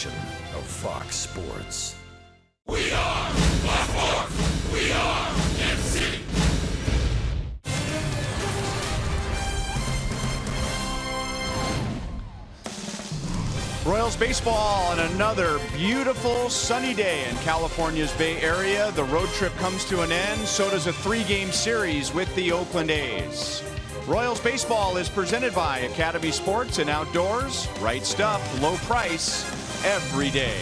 production of Fox Sports. We are Black Horse. We are MC. Royals baseball on another beautiful sunny day in California's Bay Area. The road trip comes to an end. So does a three-game series with the Oakland A's. Royals baseball is presented by Academy Sports and Outdoors. Right stuff, low price, every day.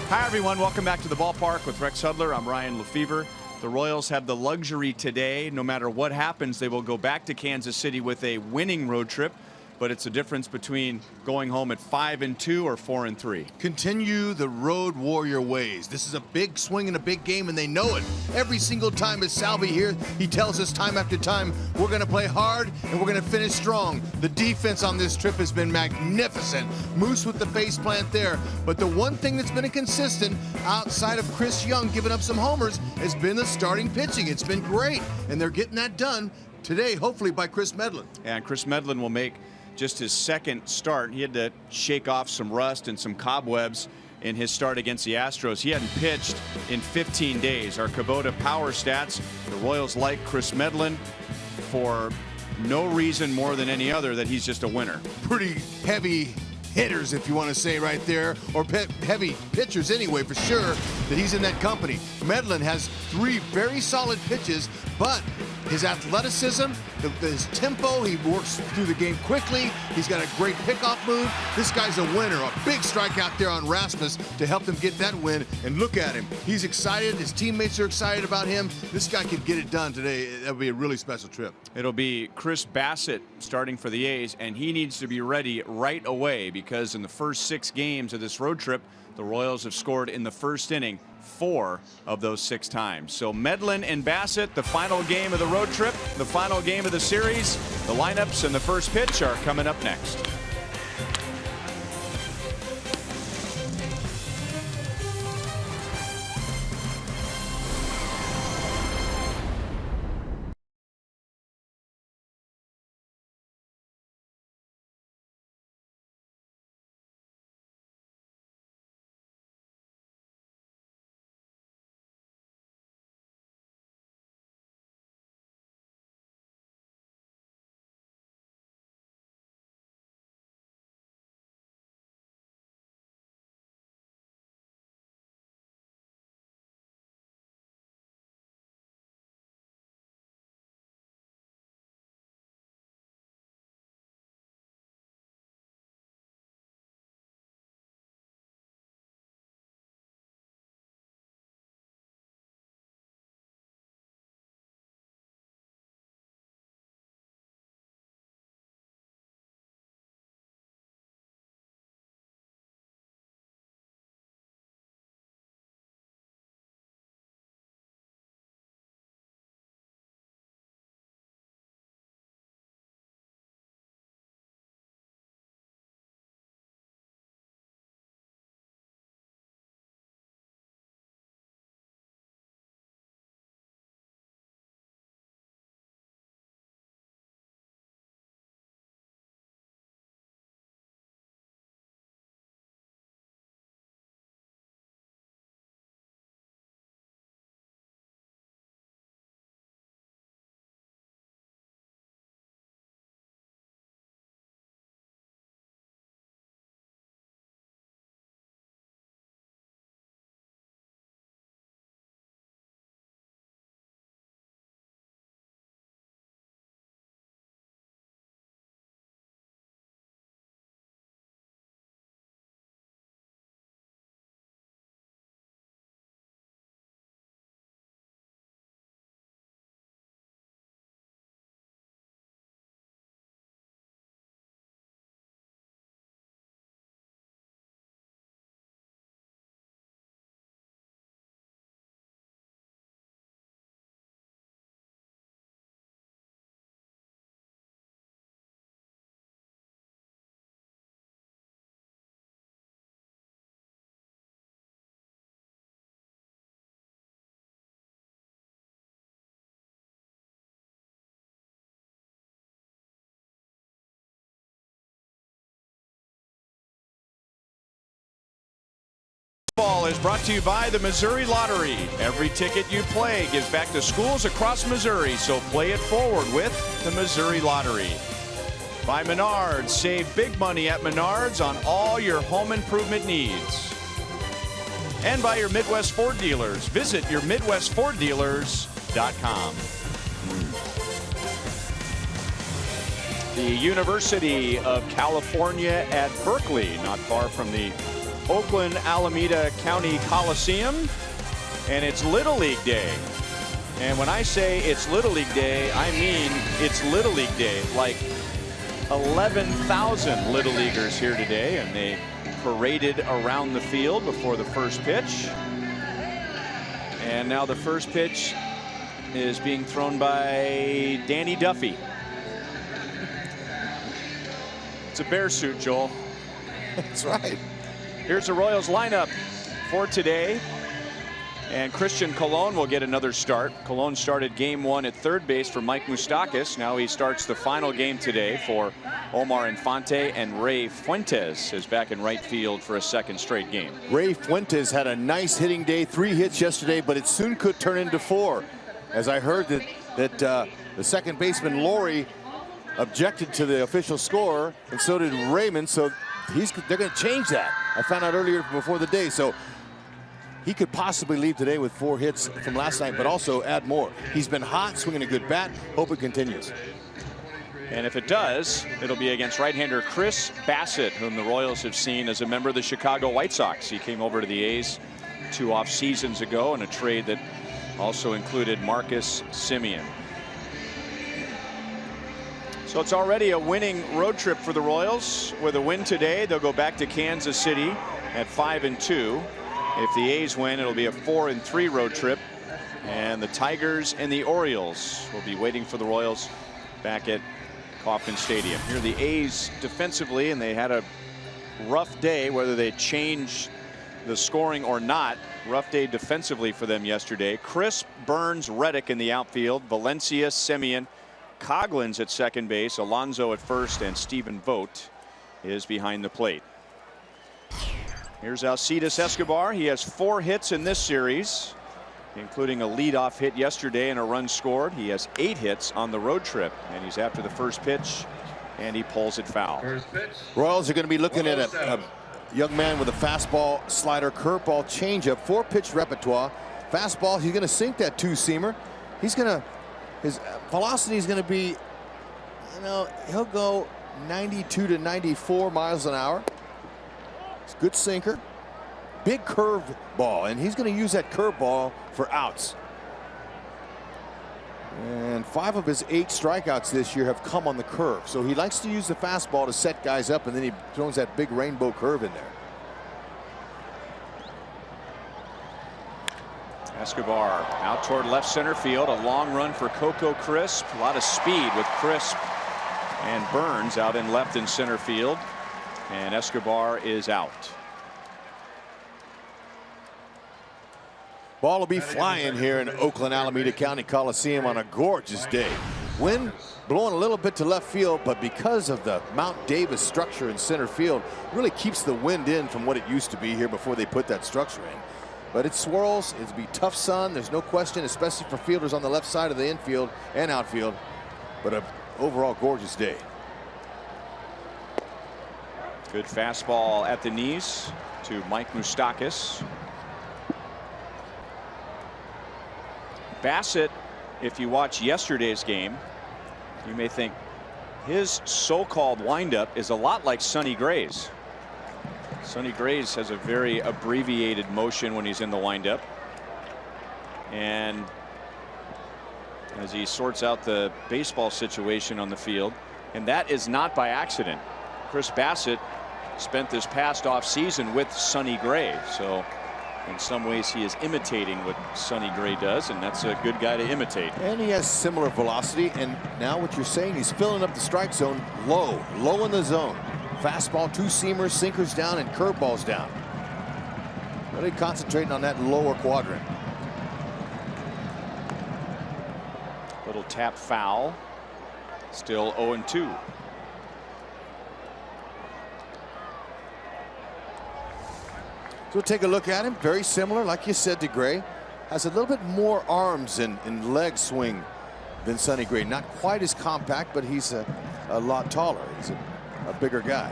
Hi, everyone. Welcome back to the ballpark with Rex Hudler. I'm Ryan Lefevre. The Royals have the luxury today. No matter what happens, they will go back to Kansas City with a winning road trip. But it's a difference between going home at 5-2 or 4-3. Continue the road warrior ways. This is a big swing and a big game, and they know it. Every single time as Salvi here, he tells us time after time, we're going to play hard and we're going to finish strong. The defense on this trip has been magnificent. Moose with the face plant there. But the one thing that's been inconsistent outside of Chris Young giving up some homers has been the starting pitching. It's been great, and they're getting that done today, hopefully by Chris Medlin. And Chris Medlin will make just his second start. He had to shake off some rust and some cobwebs in his start against the Astros. He hadn't pitched in 15 days. Our Kubota Power Stats, the Royals like Chris Medlin for no reason more than any other that he's just a winner. Pretty heavy hitters, if you want to say right there, or heavy pitchers anyway, for sure, that he's in that company. Medlin has three very solid pitches, but his athleticism, his tempo, he works through the game quickly. He's got a great pickoff move. This guy's a winner. A big strikeout there on Rasmus to help them get that win. And look at him. He's excited. His teammates are excited about him. This guy could get it done today. That'll be a really special trip. It'll be Chris Bassett starting for the A's, and he needs to be ready right away because in the first 6 games of this road trip, the Royals have scored in the first inning 4 of those 6 times. So Medlin and Bassett, the final game of the road trip, the final game of the series. The lineups and the first pitch are coming up next. is brought to you by the Missouri Lottery. Every ticket you play gives back to schools across Missouri, so play it forward with the Missouri Lottery. By Menards, save big money at Menards on all your home improvement needs. And by your Midwest Ford dealers. Visit your MidwestFordDealers.com. The University of California at Berkeley, not far from the Oakland Alameda County Coliseum, and it's Little League Day. And when I say it's Little League Day, I mean it's Little League Day. Like 11,000 Little Leaguers here today, and they paraded around the field before the first pitch. And now the first pitch is being thrown by Danny Duffy. It's a bear suit, Joel. That's right. Here's the Royals lineup for today. And Christian Colon will get another start. Colon started game 1 at third base for Mike Moustakas. Now he starts the final game today for Omar Infante, and Ray Fuentes is back in right field for a second straight game. Ray Fuentes had a nice hitting day, 3 hits yesterday, but it soon could turn into 4. As I heard that the second baseman Laurie objected to the official score, and so did Raymond. So they're going to change that. I found out earlier before the day. So he could possibly leave today with 4 hits from last night, but also add more. He's been hot, swinging a good bat. Hope it continues. And if it does, it'll be against right-hander Chris Bassitt, whom the Royals have seen as a member of the Chicago White Sox. He came over to the A's 2 off seasons ago in a trade that also included Marcus Semien. So it's already a winning road trip for the Royals. With a win today, they'll go back to Kansas City at 5-2. If the A's win, it'll be a 4-3 road trip. And the Tigers and the Orioles will be waiting for the Royals back at Kauffman Stadium. Here are the A's defensively, and they had a rough day, whether they changed the scoring or not. Rough day defensively for them yesterday. Crisp, Burns, Reddick in the outfield. Valencia, Semien, Coghlan's at second base. Alonso at first, and Stephen Vogt is behind the plate. Here's Alcides Escobar. He has 4 hits in this series, including a leadoff hit yesterday and a run scored. He has 8 hits on the road trip, and he's after the first pitch, and he pulls it foul. Royals are going to be looking at a young man with a fastball, slider, curveball, changeup, 4-pitch repertoire. Fastball, he's going to sink that 2-seamer. His velocity is going to be, he'll go 92 to 94 miles an hour. It's a good sinker, big curve ball, and he's going to use that curve ball for outs. And 5 of his 8 strikeouts this year have come on the curve. So he likes to use the fastball to set guys up, and then he throws that big rainbow curve in there. Escobar out toward left center field. A long run for Coco Crisp. A lot of speed with Crisp and Burns out in left and center field. And Escobar is out. Ball will be flying here in Oakland Alameda County Coliseum on a gorgeous day. Wind blowing a little bit to left field, but because of the Mount Davis structure in center field, really keeps the wind in from what it used to be here before they put that structure in. But it swirls. It'll be tough sun. There's no question, especially for fielders on the left side of the infield and outfield. But an overall gorgeous day. Good fastball at the knees to Mike Moustakas. Bassitt, if you watch yesterday's game, you may think his so-called windup is a lot like Sonny Gray's. Sonny Gray's has a very abbreviated motion when he's in the windup. And as he sorts out the baseball situation on the field, and that is not by accident. Chris Bassitt spent this past off season with Sonny Gray, so in some ways he is imitating what Sonny Gray does, and that's a good guy to imitate. And he has similar velocity, and now what you're saying, he's filling up the strike zone low in the zone. Fastball, 2-seamers, sinkers down, and curveballs down. Really concentrating on that lower quadrant. Little tap foul. Still 0-2. So we'll take a look at him. Very similar, like you said, to Gray. Has a little bit more arms and leg swing than Sonny Gray. Not quite as compact, but he's a lot taller. He's a bigger guy.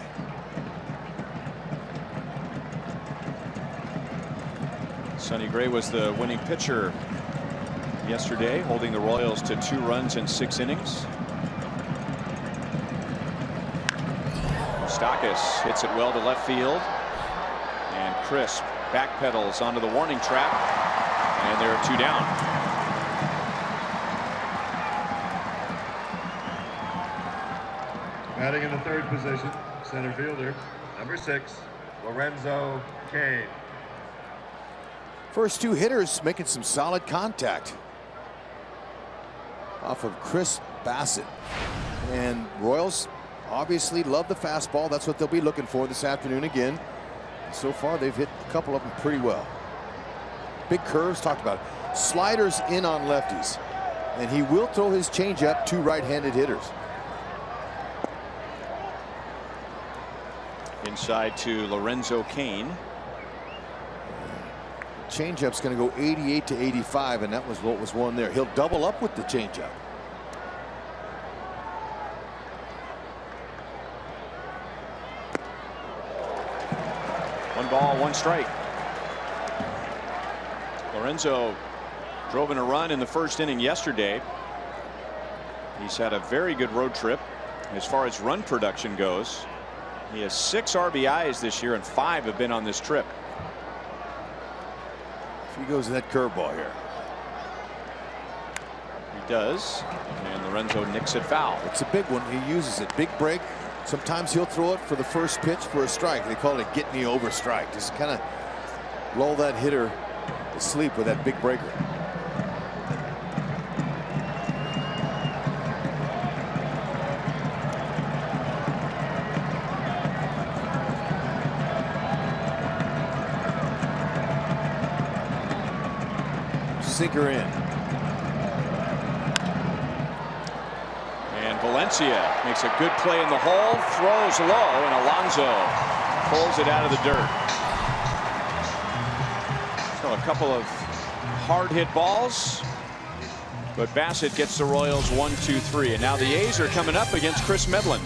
Sonny Gray was the winning pitcher yesterday, holding the Royals to 2 runs in 6 innings. Moustakas hits it well to left field, and Crisp backpedals onto the warning track, and there are 2 down. Batting in the 3rd position, center fielder, number 6, Lorenzo Cain. First 2 hitters making some solid contact off of Chris Bassitt. And Royals obviously love the fastball. That's what they'll be looking for this afternoon again. So far, they've hit a couple of them pretty well. Big curves, talked about it. Sliders in on lefties. And he will throw his changeup to right-handed hitters. Inside to Lorenzo Cain. Changeup's going to go 88 to 85, and that was what was won there. He'll double up with the changeup. One ball, 1 strike. Lorenzo drove in a run in the 1st inning yesterday. He's had a very good road trip as far as run production goes. He has 6 RBIs this year, and 5 have been on this trip. He goes to that curveball here. He does, and Lorenzo nicks it foul. It's a big one. He uses it. Big break. Sometimes he'll throw it for the first pitch for a strike. They call it get me over strike. Just kind of lull that hitter to sleep with that big breaker. Sinker in. And Valencia makes a good play in the hole, throws low, and Alonso pulls it out of the dirt. So a couple of hard hit balls, but Bassitt gets the Royals 1-2-3. And now the A's are coming up against Chris Medlen.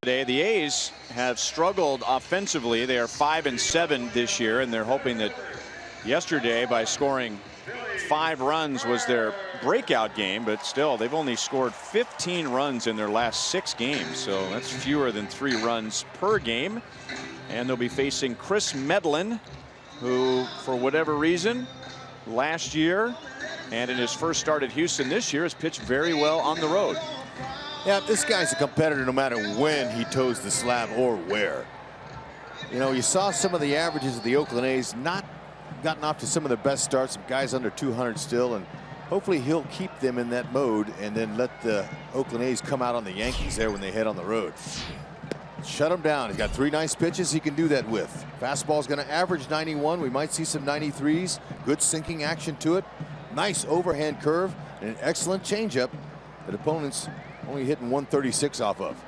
Today, the A's have struggled offensively. They are 5-7 this year, and they're hoping that yesterday, by scoring 5 runs, was their breakout game. But still, they've only scored 15 runs in their last 6 games, so that's fewer than 3 runs per game. And they'll be facing Chris Medlen, who, for whatever reason, last year and in his first start at Houston this year, has pitched very well on the road. Yeah, this guy's a competitor no matter when he toes the slab or where. You know, you saw some of the averages of the Oakland A's, not gotten off to some of their best starts, some guys under 200 still, and hopefully he'll keep them in that mode and then let the Oakland A's come out on the Yankees there when they head on the road. Shut him down. He's got 3 nice pitches he can do that with. Fastball's going to average 91. We might see some 93s. Good sinking action to it. Nice overhand curve and an excellent changeup that opponents only hitting 136 off of.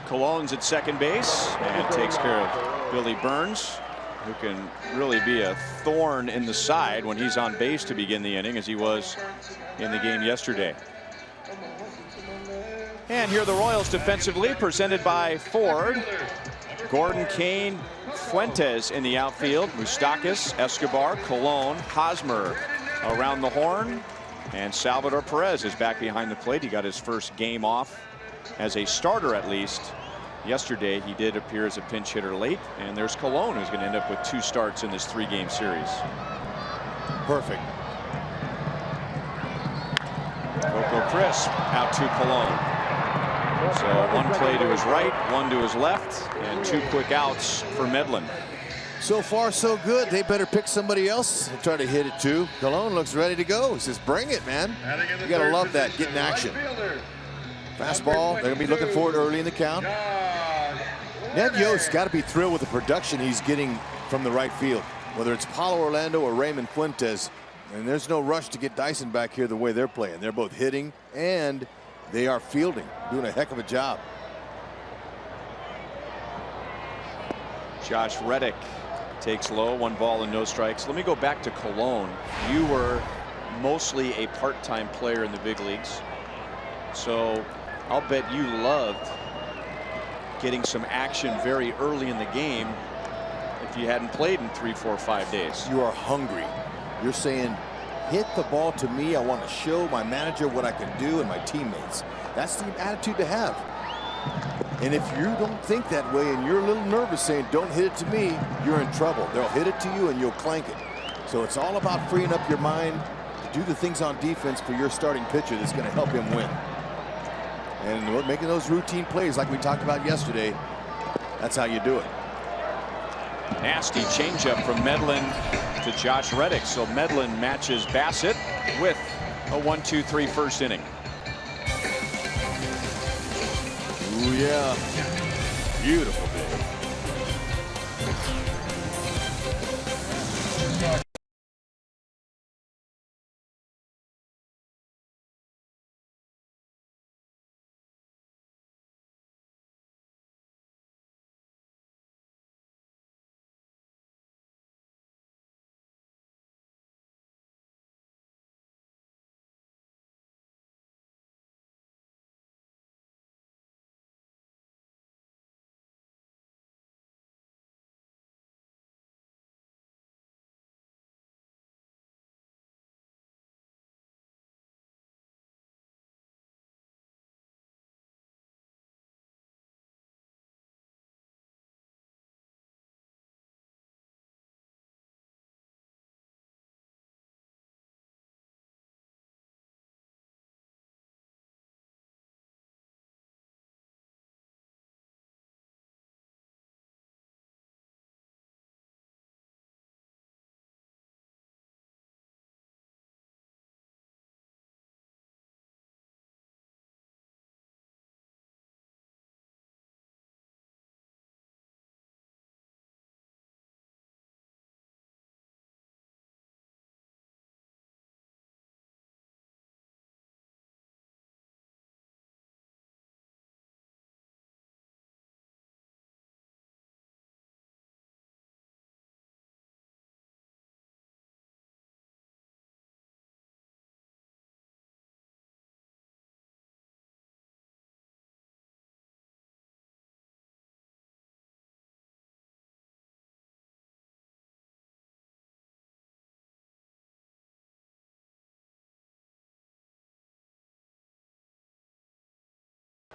Cologne's at second base and takes care of Billy Burns, who can really be a thorn in the side when he's on base to begin the inning, as he was in the game yesterday. And here are the Royals defensively, presented by Ford. Gordon, Kane, Fuentes in the outfield. Moustakas, Escobar, Colon, Hosmer around the horn. And Salvador Perez is back behind the plate. He got his first game off as a starter, at least. Yesterday, he did appear as a pinch hitter late. And there's Colon, who's going to end up with 2 starts in this 3-game series. Perfect. Coco Crisp out to Colon. So 1 play to his right, 1 to his left, and 2 quick outs for Medlen. So far, so good. They better pick somebody else and try to hit it too. Colon looks ready to go. He says, bring it, man. You got to love that, getting action. Fastball, they're going to be looking for it early in the count. Ned Yost got to be thrilled with the production he's getting from the right field, whether it's Paulo Orlando or Raymond Fuentes. And there's no rush to get Dyson back here the way they're playing. They're both hitting and they are fielding, doing a heck of a job. Josh Reddick takes low, 1 ball and no strikes. Let me go back to Colon. You were mostly a part-time player in the big leagues, so I'll bet you loved getting some action very early in the game if you hadn't played in 3, 4, 5 days. You are hungry. You're saying, hit the ball to me. I want to show my manager what I can do and my teammates. That's the attitude to have. And if you don't think that way and you're a little nervous saying, don't hit it to me, you're in trouble. They'll hit it to you and you'll clank it. So it's all about freeing up your mind to do the things on defense for your starting pitcher that's going to help him win. And we're making those routine plays like we talked about yesterday. That's how you do it. Nasty changeup from Medlen to Josh Reddick. So Medlen matches Bassett with a 1-2-3 first inning. Ooh, yeah. Beautiful day.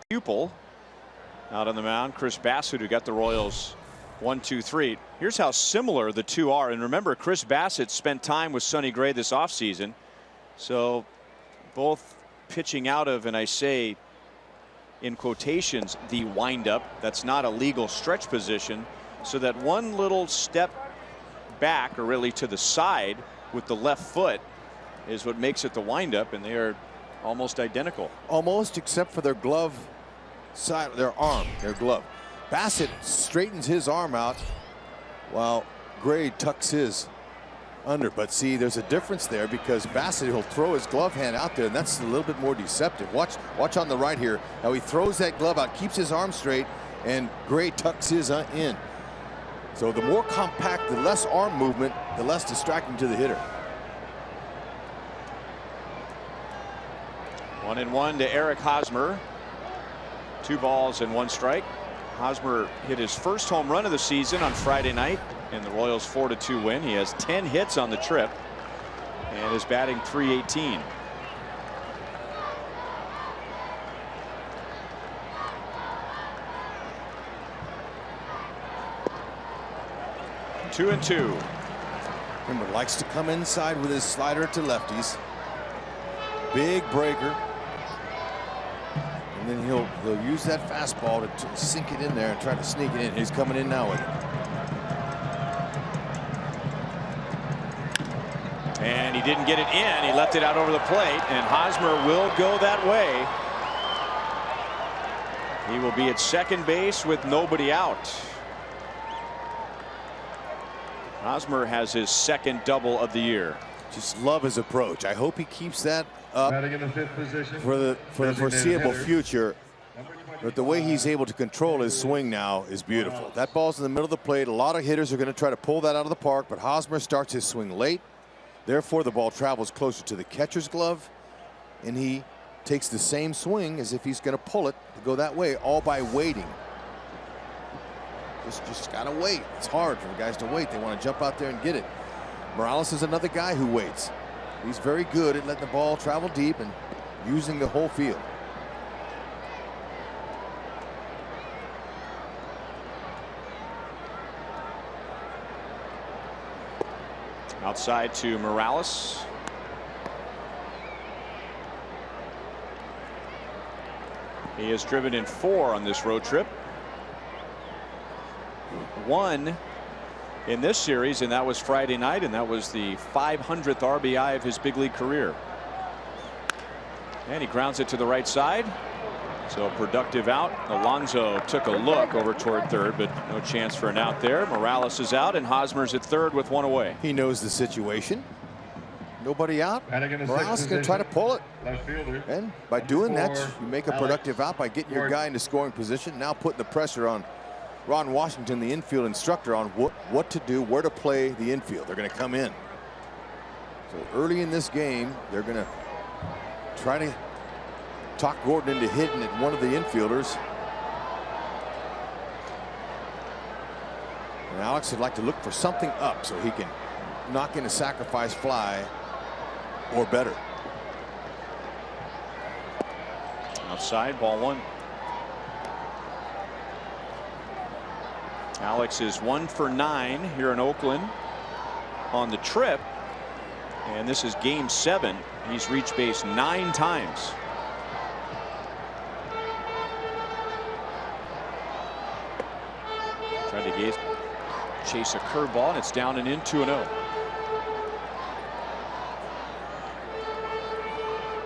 Pupil out on the mound. Chris Bassett, who got the Royals 1-2-3. Here's how similar the two are. And remember, Chris Bassett spent time with Sonny Gray this offseason. So both pitching out of, and I say in quotations, the windup. That's not a legal stretch position. So that one little step back, or really to the side with the left foot, is what makes it the windup, and they are almost identical. Almost, except for their glove side, their arm, their glove. Bassitt straightens his arm out while Gray tucks his under. But see, there's a difference there because Bassitt will throw his glove hand out there, and that's a little bit more deceptive. Watch on the right here how he throws that glove out, keeps his arm straight, and Gray tucks his in. So the more compact, the less arm movement, the less distracting to the hitter. 1-1 to Eric Hosmer. 2 balls and 1 strike. Hosmer hit his first home run of the season on Friday night in the Royals 4-2 win. He has 10 hits on the trip and is batting .318. Two and two. Remember, likes to come inside with his slider to lefties. Big breaker. And then he'll use that fastball to sink it in there and try to sneak it in. He's coming in now with it. And he didn't get it in. He left it out over the plate, and Hosmer will go that way. He will be at second base with nobody out. Hosmer has his second double of the year. Just love his approach. I hope he keeps that up Batting in the 5th position. for the foreseeable future. But the way he's able to control his swing now is beautiful. That ball's in the middle of the plate. A lot of hitters are going to try to pull that out of the park, but Hosmer starts his swing late. Therefore, the ball travels closer to the catcher's glove, and he takes the same swing as if he's going to pull it to go that way, all by waiting. Just got to wait. It's hard for guys to wait. They want to jump out there and get it. Morales is another guy who waits. He's very good at letting the ball travel deep and using the whole field. Outside to Morales. He has driven in 4 on this road trip. 1 in this series, and that was Friday night, and that was the 500th RBI of his big league career. And he grounds it to the right side. So a productive out. Alonso took a look over toward third, but no chance for an out there. Morales is out, and Hosmer's at third with 1 away. He knows the situation. Nobody out. Batting in the Morales 6th going to try to pull it. Left fielder. And by doing that, For you make a productive out by getting your guy into scoring position. Now putting the pressure on Ron Washington, the infield instructor, on what to do, where to play the infield. They're going to come in. So early in this game, they're going to try to talk Gordon into hitting at one of the infielders. And Alex would like to look for something up so he can knock in a sacrifice fly or better. Outside, ball 1. Alex is 1 for 9 here in Oakland on the trip, and this is game 7. He's reached base 9 times. Tried to chase a curveball, and it's down and in. 2-0.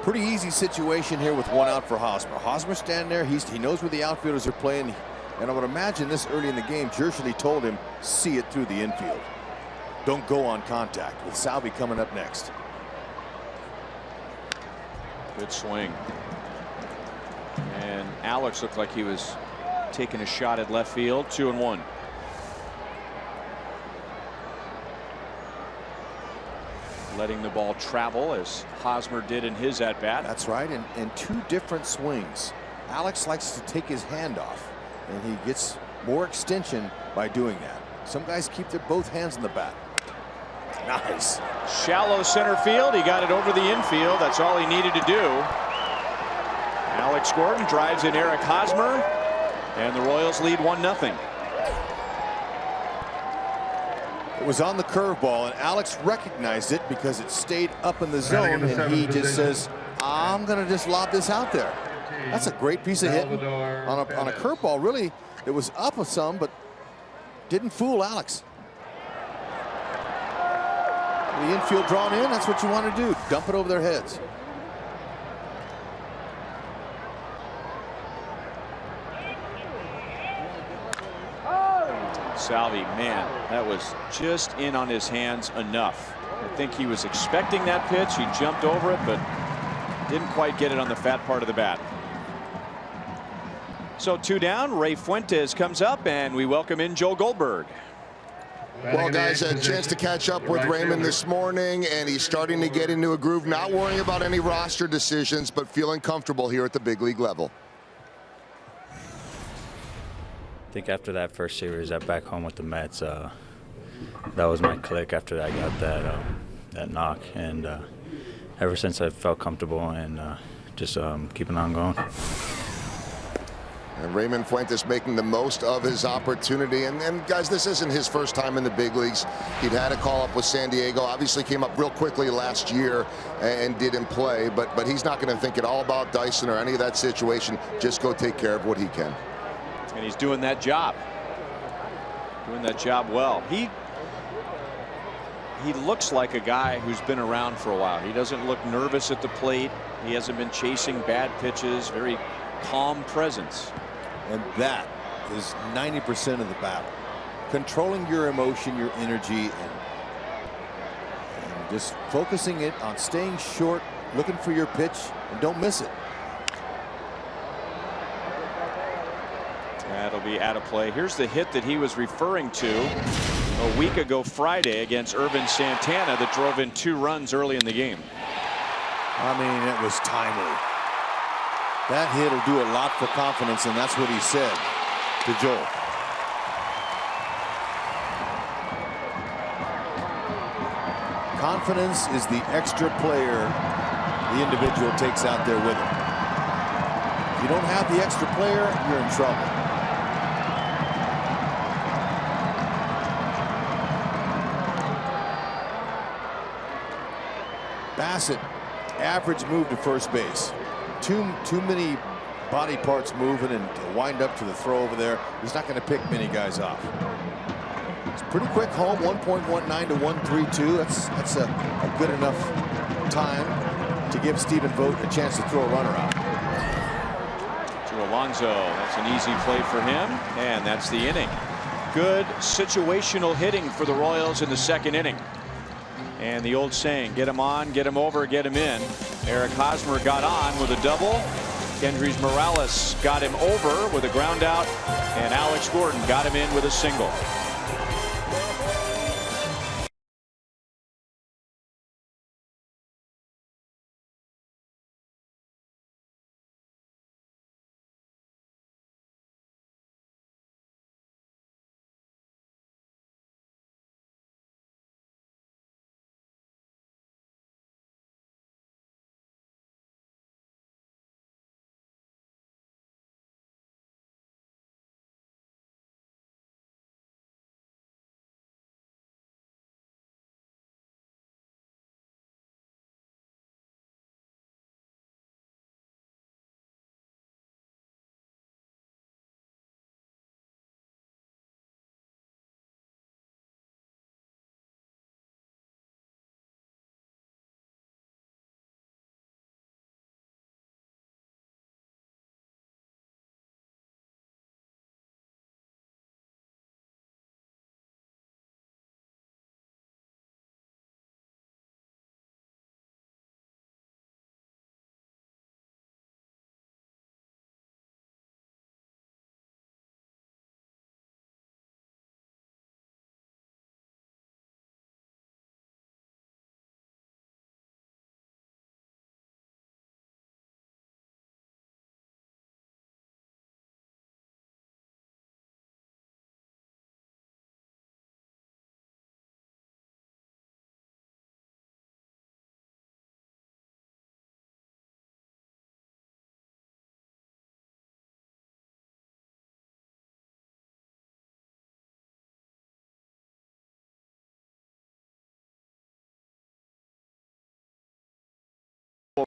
Pretty easy situation here with 1 out for Hosmer. Hosmer standing there. He knows where the outfielders are playing. And I would imagine this early in the game, Jershely told him, see it through the infield. Don't go on contact, with Salvi coming up next. Good swing. And Alex looked like he was taking a shot at left field. 2-1. Letting the ball travel as Hosmer did in his at bat. That's right, and 2 different swings. Alex likes to take his hand off, and he gets more extension by doing that. Some guys keep their both hands in the bat. Nice. Shallow center field. He got it over the infield. That's all he needed to do. Alex Gordon drives in Eric Hosmer, and the Royals lead 1-0. It was on the curveball, and Alex recognized it because it stayed up in the zone, and he just says, I'm going to just lob this out there. That's a great piece of hitting on a curveball. Really, it was up some, but didn't fool Alex. The infield drawn in, that's what you want to do. Dump it over their heads. Salvi, man, that was just in on his hands enough. I think he was expecting that pitch. He jumped over it, but didn't quite get it on the fat part of the bat. So 2 down. Ray Fuentes comes up, and we welcome in Joe Goldberg. Well, guys, a chance to catch up with Raymond this morning, and he's starting to get into a groove, not worrying about any roster decisions, but feeling comfortable here at the big league level. I think after that first series back home with the Mets, that was my click after I got that knock. And ever since I felt comfortable and just keeping on going. And Raymond Fuentes making the most of his opportunity. And guys, this isn't his first time in the big leagues. He'd had a call up with San Diego, obviously came up real quickly last year and didn't play. But he's not going to think at all about Dyson or any of that situation. Just go take care of what he can. And he's doing that job. Doing that job well. He looks like a guy who's been around for a while. He doesn't look nervous at the plate. He hasn't been chasing bad pitches. Very calm presence. And that is 90% of the battle. Controlling your emotion, your energy, and just focusing it on staying short, looking for your pitch, and don't miss it. That'll be out of play. Here's the hit that he was referring to a week ago Friday against Irvin Santana that drove in 2 runs early in the game. I mean, it was timely. That hit will do a lot for confidence, and that's what he said to Joel. Confidence is the extra player the individual takes out there with him. If you don't have the extra player, you're in trouble. Bassett, average move to first base. Too many body parts moving, and to wind up to the throw over there, he's not going to pick many guys off. It's pretty quick home, 1.19 to 132. That's a good enough time to give Stephen Vogt a chance to throw a runner out. To Alonso, that's an easy play for him, and that's the inning. Good situational hitting for the Royals in the 2nd inning. And the old saying, get him on, get him over, get him in. Eric Hosmer got on with a double. Kendrys Morales got him over with a ground out. And Alex Gordon got him in with a single.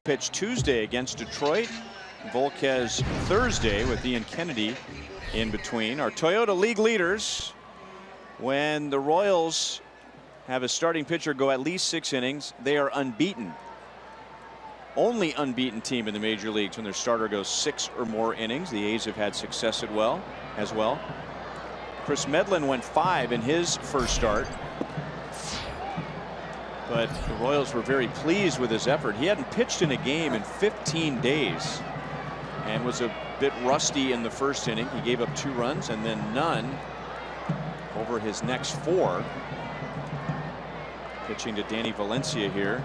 Pitch Tuesday against Detroit. Volquez Thursday with Ian Kennedy in between. Our Toyota League leaders When the Royals have a starting pitcher go at least 6 innings, they are unbeaten. Only unbeaten team in the major leagues when their starter goes 6 or more innings. The A's have had success as well. Chris Medlin went 5 in his first start. But the Royals were very pleased with his effort. He hadn't pitched in a game in 15 days and was a bit rusty in the first inning. He gave up 2 runs and then none over his next 4. Pitching to Danny Valencia here,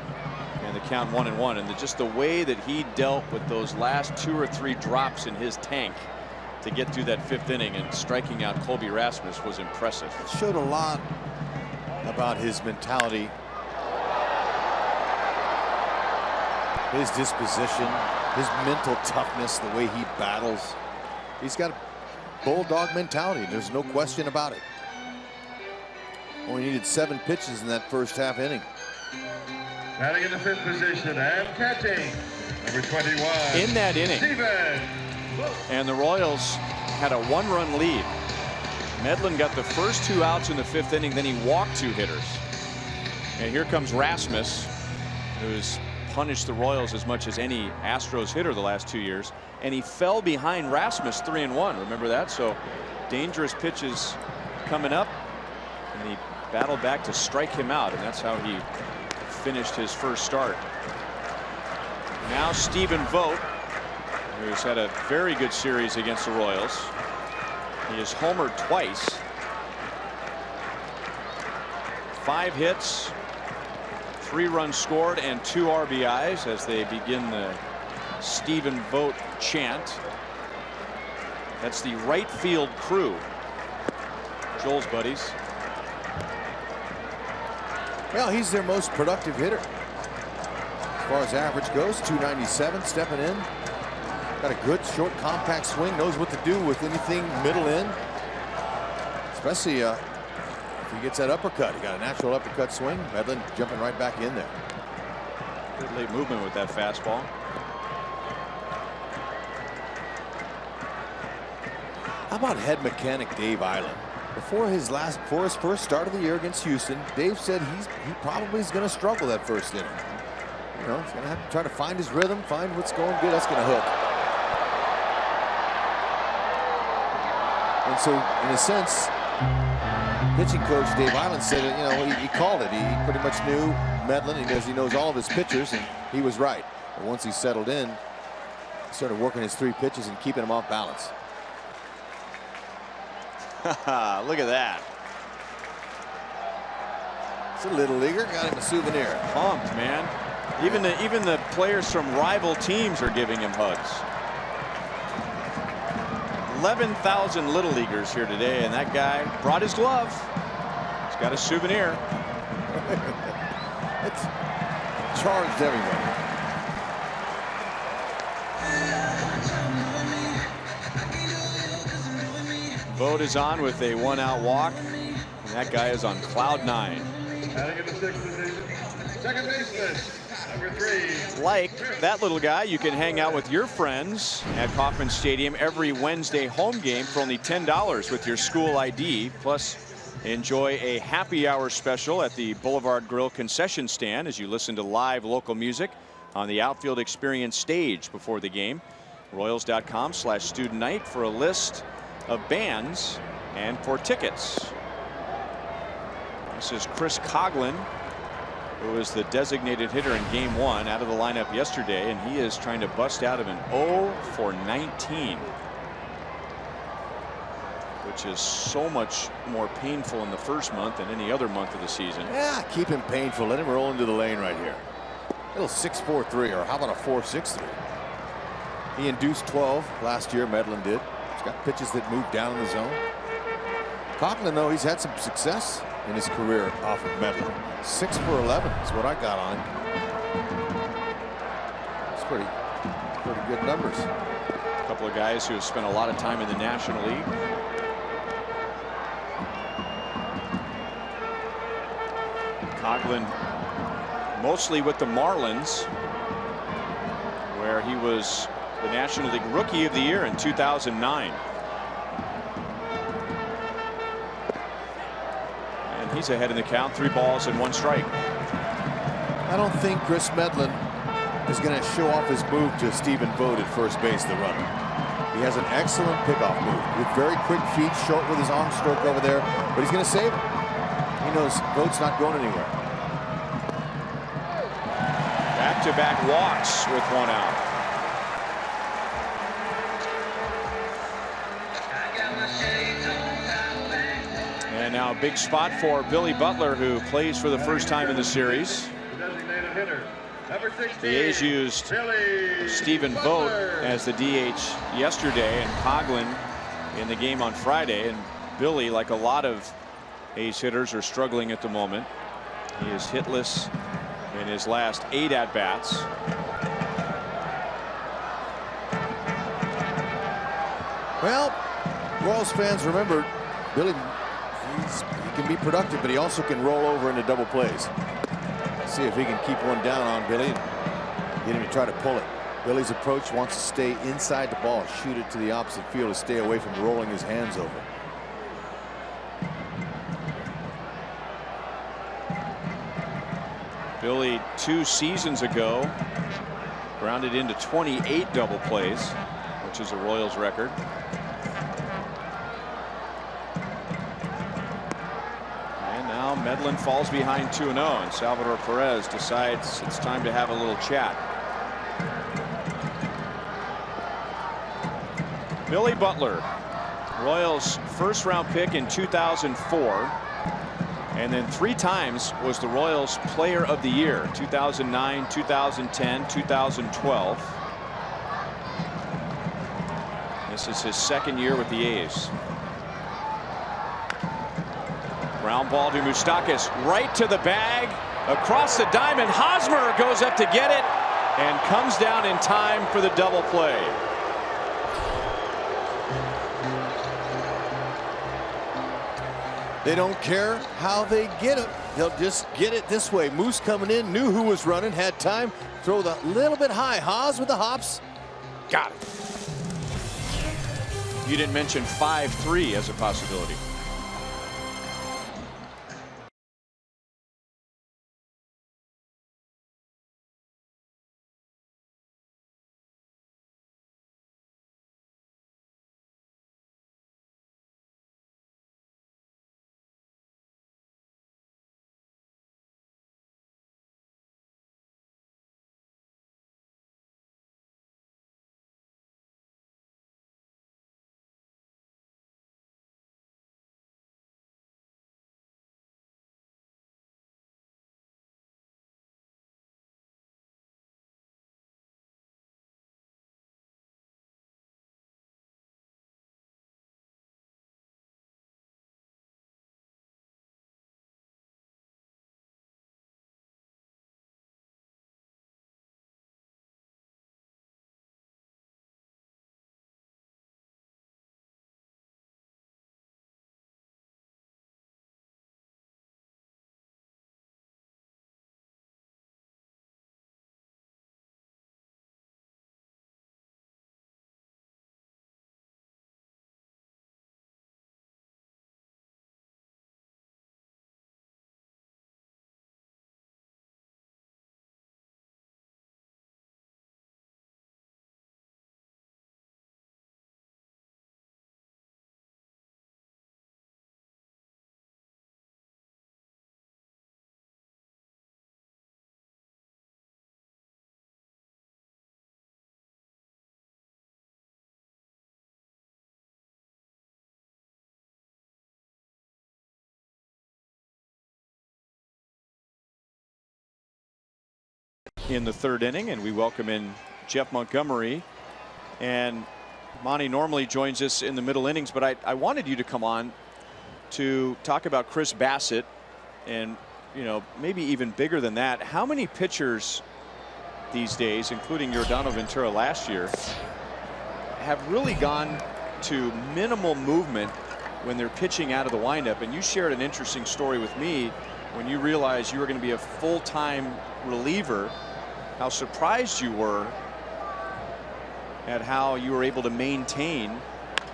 and the count 1-1. And just the way that he dealt with those last 2 or 3 drops in his tank to get through that 5th inning and striking out Colby Rasmus was impressive. It showed a lot about his mentality, his disposition, his mental toughness, the way he battles. He's got a bulldog mentality. There's no question about it. Only needed 7 pitches in that first half inning. Batting in the 5th position and catching, number 21. In that inning, Steven. and the Royals had a 1-run lead. Medlin got the first 2 outs in the 5th inning, then he walked 2 hitters. And here comes Rasmus, who's punished the Royals as much as any Astros hitter the last 2 years, and he fell behind Rasmus 3-1. Remember that? So dangerous pitches coming up, and he battled back to strike him out, and that's how he finished his first start. Now Stephen Vogt, who's had a very good series against the Royals. He has homered twice. 5 hits, 3 runs scored, and 2 RBIs as they begin the Stephen Vogt chant. That's the right field crew, Joel's buddies. Well, he's their most productive hitter. As far as average goes, 297 stepping in. Got a good short compact swing, knows what to do with anything middle in. Especially if he gets that uppercut. He got a natural uppercut swing. Medlin jumping right back in there. Good late movement with that fastball. How about head mechanic Dave Eiland? Before his first start of the year against Houston, Dave said he probably is going to struggle that first inning. You know, he's going to have to try to find his rhythm, find what's going good. That's going to hook. And so, in a sense, pitching coach Dave Eiland said, you know, he called it. He pretty much knew Medlin because he knows all of his pitchers, and he was right. But once he settled in, he started working his 3 pitches and keeping him off balance. Look at that. It's a little leaguer. Got him a souvenir. Pumped, man. Even the players from rival teams are giving him hugs. 11,000 little leaguers here today, and that guy brought his glove. He's got a souvenir. It's charged everybody. Vogt is on with a 1-out walk, and that guy is on cloud 9. Batting in the 6th position, second baseman, number 3. Like that little guy, you can hang out with your friends at Kauffman Stadium every Wednesday home game for only $10 with your school ID. Plus, enjoy a happy hour special at the Boulevard Grill concession stand as you listen to live local music on the Outfield Experience stage before the game. Royals.com/student night for a list of bands and for tickets. This is Chris Coghlan, who was the designated hitter in game 1, out of the lineup yesterday, and he is trying to bust out of an 0 for 19, which is so much more painful in the first month than any other month of the season. Yeah, keep him painful. Let him roll into the lane right here. A little 6-4-3, or how about a 4-6-3? He induced 12 last year. Medlin did. He's got pitches that move down in the zone. Coghlan, though, he's had some success in his career off of Medlin. 6 for 11 is what I got on him. It's pretty good numbers. A couple of guys who have spent a lot of time in the National League. Coghlan mostly with the Marlins, where he was the National League Rookie of the Year in 2009. He's ahead in the count. 3 balls and 1 strike. I don't think Chris Medlen is going to show off his move to Stephen Vogt at first base, the runner. He has an excellent pickoff move with very quick feet, short with his arm stroke over there, but he's going to save it. He knows Vogt's not going anywhere. Back-to-back walks with 1 out. And now a big spot for Billy Butler, who plays for the first time in the series. Designated hitter, number 16. The A's used Stephen Vogt as the DH yesterday and Coghlan in the game on Friday. And Billy, like a lot of A's hitters, are struggling at the moment. He is hitless in his last 8 at-bats. Well, Royals fans, remember, Billy, he can be productive, but he also can roll over into double plays. See if he can keep one down on Billy and get him to try to pull it. Billy's approach wants to stay inside the ball, shoot it to the opposite field to stay away from rolling his hands over. Billy 2 seasons ago grounded into 28 double plays, which is a Royals record. Now Medlen falls behind 2-0, and Salvador Perez decides it's time to have a little chat. Billy Butler, Royals first-round pick in 2004, and then 3 times was the Royals Player of the Year: 2009, 2010, 2012. This is his 2nd year with the A's. Ground ball to Moustakas, right to the bag, across the diamond. Hosmer goes up to get it and comes down in time for the double play. They don't care how they get it. They'll just get it this way. Moose coming in, knew who was running, had time, throw the little bit high. Haas with the hops. Got it. You didn't mention 5-3 as a possibility. In the 3rd inning, and we welcome in Jeff Montgomery. And Monty normally joins us in the middle innings, but I wanted you to come on to talk about Chris Bassitt, and maybe even bigger than that, how many pitchers these days, including Yordano Ventura last year, have really gone to minimal movement when they're pitching out of the windup? And you shared an interesting story with me when you realized you were going to be a full-time reliever, how surprised you were at how you were able to maintain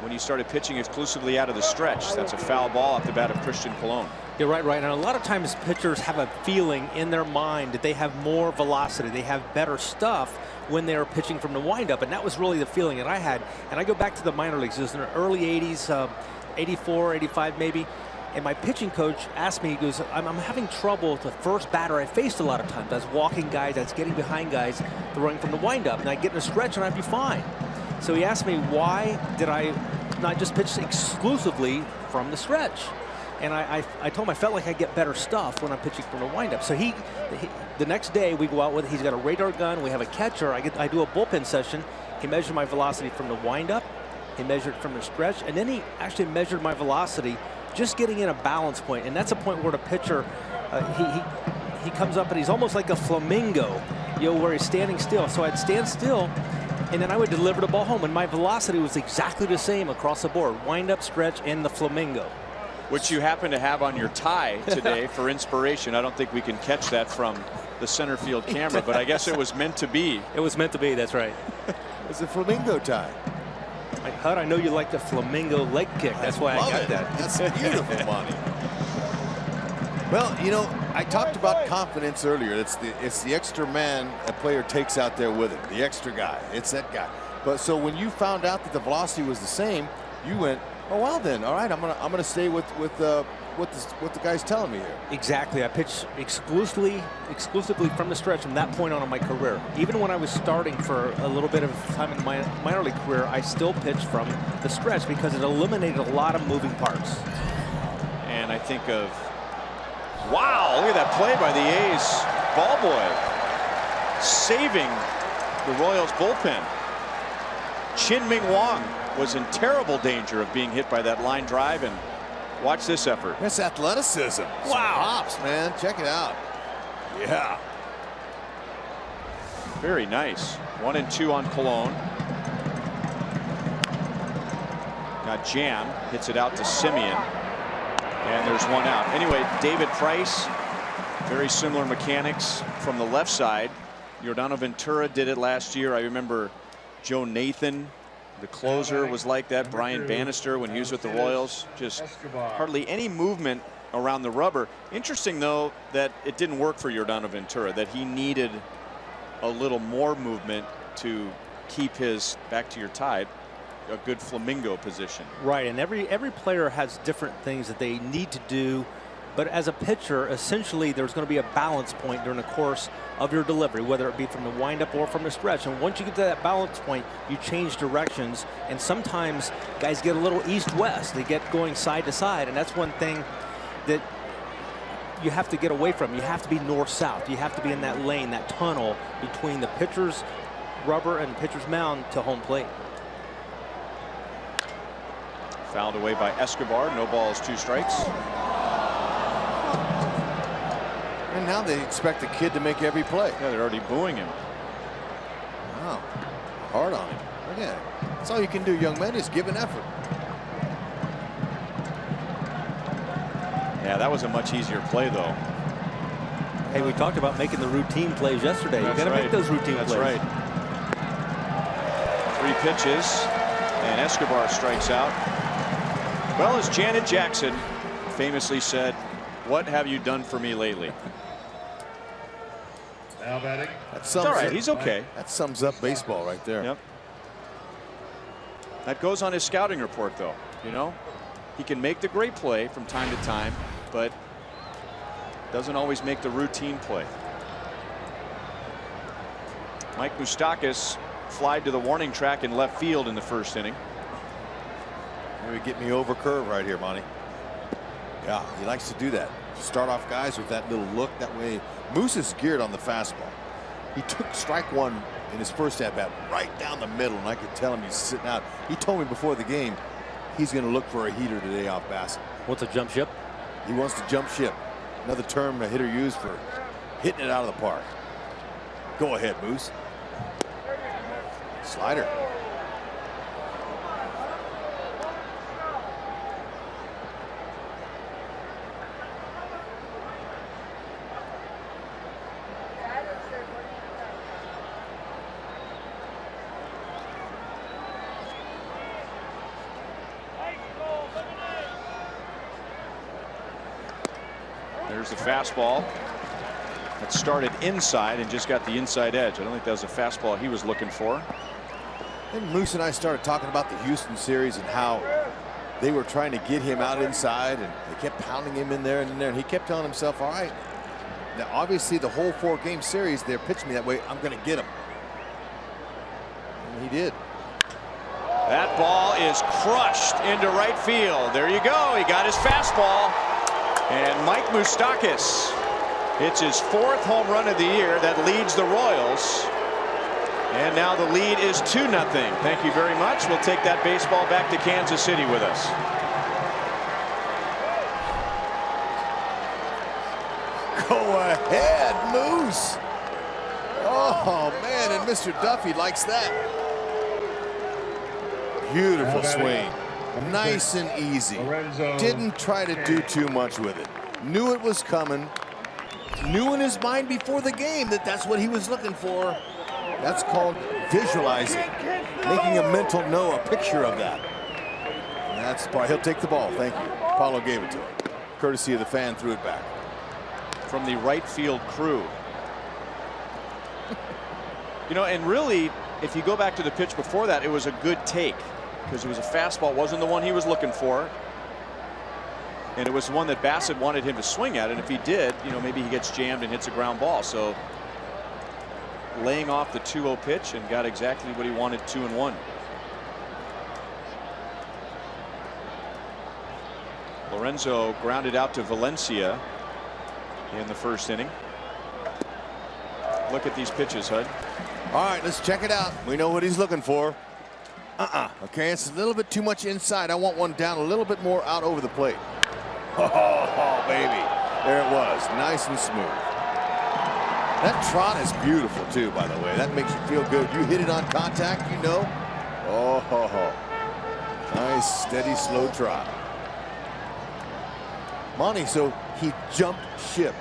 when he started pitching exclusively out of the stretch. That's a foul ball off the bat of Christian Colon. You're right. And a lot of times pitchers have a feeling in their mind that they have more velocity, they have better stuff when they're pitching from the windup, and that was really the feeling that I had. And I go back to the minor leagues. It was in the early 80s, 84, 85 maybe. And my pitching coach asked me, he goes, I'm having trouble with the first batter I faced a lot of times. I was walking guys, I was getting behind guys throwing from the windup, and I'd get in a stretch and I'd be fine. So he asked me, why did I not just pitch exclusively from the stretch? And I told him I felt like I get better stuff when I'm pitching from the windup. So the next day we go out with, he's got a radar gun, we have a catcher, I do a bullpen session. He measured my velocity from the windup, he measured from the stretch, and then he actually measured my velocity just getting in a balance point. And that's a point where the pitcher, he comes up and he's almost like a flamingo, you know, where he's standing still. So I'd stand still, and then I would deliver the ball home, and my velocity was exactly the same across the board, wind up, stretch, and the flamingo. Which you happen to have on your tie today for inspiration. I don't think we can catch that from the center field camera, but I guess it was meant to be. It was meant to be, that's right. It's a flamingo tie. Hud, I know you like the flamingo leg kick. That's why I got that. That's beautiful, Monty. Well, you know, I talked about confidence earlier. It's the extra man a player takes out there with him, the extra guy. It's that guy. But so when you found out that the velocity was the same, you went, oh well then, all right, I'm gonna stay with what the guy's telling me here. Exactly. I pitched exclusively from the stretch from that point on in my career. Even when I was starting for a little bit of time in my minor league career, I still pitched from the stretch because it eliminated a lot of moving parts. And I think of, wow, look at that play by the A's ball boy, saving the Royals bullpen. Chin-Ming Wang was in terrible danger of being hit by that line drive, and watch this effort. That's athleticism. Wow. Some hops, man. Check it out. Yeah. Very nice. 1-2 on Colon. Got Jam, hits it out to Simeon, and there's one out. Anyway, David Price, very similar mechanics from the left side. Yordano Ventura did it last year. I remember Joe Nathan, the closer, was like that. Brian Bannister when he was with the Royals, just hardly any movement around the rubber. Interesting though that it didn't work for Yordano Ventura, that he needed a little more movement to keep his, back to your tie, a good flamingo position. Right, and every player has different things that they need to do. But as a pitcher, essentially there's going to be a balance point during the course of your delivery, whether it be from the windup or from the stretch. And once you get to that balance point, you change directions. And sometimes guys get a little east-west. They get going side to side. And that's one thing that you have to get away from. You have to be north-south. You have to be in that lane, that tunnel between the pitcher's rubber and the pitcher's mound to home plate. Fouled away by Escobar. No balls, 2 strikes. And now they expect the kid to make every play. Yeah, they're already booing him. Wow. Hard on him. Look at it. That's all you can do, young man, is give an effort. Yeah, that was a much easier play, though. Hey, we talked about making the routine plays yesterday. You got to make those routine plays. That's right. 3 pitches, and Escobar strikes out. Well, as Janet Jackson famously said, "What have you done for me lately?" Now batting. It's all right. He's okay. That sums up baseball right there. Yep. That goes on his scouting report, though. You know, he can make the great play from time to time, but doesn't always make the routine play. Mike Moustakas flied to the warning track in left field in the first inning. Maybe get me over curve right here, Monty. Yeah, he likes to do that. Start off guys with that little look. That way, Moose is geared on the fastball. He took strike 1 in his first at bat right down the middle, and I could tell him he's sitting out. He told me before the game he's going to look for a heater today off Bassett. What's a jump ship? He wants to jump ship. Another term a hitter used for hitting it out of the park. Go ahead, Moose. Slider. There's the fastball that started inside and just got the inside edge. I don't think that was a fastball he was looking for. And Moose and I started talking about the Houston series and how they were trying to get him out inside, and they kept pounding him in there and in there. And he kept telling himself, all right, now obviously the whole 4-game series, they're pitching me that way. I'm going to get him. And he did. That ball is crushed into right field. There you go. He got his fastball. And Mike Moustakas hits his 4th home run of the year. That leads the Royals. And now the lead is 2-0. Thank you very much. We'll take that baseball back to Kansas City with us. Go ahead, Moose. Oh, man, and Mr. Duffy likes that. Beautiful swing. Nice and easy. Didn't try to do too much with it. Knew it was coming. Knew in his mind before the game that that's what he was looking for. That's called visualizing. Making a mental a picture of that. And that's why he'll take the ball. Thank you. Paulo gave it to him. Courtesy of the fan, threw it back. From the right field crew. You know, and really, if you go back to the pitch before that, it was a good take. Because it was a fastball, wasn't the one he was looking for. And it was one that Bassitt wanted him to swing at. And if he did, you know, maybe he gets jammed and hits a ground ball. So laying off the 2-0 pitch and got exactly what he wanted, 2-1. Lorenzo grounded out to Valencia in the 1st inning. Look at these pitches, Hud. All right, let's check it out. We know what he's looking for. Okay, it's a little bit too much inside. I want one down a little bit more out over the plate. Oh, baby. There it was. Nice and smooth. That trot is beautiful, too, by the way. That makes you feel good. You hit it on contact, you know. Oh, nice, steady, slow trot. Monty, so he jumped ship.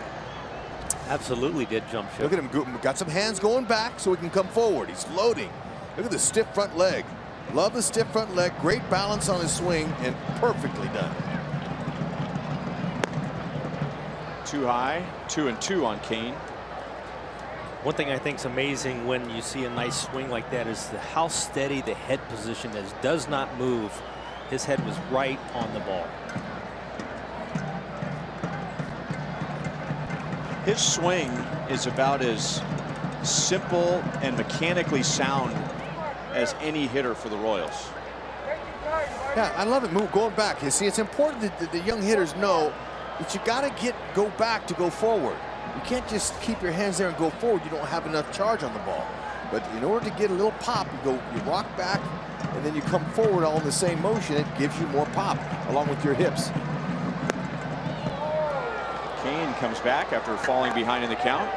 Absolutely did jump ship. Look at him. Got some hands going back so he can come forward. He's loading. Look at the stiff front leg. Love the stiff front leg. Great balance on his swing and perfectly done. Too high. 2-2 on Kane. One thing I think is amazing when you see a nice swing like that is how steady the head position is. Does not move. His head was right on the ball. His swing is about as simple and mechanically sound as any hitter for the Royals. Yeah, I love it. Move going back. You see, it's important that the young hitters know that you got to go back to go forward. You can't just keep your hands there and go forward. You don't have enough charge on the ball. But in order to get a little pop, you rock back, and then you come forward all in the same motion. It gives you more pop along with your hips. Kane comes back after falling behind in the count.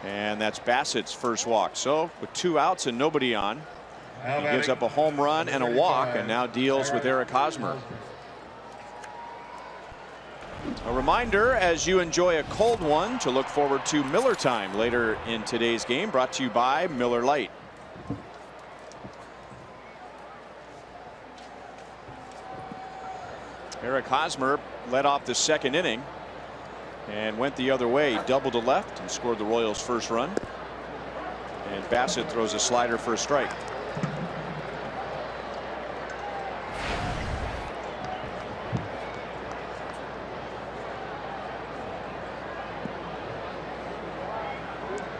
And that's Bassitt's first walk. So with 2 outs and nobody on, he gives up a home run and a walk and now deals with Eric Hosmer. A reminder, as you enjoy a cold one, to look forward to Miller Time later in today's game, brought to you by Miller Lite. Eric Hosmer led off the 2nd inning and went the other way. He doubled to left and scored the Royals' first run. And Bassitt throws a slider for a strike.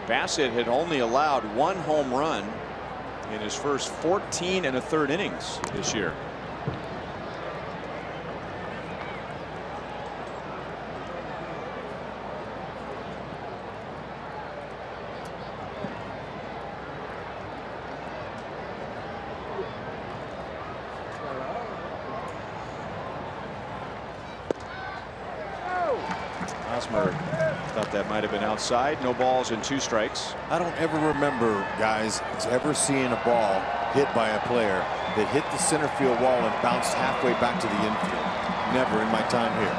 Bassitt had only allowed 1 home run in his first 14 1/3 innings this year. Hosmer thought that might have been outside. No balls and 2 strikes. I don't ever remember, guys, ever seeing a ball hit by a player that hit the center field wall and bounced halfway back to the infield. Never in my time here.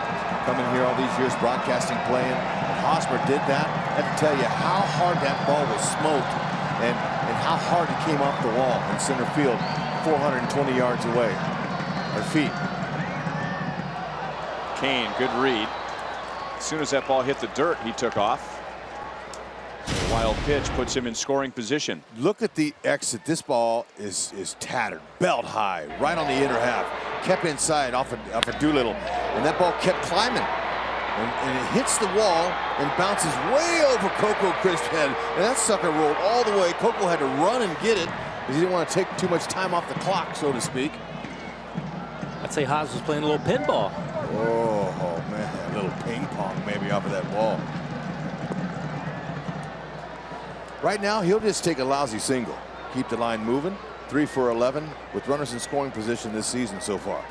Coming here all these years, broadcasting, playing. Hosmer did that. I have to tell you how hard that ball was smoked and how hard it came off the wall in center field 420 yards away. Our feet. Kane, good read. As soon as that ball hit the dirt, he took off. A wild pitch puts him in scoring position. Look at the exit. This ball is tattered, belt high, right on the inner half. Kept inside off of Doolittle, and that ball kept climbing. And it hits the wall and bounces way over Coco Crisp head. And that sucker rolled all the way. Coco had to run and get it because he didn't want to take too much time off the clock, so to speak. I'd say Haas was playing a little pinball. Oh man, a little ping pong maybe off of that ball. Right now, he'll just take a lousy single. Keep the line moving. 3 for 11 with runners in scoring position this season so far.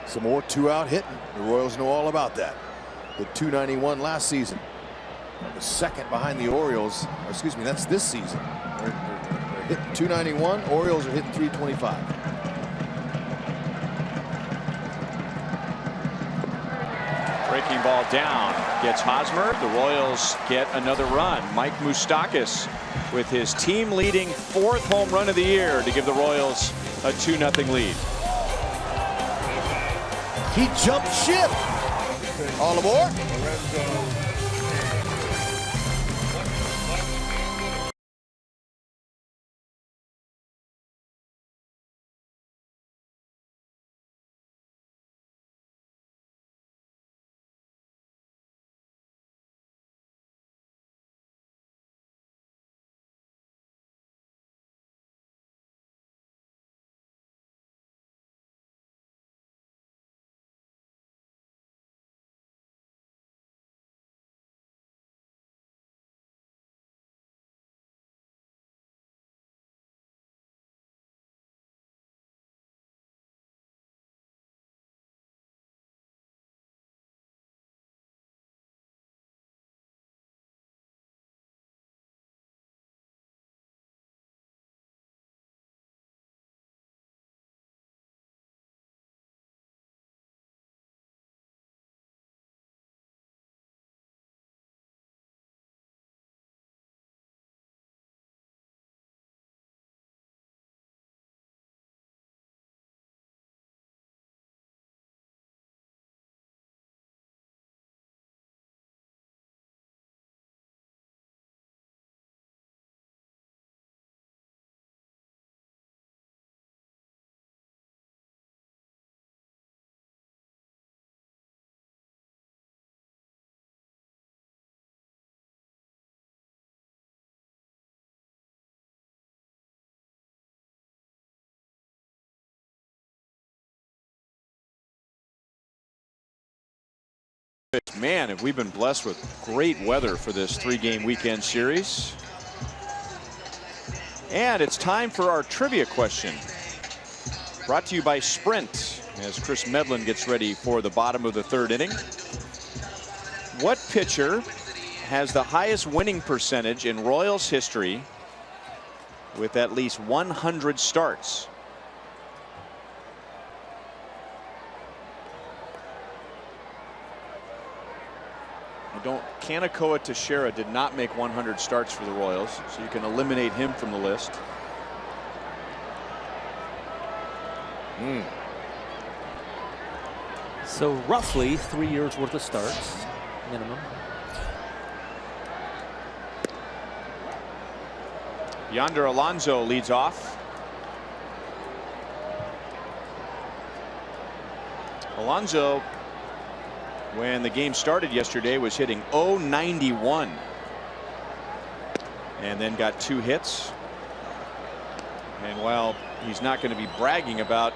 Some more 2-out hitting. The Royals know all about that. The 291 last season. The second behind the Orioles. Excuse me, that's this season. They're hitting 291. Orioles are hitting 325. Breaking ball down. Gets Hosmer. The Royals get another run. Mike Moustakas with his team-leading 4th home run of the year to give the Royals a 2-0 lead. He jumped ship. All aboard. Man, have we been blessed with great weather for this 3-game weekend series. And it's time for our trivia question. Brought to you by Sprint as Chris Medlin gets ready for the bottom of the 3rd inning. What pitcher has the highest winning percentage in Royals history with at least 100 starts? Kanakoa Teixeira did not make 100 starts for the Royals, so you can eliminate him from the list. So roughly 3 years worth of starts minimum. Yonder Alonso leads off. Alonso, when the game started yesterday, was hitting .091 and then got 2 hits. And while he's not going to be bragging about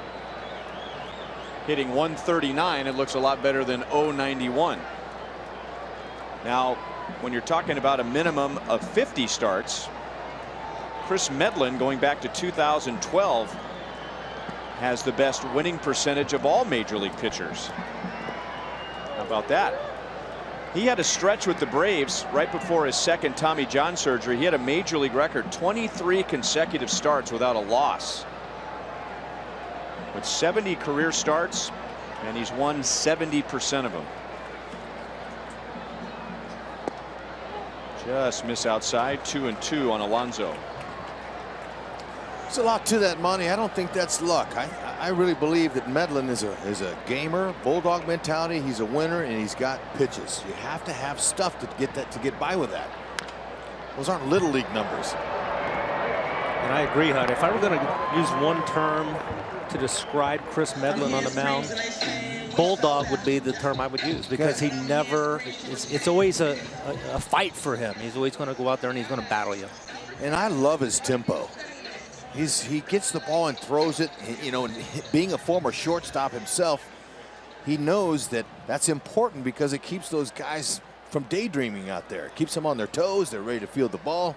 hitting .139, it looks a lot better than .091. Now, when you're talking about a minimum of 50 starts, Chris Medlin, going back to 2012, has the best winning percentage of all major league pitchers. How about that? He had a stretch with the Braves right before his 2nd Tommy John surgery. He had a major league record 23 consecutive starts without a loss, with 70 career starts, and he's won 70% of them. Just miss outside. 2-2 on Alonso. There's a lot to that, Monty. I don't think that's luck. I really believe that Medlen is a gamer, bulldog mentality. He's a winner, and he's got pitches. You have to have stuff to get by with that. Those aren't little league numbers. And I agree, Hunt. If I were going to use one term to describe Chris Medlen on the mound, bulldog would be the term I would use, because he never, it's always a fight for him. He's always going to go out there and he's going to battle you. And I love his tempo. He gets the ball and throws it. You know, being a former shortstop himself, he knows that that's important because it keeps those guys from daydreaming out there. It keeps them on their toes. They're ready to field the ball.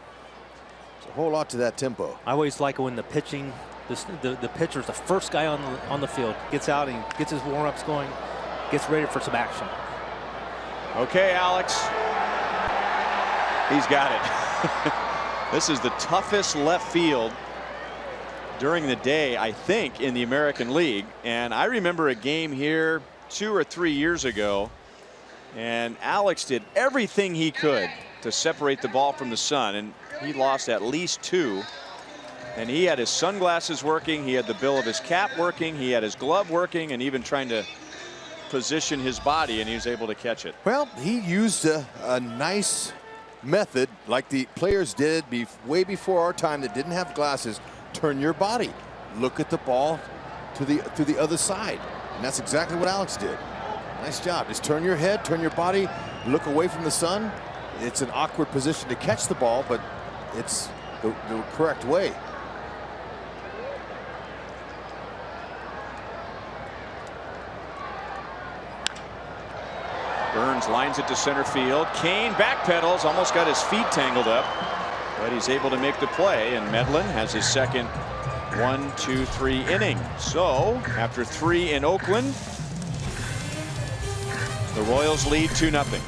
There's a whole lot to that tempo. I always like when the pitching, the pitcher's the first guy on the field, gets out and gets his warm-ups going, gets ready for some action. Okay, Alex. He's got it. This is the toughest left field during the day, I think, in the American League. And I remember a game here 2 or 3 years ago, and Alex did everything he could to separate the ball from the sun, and he lost at least 2. And he had his sunglasses working, he had the bill of his cap working, he had his glove working, and even trying to position his body, and he was able to catch it. Well, he used a nice method like the players did way before our time that didn't have glasses. Turn your body, look at the ball to the other side, and that's exactly what Alex did. Nice job. Just turn your head, turn your body, look away from the sun. It's an awkward position to catch the ball, but it's the correct way. Burns lines it to center field. Kane backpedals, almost got his feet tangled up, but he's able to make the play, and Medlen has his second 1, 2, 3 inning. So after 3 in Oakland, the Royals lead 2-0.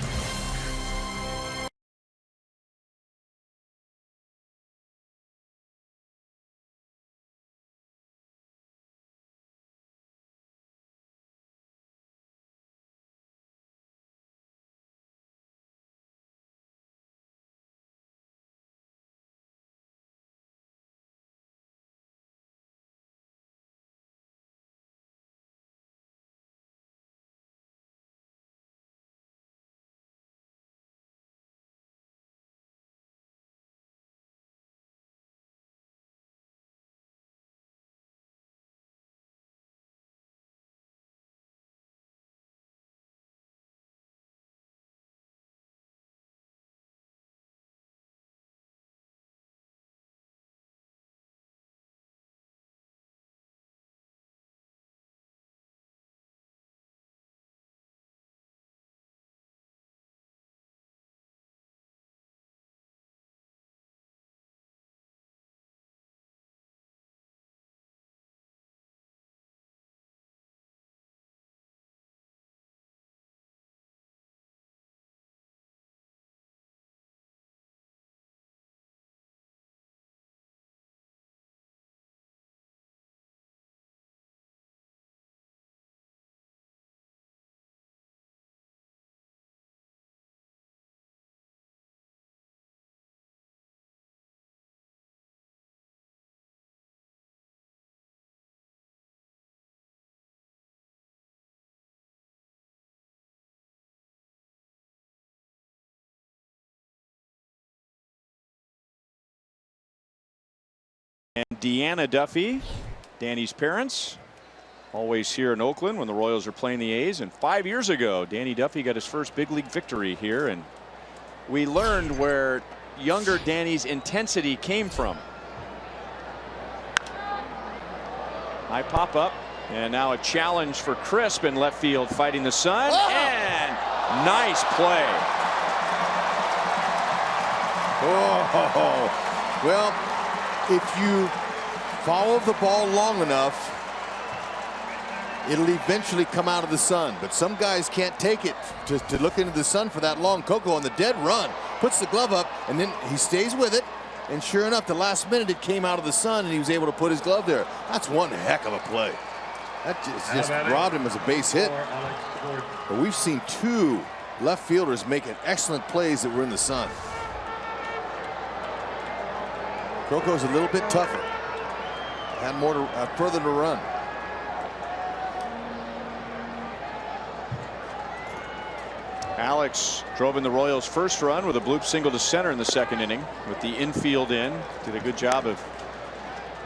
And Deanna Duffy, Danny's parents, always here in Oakland when the Royals are playing the A's. And 5 years ago, Danny Duffy got his first big league victory here, and we learned where younger Danny's intensity came from. High pop up, and now a challenge for Crisp in left field, fighting the sun, and nice play. Oh, well, if you follow the ball long enough, it'll eventually come out of the sun. But some guys can't take it to look into the sun for that long. Coco on the dead run puts the glove up, and then he stays with it. And sure enough, the last minute it came out of the sun, and he was able to put his glove there. That's one heck of a play. That just robbed him as a base hit. But we've seen 2 left fielders making excellent plays that were in the sun. Coco's a little bit tougher. had more to, further to run. Alex drove in the Royals' first run with a bloop single to center in the second inning with the infield in. Did a good job of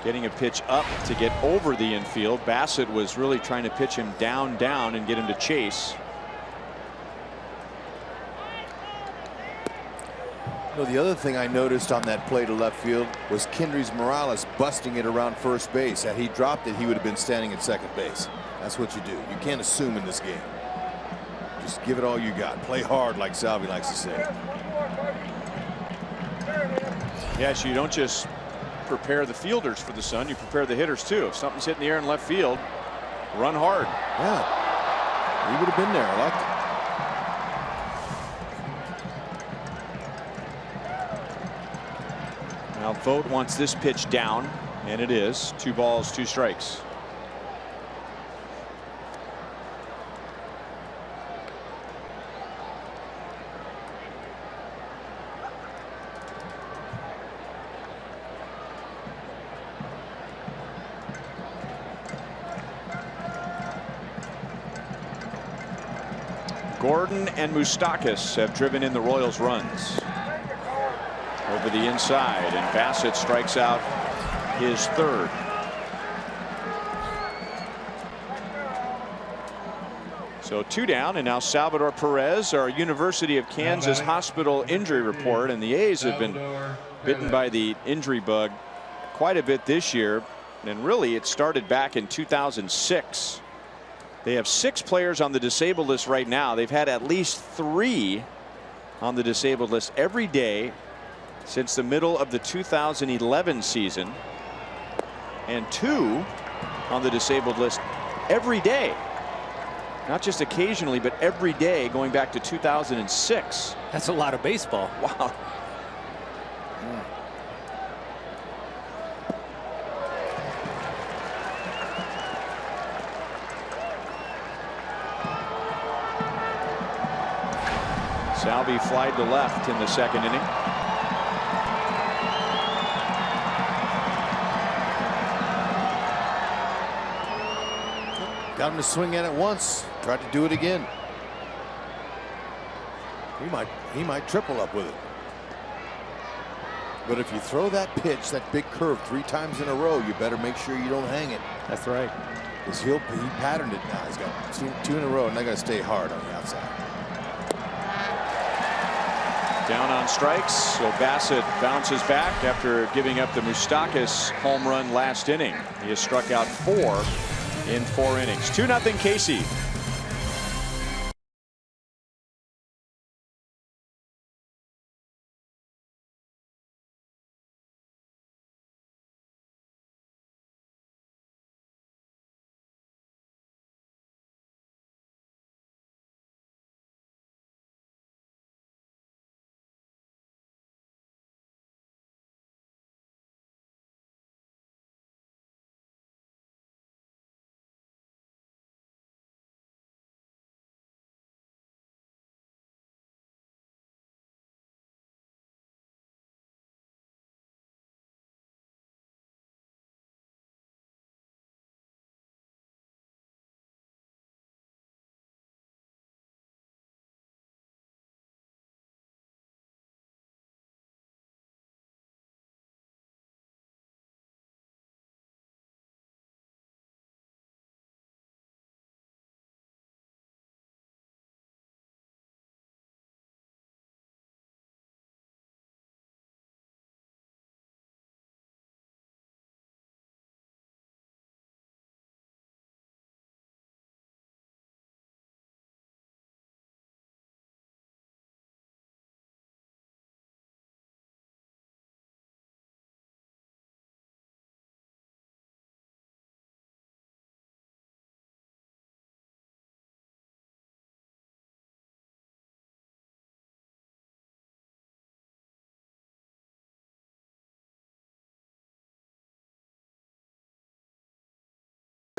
getting a pitch up to get over the infield. Bassett was really trying to pitch him down and get him to chase. You know, the other thing I noticed on that play to left field was Kendrys Morales busting it around first base. Had he dropped it, he would have been standing at second base. That's what you do. You can't assume in this game. Just give it all you got. Play hard, like Salvi likes to say. Yes, you don't just prepare the fielders for the sun, you prepare the hitters too. If something's hitting the air in left field, run hard. Yeah, he would have been there. I liked it. Now Vogt wants this pitch down, and it is. 2 balls, 2 strikes. Gordon and Moustakas have driven in the Royals' runs. Over the inside, and Bassett strikes out his 3rd. So 2 down, and now Salvador Perez, our University of Kansas Hospital injury report. And the A's have been bitten by the injury bug quite a bit this year, and really it started back in 2006. They have 6 players on the disabled list right now. They've had at least 3 on the disabled list every day since the middle of the 2011 season, and 2 on the disabled list every day. Not just occasionally, but every day going back to 2006. That's a lot of baseball. Wow. Salvi flied to left in the second inning. Got him to swing at it once. Tried to do it again. He might triple up with it. But if you throw that pitch, that big curve 3 times in a row, you better make sure you don't hang it. That's right. Because he patterned it now. He's got two in a row, and they're going to stay hard on the outside. Down on strikes, so Bassett bounces back after giving up the Moustakas home run last inning. He has struck out 4 in 4 innings. 2-0 KC.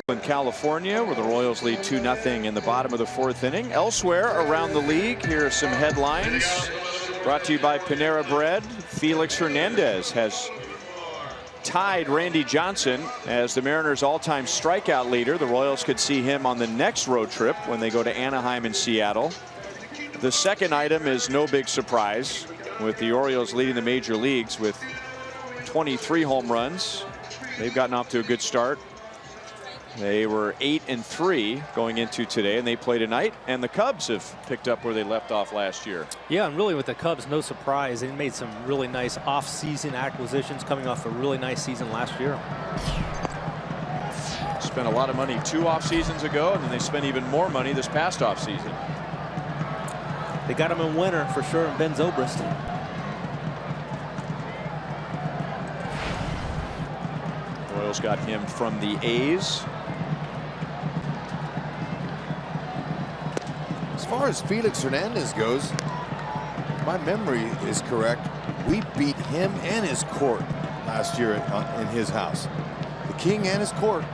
In California, where the Royals lead 2-0 in the bottom of the 4th inning. Elsewhere around the league, here are some headlines brought to you by Panera Bread. Felix Hernandez has tied Randy Johnson as the Mariners' all-time strikeout leader. The Royals could see him on the next road trip when they go to Anaheim and Seattle. The second item is no big surprise, with the Orioles leading the major leagues with 23 home runs. They've gotten off to a good start. They were 8-3 going into today, and they play tonight. And the Cubs have picked up where they left off last year. Yeah, and really with the Cubs, no surprise. They made some really nice off-season acquisitions coming off a really nice season last year. Spent a lot of money 2 off seasons ago, and then they spent even more money this past off season. They got him in winter for sure, in Ben Zobrist. Royals got him from the A's. As far as Felix Hernandez goes, my memory is correct. We beat him and his court last year in his house. The King and his court.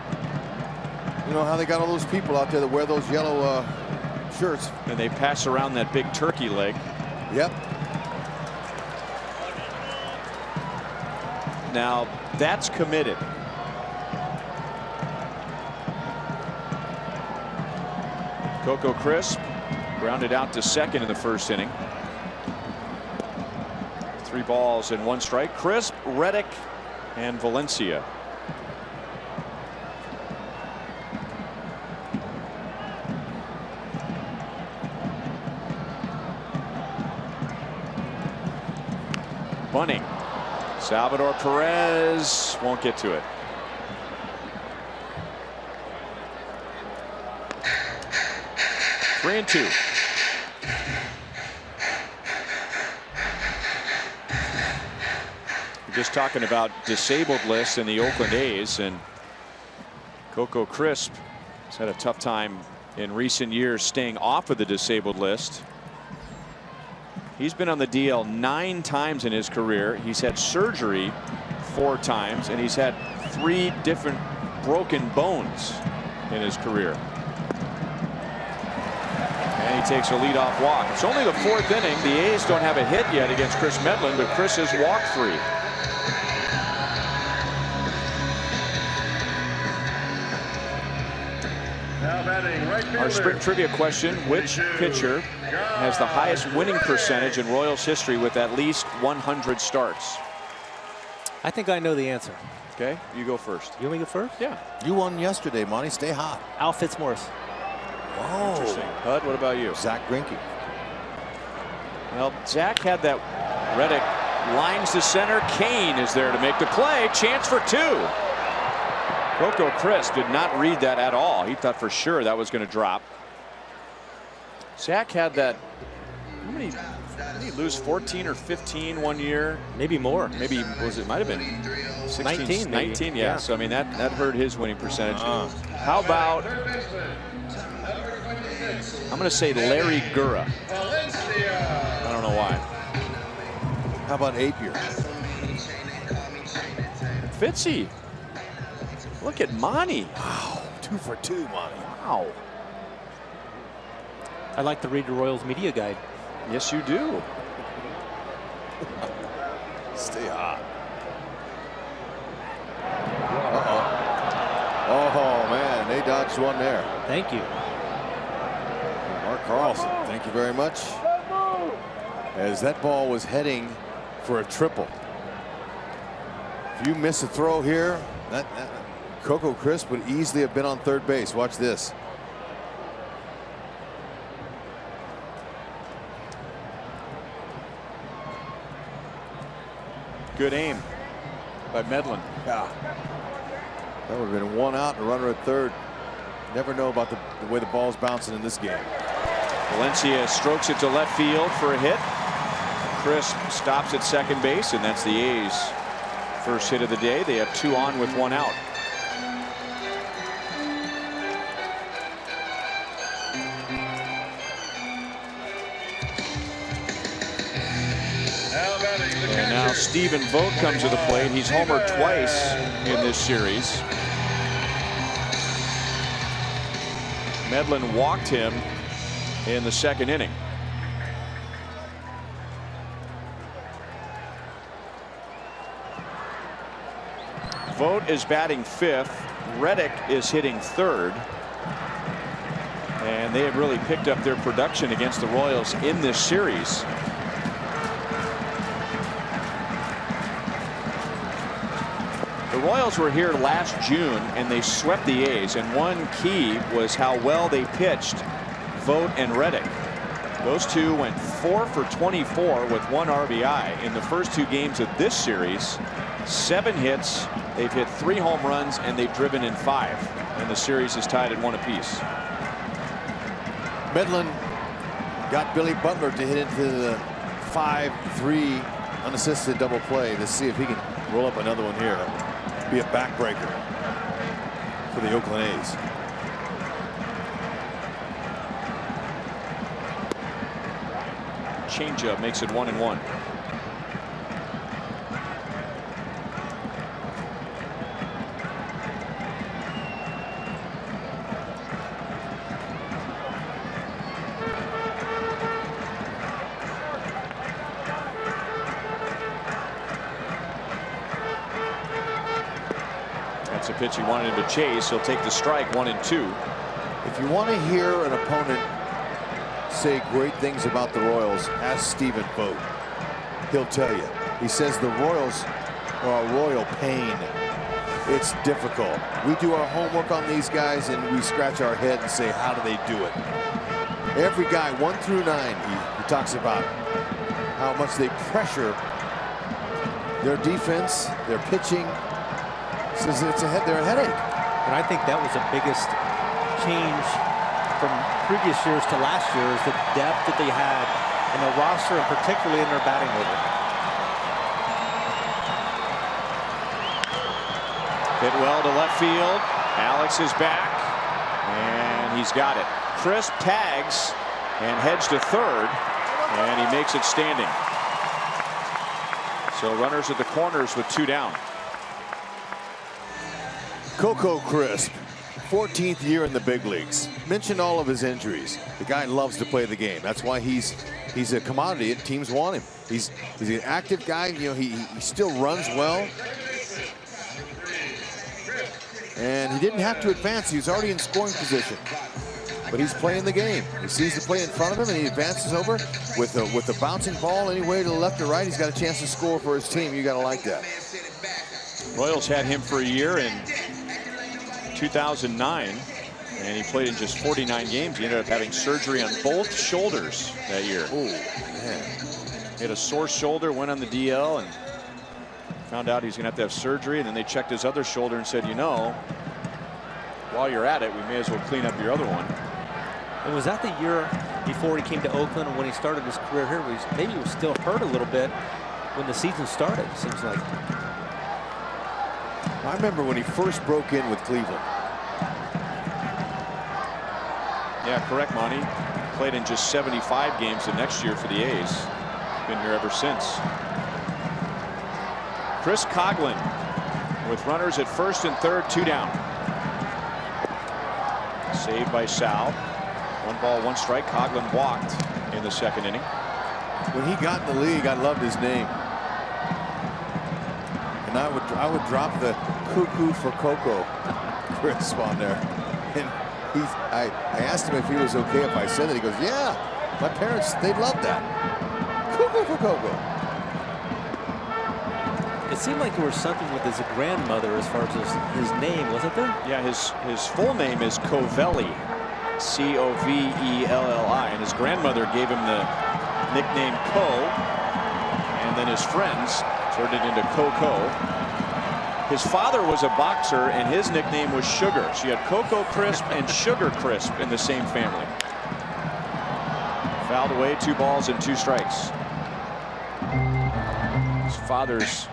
You know how they got all those people out there that wear those yellow shirts. And they pass around that big turkey leg. Yep. Now that's committed. Coco Crisp grounded out to second in the first inning. 3 balls and 1 strike. Crisp, Reddick, and Valencia. Bunting. Salvador Perez won't get to it. Three and 2. We're just talking about disabled lists in the Oakland A's, and Coco Crisp has had a tough time in recent years staying off of the disabled list. He's been on the DL 9 times in his career. He's had surgery 4 times, and he's had 3 different broken bones in his career. And he takes a leadoff walk. It's only the 4th inning. The A's don't have a hit yet against Chris Medlin, but Chris has walked 3. Now batting right fielder. Our spring trivia question: which pitcher has the highest winning percentage in Royals history with at least 100 starts? I think I know the answer. Okay, you go first. You want me to go first? Yeah. You won yesterday, Monty. Stay hot. Al Fitzmaurice. Oh. Interesting. Hud, what about you? Zach Greinke. Well, Zach had that. Reddick lines to center. Kane is there to make the play. Chance for 2. Coco Crisp did not read that at all. He thought for sure that was going to drop. Zach had that. How many? Did he lose 14 or 15 one year? Maybe more. Maybe it might have been 16, 19. 19. Yeah. So I mean that hurt his winning percentage. How about? I'm going to say Larry Gura. I don't know why. How about Apier? Fitzy. Look at Monty. Wow. 2 for 2, Monty. Wow. I like to read the Royals media guide. Yes, you do. Stay hot. Oh, man. They dodged one there. Thank you. Mark Carlson, thank you very much. As that ball was heading for a triple. If you miss a throw here, Coco Crisp would easily have been on third base. Watch this. Good aim by Medlin. Yeah. That would have been 1 out and a runner at third. Never know about the way the ball's bouncing in this game. Valencia strokes it to left field for a hit. Crisp stops at second base, and that's the A's first hit of the day. They have 2 on with 1 out. And now Stephen Vogt comes to the plate. He's homered twice in this series. Medlin walked him in the second inning. Vogt is batting 5th. Reddick is hitting 3rd. And they have really picked up their production against the Royals in this series. The Royals were here last June and they swept the A's, and one key was how well they pitched Vogt and Reddick. Those two went 4 for 24 with 1 RBI in the first 2 games of this series. 7 hits, they've hit 3 home runs, and they've driven in 5. And the series is tied at 1 apiece. Medlen got Billy Butler to hit into the 5-3 unassisted double play. Let's see if he can roll up another one here. Be a backbreaker for the Oakland A's. Changeup makes it 1-1. That's a pitch he wanted him to chase. He'll take the strike, 1-2. If you want to hear an opponent say great things about the Royals, ask Stephen Vogt. He'll tell you. He says the Royals are a royal pain. It's difficult. We do our homework on these guys and we scratch our head and say, how do they do it? Every guy, 1 through 9, he talks about how much they pressure their defense, their pitching. Says they're a headache. And I think that was the biggest change from previous years to last year, is the depth that they had in the roster, and particularly in their batting order. Hit well to left field. Alex is back, and he's got it. Crisp tags and heads to 3rd, and he makes it standing. So runners at the corners with 2 down. Coco Crisp, 14th year in the big leagues. Mentioned all of his injuries. The guy loves to play the game. That's why he's a commodity and teams want him. He's an active guy. You know, he still runs well. And he didn't have to advance. He was already in scoring position. But he's playing the game. He sees the play in front of him and he advances over with a bouncing ball any way to the left or right. He's got a chance to score for his team. You got to like that. Royals had him for a year in 2009, and he played in just 49 games. He ended up having surgery on both shoulders that year. Oh, man. He had a sore shoulder, went on the DL, and found out he's going to have surgery. And then they checked his other shoulder and said, you know, while you're at it, we may as well clean up your other one. And was that the year before he came to Oakland, and when he started his career here, maybe he was still hurt a little bit when the season started, it seems like. I remember when he first broke in with Cleveland. Yeah, correct, Monty. Played in just 75 games the next year for the A's. Been here ever since. Chris Coghlan with runners at 1st and 3rd, 2 down. Saved by Sal. 1 ball, 1 strike. Coghlan walked in the 2nd inning. When he got in the league, I loved his name. And I would drop the cuckoo for Coco Crisp on there. And I asked him if he was okay if I said that. He goes, yeah, my parents, they'd love that. Cuckoo for Coco. It seemed like there was something with his grandmother as far as his name, wasn't there? Yeah, his full name is Covelli, C-O-V-E-L-L-I, and his grandmother gave him the nickname Co, and then his friends turned it into Coco. His father was a boxer, and his nickname was Sugar. So you had Coco Crisp and Sugar Crisp in the same family. Fouled away, 2 balls and 2 strikes. His father's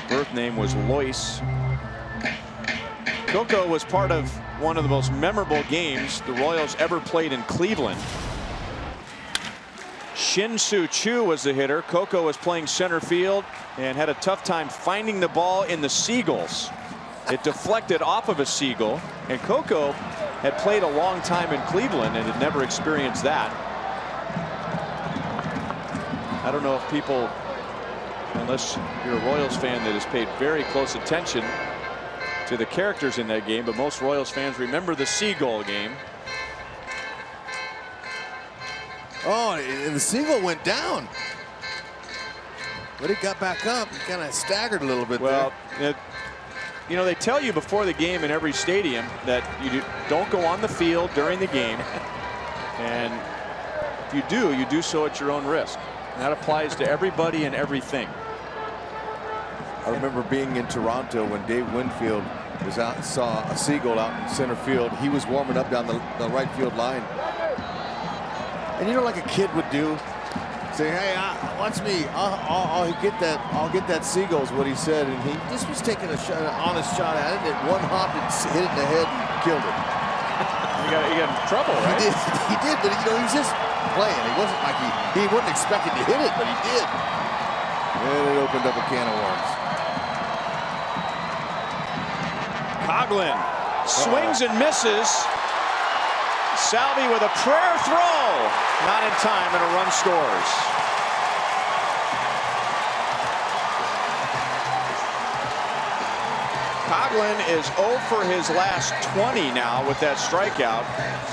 birth name was Lois. Coco was part of one of the most memorable games the Royals ever played in Cleveland. Shin-Soo Choo was the hitter. Coco was playing center field and had a tough time finding the ball in the Seagulls. It deflected off of a Seagull, and Coco had played a long time in Cleveland and had never experienced that. I don't know if people, unless you're a Royals fan that has paid very close attention, to the characters in that game, but most Royals fans remember the Seagull game. Oh, and the Seagull went down. But he got back up. He kind of staggered a little bit there. You know, they tell you before the game in every stadium that you don't go on the field during the game. And if you do so at your own risk. And that applies to everybody and everything. I remember being in Toronto when Dave Winfield was out and saw a Seagull out in center field. He was warming up down the right field line. And you know, like a kid would do, say, "Hey, watch me. I'll get that Seagull," is what he said. And he just was taking an honest shot at it. And one hop and hit it in the head and killed it. He got in trouble, right? He did, but you know, he was just playing. He wasn't like he wasn't expecting to hit it, but he did. And it opened up a can of worms. Coghlan swings and misses. Salvi with a prayer throw. Not in time, and a run scores. Coghlan is 0 for his last 20 now with that strikeout.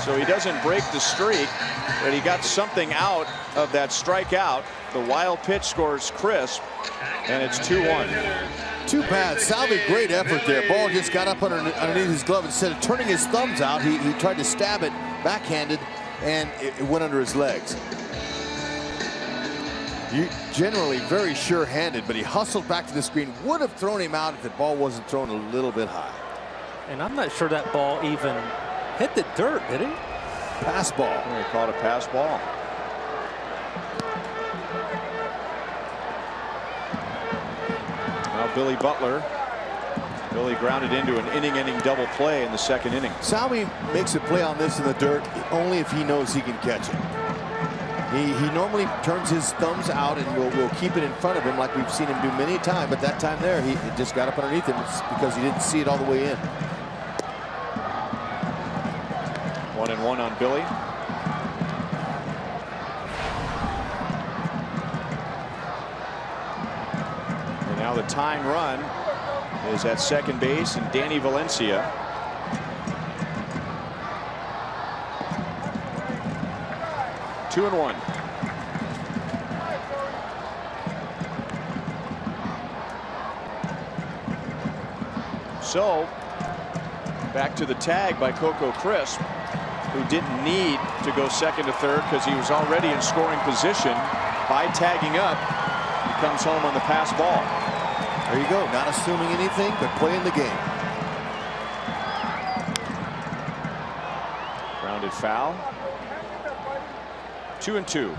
So he doesn't break the streak, but he got something out of that strikeout. The wild pitch scores crisp, and it's 2-1. Too bad. Salvi, great effort there. Ball just got up underneath his glove. Instead of turning his thumbs out, he tried to stab it backhanded, and it went under his legs. Generally very sure-handed, but he hustled back to the screen. Would have thrown him out if the ball wasn't thrown a little bit high. And I'm not sure that ball even hit the dirt, did it? Pass ball. They called a pass ball. Now Billy Butler. Billy grounded into an inning-ending double play in the second inning. Salvi makes a play on this in the dirt only if he knows he can catch it. He normally turns his thumbs out and will keep it in front of him like we've seen him do many times, but that time there he just got up underneath him because he didn't see it all the way in. 1-1 on Billy. And now the tying run is at second base, and Danny Valencia. Two and one. So back to the tag by Coco Crisp, who didn't need to go second to third because he was already in scoring position. By tagging up, he comes home on the pass ball. There you go, not assuming anything, but playing the game. Grounded foul. 2-2.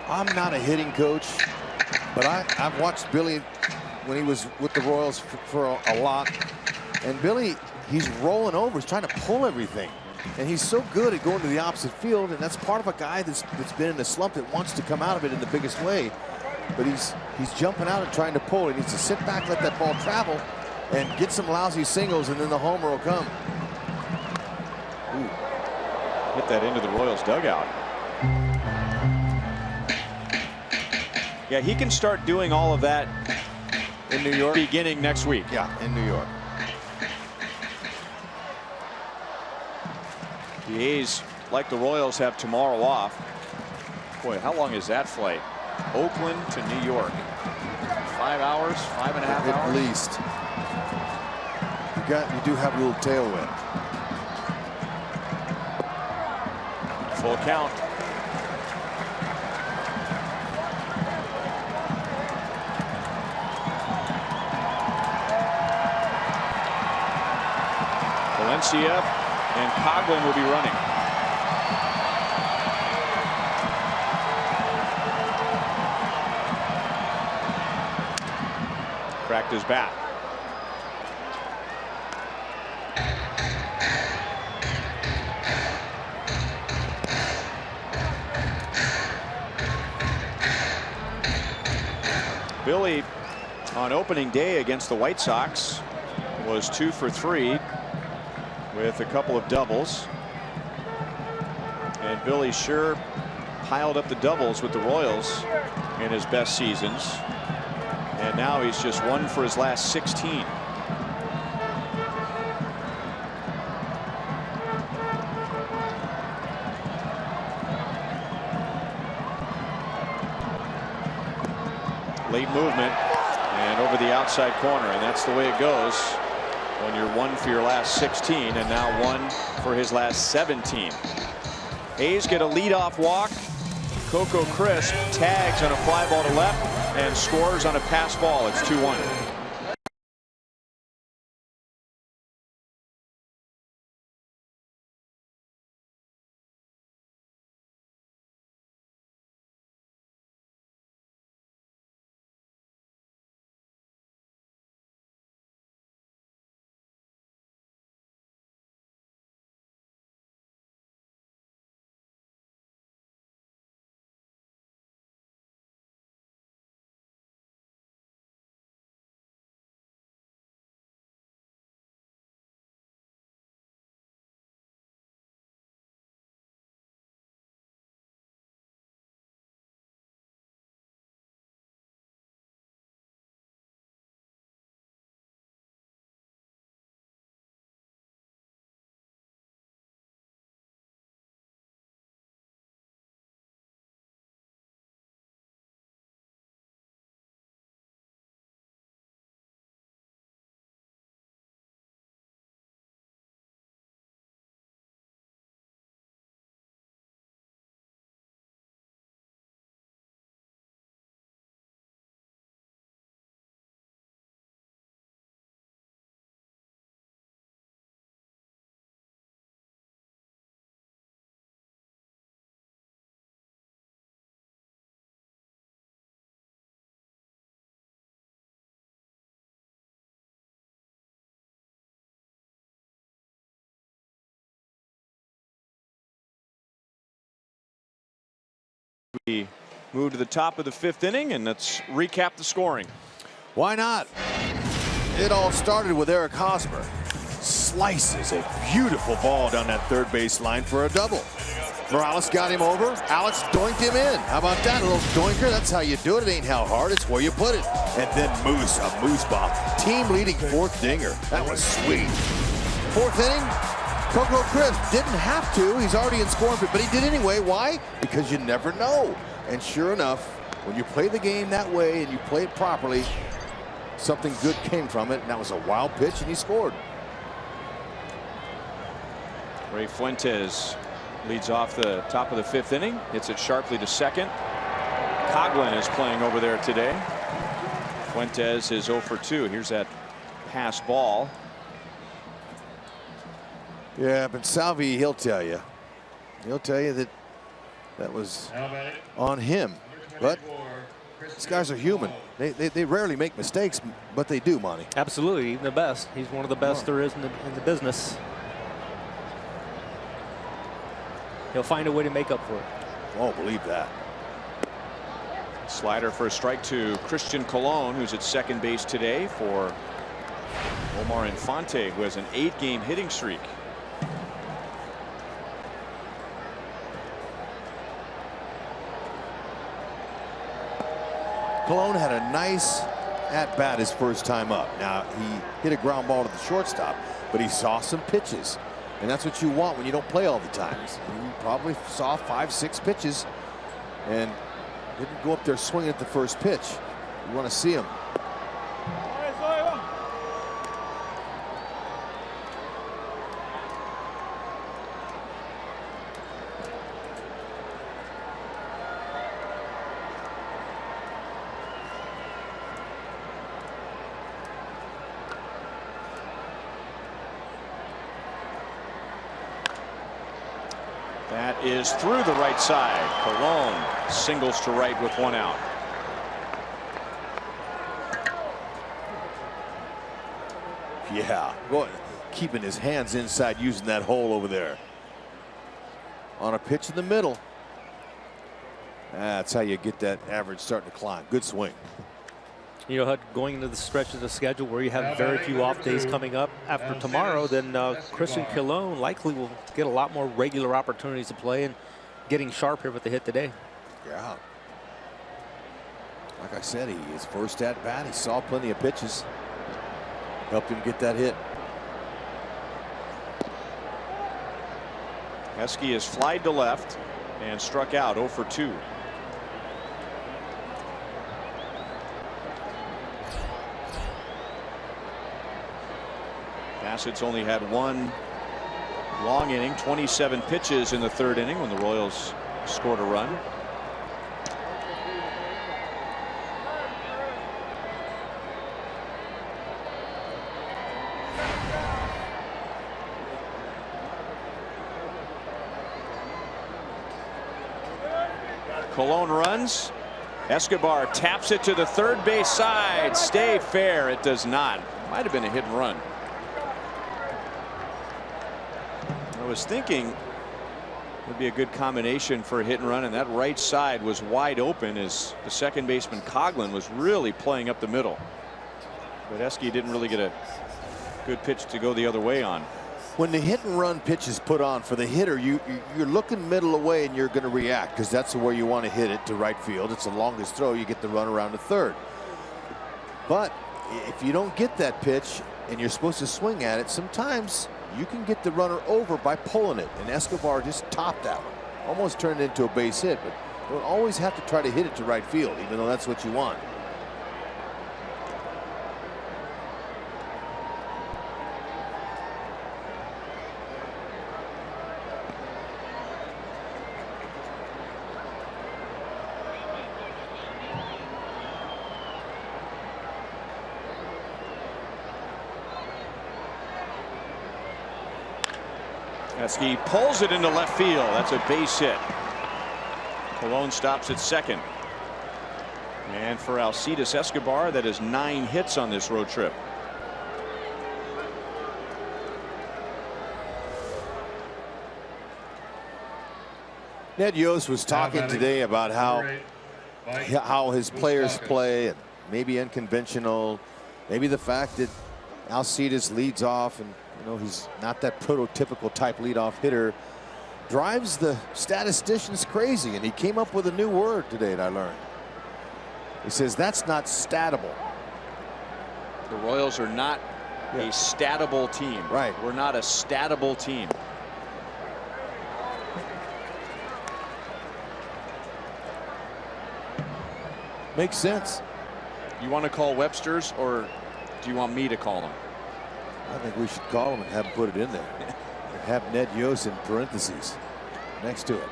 I'm not a hitting coach, but I've watched Billy when he was with the Royals for a lot. And Billy, he's rolling over. He's trying to pull everything. And he's so good at going to the opposite field. And that's part of a guy that's been in a slump that wants to come out of it in the biggest way. But he's jumping out and trying to pull. He needs to sit back, let that ball travel, and get some lousy singles, and then the homer will come. Ooh. Hit that into the Royals dugout. Yeah, he can start doing all of that in New York beginning next week. Yeah, in New York. The A's, like the Royals, have tomorrow off. Boy, how long is that flight? Oakland to New York. 5 hours, 5.5 hours? At least. You do have a little tailwind. Full count. Valencia and Coghlan will be running. Cracked his bat. Billy on opening day against the White Sox was 2 for 3 with a couple of doubles. And Billy sure piled up the doubles with the Royals in his best seasons. And now he's just 1 for his last 16. Late movement and over the outside corner, and that's the way it goes when you're 1 for your last 16 and now 1 for his last 17. A's get a leadoff walk. Coco Crisp tags on a fly ball to left and scores on a pass ball. It's 2-1. We move to the top of the 5th inning, and let's recap the scoring. Why not? It all started with Eric Hosmer. Slices a beautiful ball down that third base line for a double. Morales got him over. Alex doinked him in. How about that? A little doinker. That's how you do it. It ain't how hard. It's where you put it. And then Moose, a Moose bomb. Team leading 4th dinger. That was sweet. 4th inning. Coco Crisp didn't have to. He's already in scoring, but he did anyway. Why? Because you never know. And sure enough, when you play the game that way and you play it properly, something good came from it, and that was a wild pitch, and he scored. Ray Fuentes leads off the top of the 5th inning, hits it sharply to second. Coghlan is playing over there today. Fuentes is 0 for 2. Here's that pass ball. Yeah, but Salvi, he'll tell you. He'll tell you that that was on him. But these guys are human. They rarely make mistakes, but they do, Monty. Absolutely, even the best. He's one of the best there is in the business. He'll find a way to make up for it. Won't believe that. Slider for a strike to Christian Colon, who's at second base today for Omar Infante, who has an 8-game hitting streak. Colon had a nice at-bat his first time up. Now, he hit a ground ball to the shortstop, but he saw some pitches. And that's what you want when you don't play all the times. He probably saw 5-6 pitches and didn't go up there swinging at the first pitch. You want to see him. That is through the right side. Colon singles to right with 1 out. Yeah, keeping his hands inside, using that hole over there. On a pitch in the middle. That's how you get that average starting to climb. Good swing. You know, going into the stretch of the schedule where you have very few off days coming up after tomorrow, then Christian Colon likely will get a lot more regular opportunities to play and getting sharp here with the hit today. Yeah. Like I said, his first at bat, he saw plenty of pitches. Helped him get that hit. Heskey has flied to left and struck out 0 for 2. Bassett's only had one long inning, 27 pitches in the third inning when the Royals scored a run. Colon runs. Escobar taps it to the third base side. Stay fair. It does not. Might have been a hit and run. I was thinking it would be a good combination for a hit and run, and that right side was wide open as the second baseman Coghlan was really playing up the middle. But Esky didn't really get a good pitch to go the other way on. When the hit and run pitch is put on for the hitter, you're looking middle away and you're going to react because that's where you want to hit it to right field. It's the longest throw. You get the run around to third. But if you don't get that pitch and you're supposed to swing at it, sometimes you can get the runner over by pulling it. And Escobar just topped that one. Almost turned it into a base hit, but you don't always have to try to hit it to right field, even though that's what you want. He pulls it into left field. That's a base hit. Colon stops at second. And for Alcides Escobar, that is 9 hits on this road trip. Ned Yost was talking today about how his players play, and maybe unconventional, maybe the fact that Alcides leads off, and he's not that prototypical type leadoff hitter, drives the statisticians crazy. And he came up with a new word today that I learned. He says that's not statable. The Royals are not a statable team. Right. We're not a statable team. Makes sense. You want to call Webster's, or do you want me to call them? I think we should call him and have him put it in there. And have Ned Yost in parentheses next to it.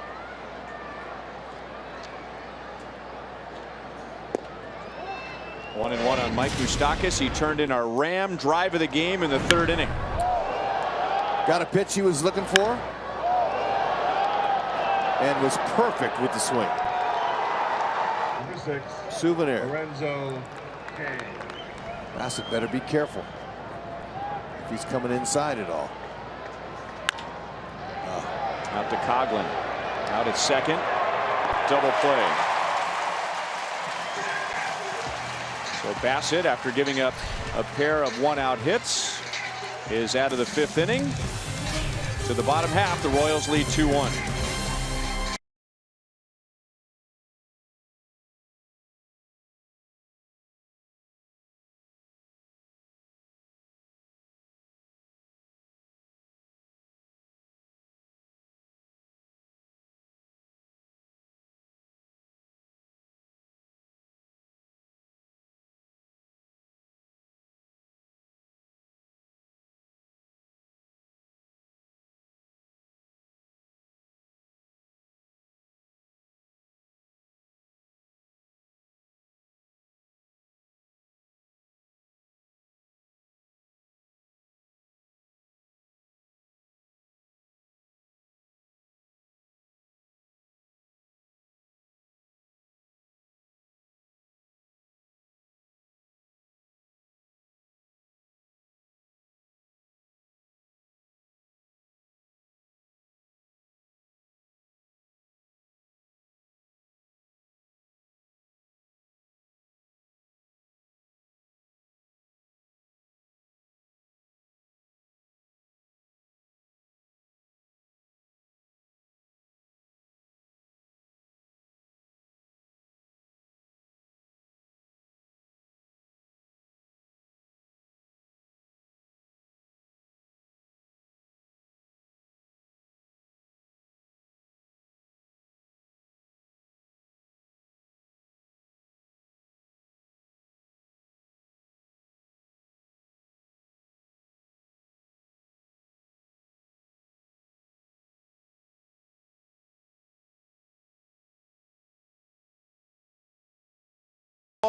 One and one on Mike Moustakas. He turned in our Ram drive of the game in the third inning. Got a pitch he was looking for and was perfect with the swing. Number 6. Souvenir. Lorenzo Cain. Bassett better be careful if he's coming inside at all. Out to Coghlan. Out at second. Double play. So Bassett, after giving up a pair of 1-out hits, is out of the 5th inning. To the bottom half, the Royals lead 2-1.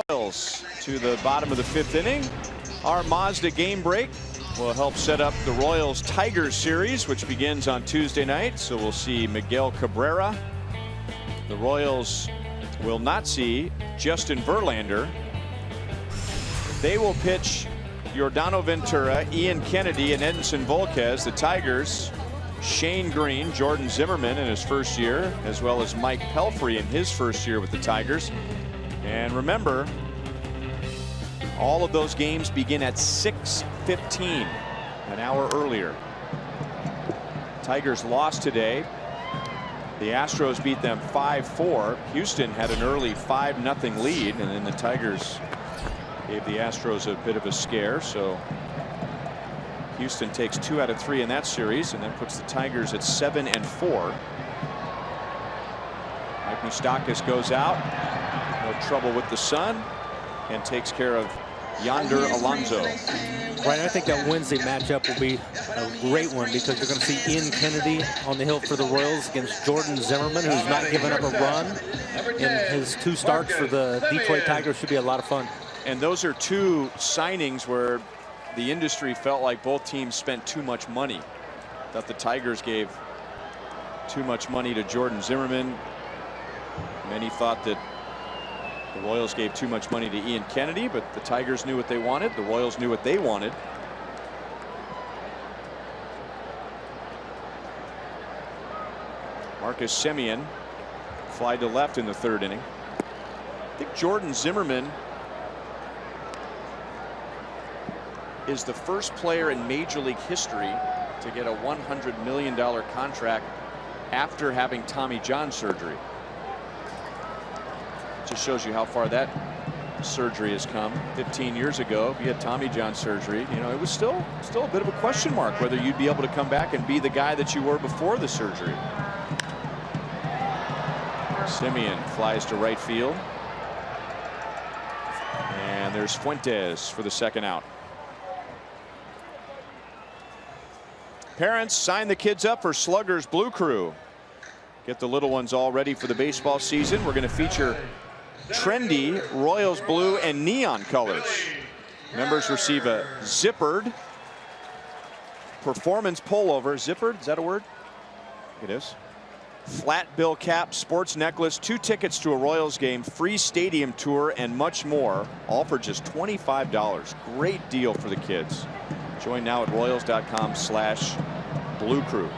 Royals to the bottom of the 5th inning. Our Mazda game break will help set up the Royals Tigers series, which begins on Tuesday night. So we'll see Miguel Cabrera. The Royals will not see Justin Verlander. They will pitch Yordano Ventura, Ian Kennedy, and Edinson Volquez. The Tigers, Shane Green, Jordan Zimmermann in his first year, as well as Mike Pelfrey in his first year with the Tigers. And remember, all of those games begin at 6:15, an hour earlier. Tigers lost today. The Astros beat them 5-4. Houston had an early 5-0 lead, and then the Tigers gave the Astros a bit of a scare. So Houston takes 2 out of 3 in that series, and that puts the Tigers at 7-4. Mike Moustakas goes out, no trouble with the sun, and takes care of Yonder Alonso. Right, I think that Wednesday matchup will be a great one, because you're going to see Ian Kennedy on the hill for the Royals against Jordan Zimmermann, who's not given up a run in his 2 starts for the Detroit Tigers. Should be a lot of fun. And those are 2 signings where the industry felt like both teams spent too much money. That the Tigers gave too much money to Jordan Zimmermann. Many thought that the Royals gave too much money to Ian Kennedy, but the Tigers knew what they wanted. The Royals knew what they wanted. Marcus Semien fly to left in the 3rd inning. I think Jordan Zimmermann is the first player in Major League history to get a $100 million contract after having Tommy John surgery. Just shows you how far that surgery has come. 15 years ago, if you had Tommy John surgery, you know, it was still a bit of a question mark whether you'd be able to come back and be the guy that you were before the surgery. Semien flies to right field, and there's Fuentes for the 2nd out. Parents, sign the kids up for Sluggers Blue Crew. Get the little ones all ready for the baseball season. We're going to feature trendy Royals blue and neon colors. Members receive a zippered performance pullover. Zippered, is that a word? It is. Flat bill cap, sports necklace, 2 tickets to a Royals game, free stadium tour, and much more, all for just $25. Great deal for the kids. Join now at royals.com/Blue Crew.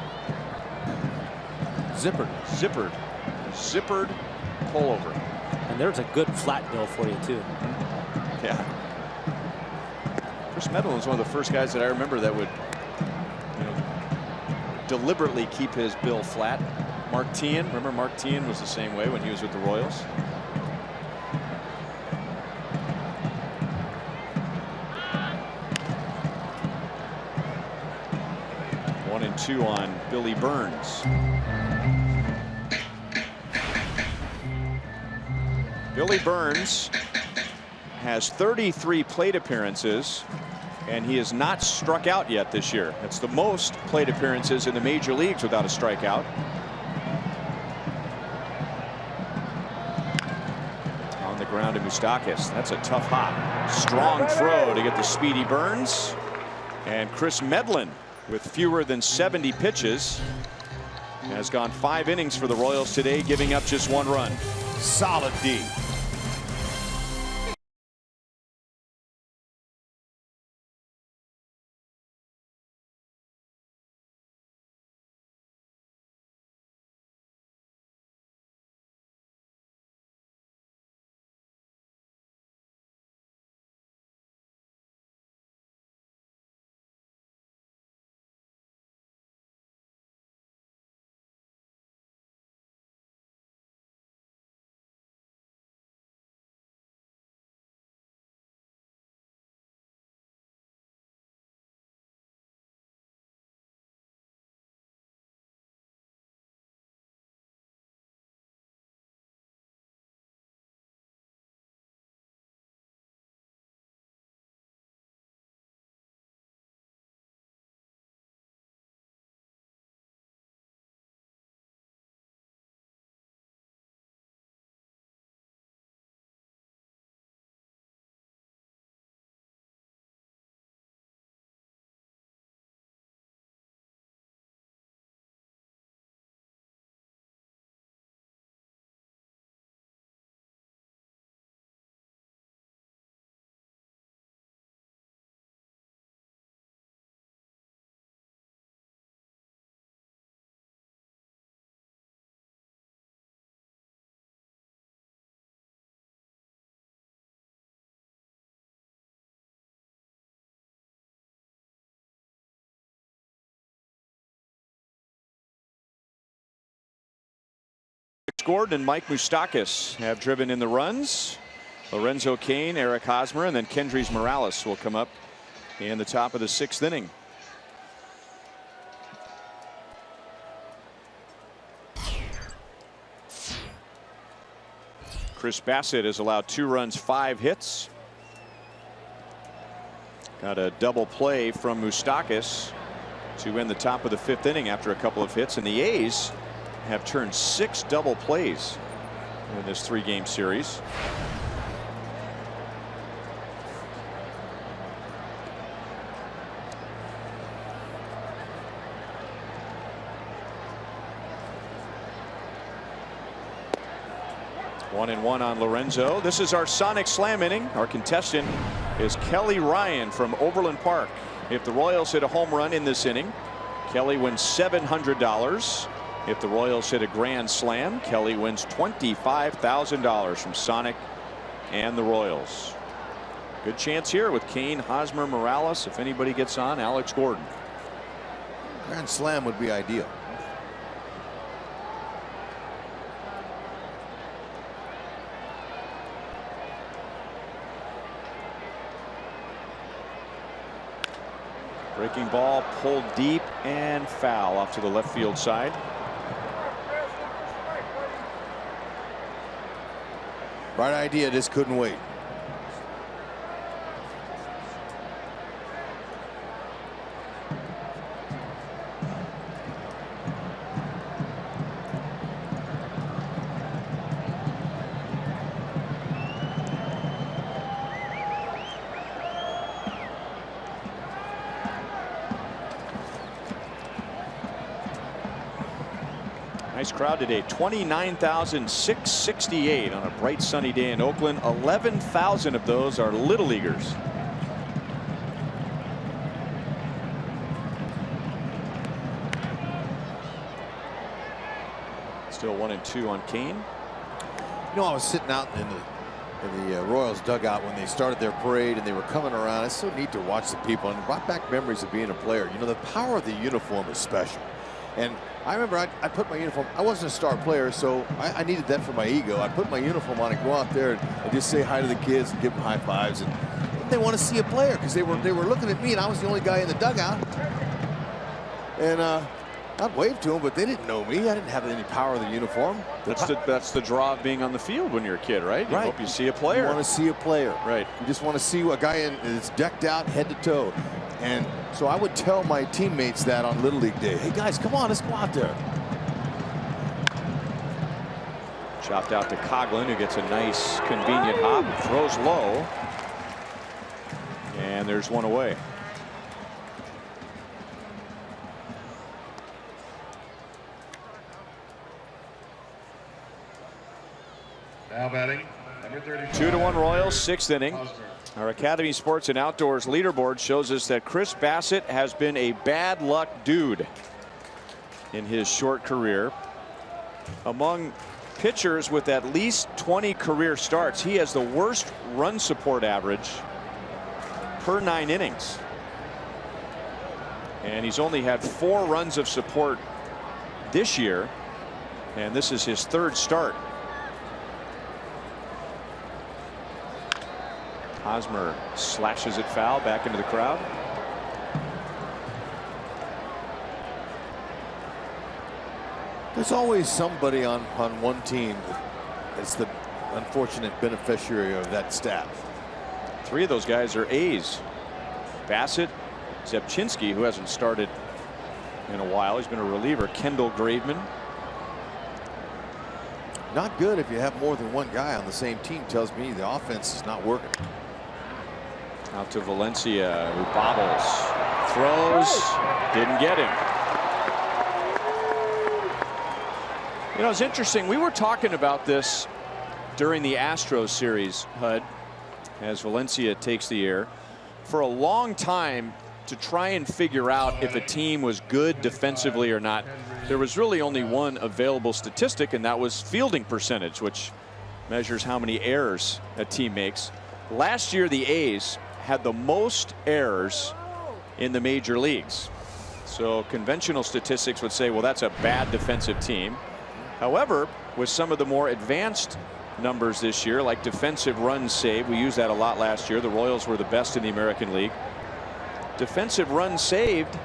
Zippered pullover. And there's a good flat bill for you too. Yeah. Chris Medlin was one of the first guys that I remember that would, you know, deliberately keep his bill flat. Mark Teahan, remember Mark Teahan was the same way when he was with the Royals. One and 2 on Billy Burns. Billy Burns has 33 plate appearances, and he has not struck out yet this year. That's the most plate appearances in the major leagues without a strikeout. On the ground to Moustakas. That's a tough hop. Strong throw to get the speedy Burns. And Chris Medlin, with fewer than 70 pitches, has gone 5 innings for the Royals today, giving up just 1 run. Solid D. Gordon and Mike Moustakas have driven in the runs. Lorenzo Cain, Eric Hosmer, and then Kendrys Morales will come up in the top of the 6th inning. Chris Bassitt has allowed 2 runs, 5 hits. Got a double play from Moustakas to end the top of the 5th inning after a couple of hits, and the A's have turned 6 double plays in this 3-game series. One and one on Lorenzo. This is our Sonic Slam inning. Our contestant is Kelly Ryan from Overland Park. If the Royals hit a home run in this inning, Kelly wins $700. If the Royals hit a grand slam, Kelly wins $25,000 from Sonic and the Royals. Good chance here with Cain, Hosmer, Morales. If anybody gets on, Alex Gordon. Grand slam would be ideal. Breaking ball pulled deep and foul off to the left field side. Right idea, just couldn't wait. Nice crowd today. 29,668 on a bright sunny day in Oakland. 11,000 of those are Little Leaguers. Still 1-2 on Cain. You know, I was sitting out in the Royals dugout when they started their parade and they were coming around. It's so neat to watch the people, and it brought back memories of being a player. You know, the power of the uniform is special. And I remember I put my uniform, I wasn't a star player, so I needed that for my ego. I put my uniform on and go out there and just say hi to the kids and give them high fives. And they want to see a player because they were looking at me and I was the only guy in the dugout. And I'd wave to them, but they didn't know me. I didn't have any power of the uniform. That's the draw of being on the field when you're a kid, right? You hope you see a player. You want to see a player. Right. You just want to see a guy that's decked out head to toe. And so I would tell my teammates that on Little League Day. Hey, guys, come on, let's go out there. Chopped out to Coghlan, who gets a nice, convenient hop. Throws low. And there's one away. Now batting, number 35. 2-1 Royals, 6th inning. Our Academy Sports and Outdoors leaderboard shows us that Chris Bassitt has been a bad luck dude in his short career. Among pitchers with at least 20 career starts, he has the worst run support average per 9 innings. And he's only had 4 runs of support this year, and this is his 3rd start. Hosmer slashes it foul back into the crowd. There's always somebody on one team that's the unfortunate beneficiary of that stat. 3 of those guys are A's. Bassitt, Zepchinski, who hasn't started in a while. He's been a reliever. Kendall Graveman. Not good if you have more than one guy on the same team. Tells me the offense is not working. Out to Valencia, who bobbles, throws, didn't get him. You know, it's interesting. We were talking about this during the Astros series, Hud, as Valencia takes the air. For a long time, to try and figure out if a team was good defensively or not, there was really only one available statistic, and that was fielding percentage, which measures how many errors a team makes. Last year, the A's had the most errors in the major leagues. So conventional statistics would say, well, that's a bad defensive team. However, with some of the more advanced numbers this year, like defensive runs saved, we used that a lot last year. The Royals were the best in the American League. Defensive runs saved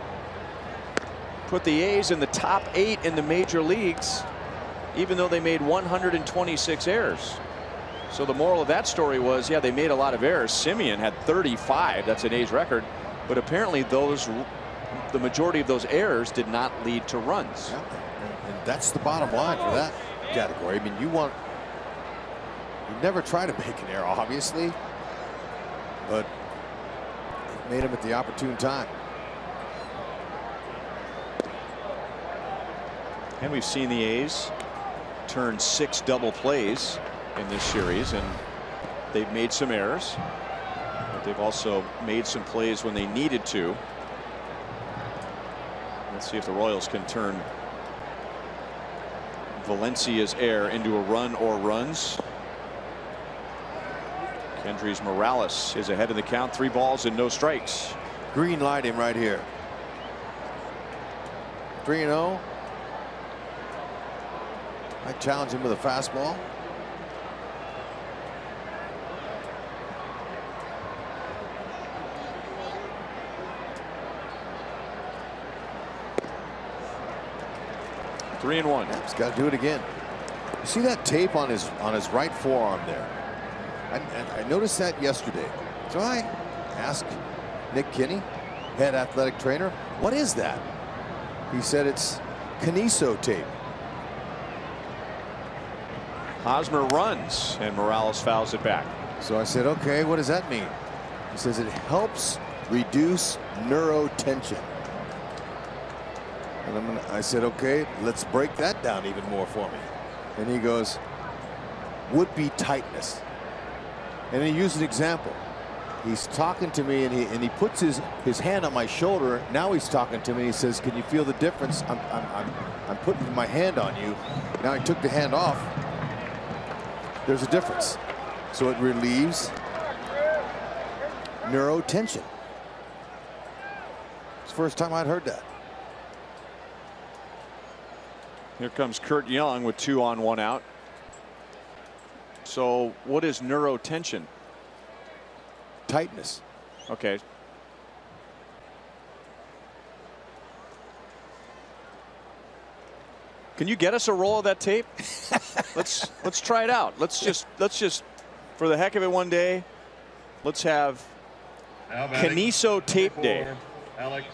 put the A's in the top 8 in the major leagues, even though they made 126 errors. So the moral of that story was, yeah, they made a lot of errors. Semien had 35. That's an A's record. But apparently the majority of those errors did not lead to runs. Yeah. And that's the bottom line for that category. I mean, you never try to make an error, obviously, but it made them at the opportune time. And we've seen the A's turn 6 double plays in this series, and they've made some errors, but they've also made some plays when they needed to. Let's see if the Royals can turn Valencia's error into a run or runs. Kendrys Morales is ahead of the count. 3 balls and no strikes. Green light him right here. 3-0. I challenge him with a fastball. Three and one. He's got to do it again. You see that tape on his right forearm there? I noticed that yesterday. So I asked Nick Kinney, head athletic trainer, what is that? He said it's Kineso tape. Hosmer runs and Morales fouls it back. So I said, okay, what does that mean? He says it helps reduce neurotension. And I said, okay, let's break that down even more for me. And he goes, would-be tightness. And he used an example. He's talking to me, and he puts his hand on my shoulder. Now he's talking to me. He says, can you feel the difference? I'm putting my hand on you. Now I took the hand off. There's a difference. So it relieves neurotension. It's the first time I'd heard that. Here comes Kurt Young with 2 on 1 out. So what is neurotension? Tightness. Okay. Can you get us a roll of that tape? let's try it out. Let's just for the heck of it one day, let's have Kineso tape day. Alex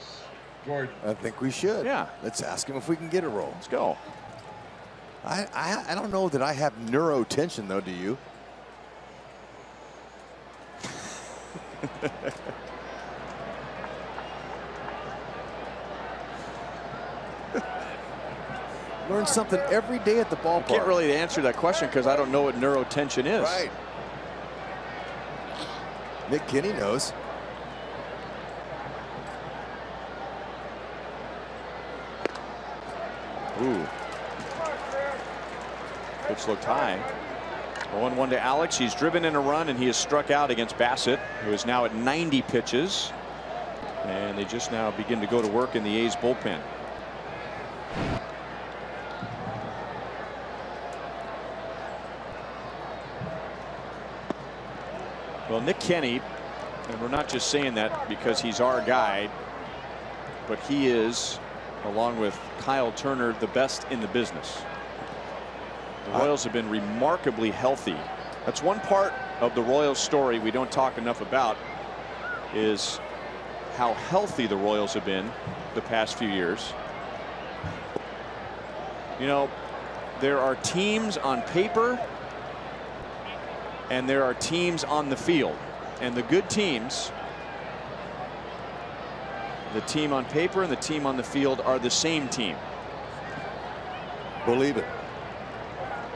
Gordon. I think we should. Yeah. Let's ask him if we can get a roll. Let's go. I don't know that I have neurotension though. Do you? Learn something every day at the ballpark. I can't really answer that question because I don't know what neurotension is. Right. Nick Kinney knows. Ooh. Pitch looked high. 0-1 to Alex. He's driven in a run, and he is struck out against Bassett, who is now at 90 pitches. And they just now begin to go to work in the A's bullpen. Well, Nick Kinney, and we're not just saying that because he's our guy, but he is, along with Kyle Turner, the best in the business. The Royals have been remarkably healthy. That's one part of the Royals story we don't talk enough about, is how healthy the Royals have been the past few years. You know, there are teams on paper and there are teams on the field, and the good teams, the team on paper and the team on the field, are the same team. Believe it.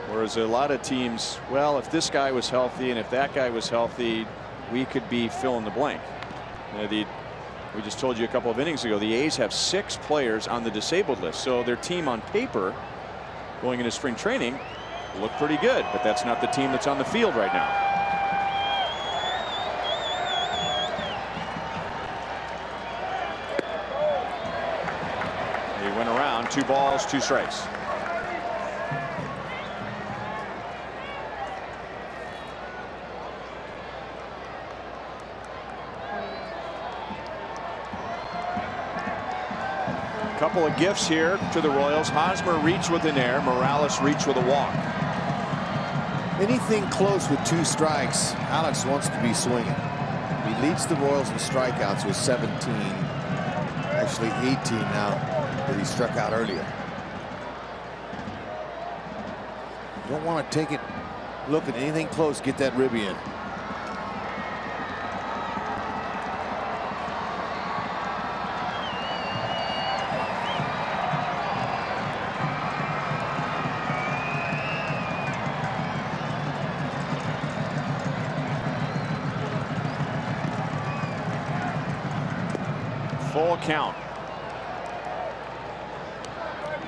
Whereas a lot of teams, well, if this guy was healthy and if that guy was healthy, we could be fill in the blank. We just told you a couple of innings ago, the A's have 6 players on the disabled list. So their team on paper going into spring training looked pretty good, but that's not the team that's on the field right now. He went around, 2 balls, 2 strikes. Couple of gifts here to the Royals. Hosmer reached with an error. Morales reached with a walk. Anything close with 2 strikes, Alex wants to be swinging. He leads the Royals in strikeouts with 17. Actually 18 now that he struck out earlier. Don't want to take it. Look at anything close. Get that ribby in. Full count.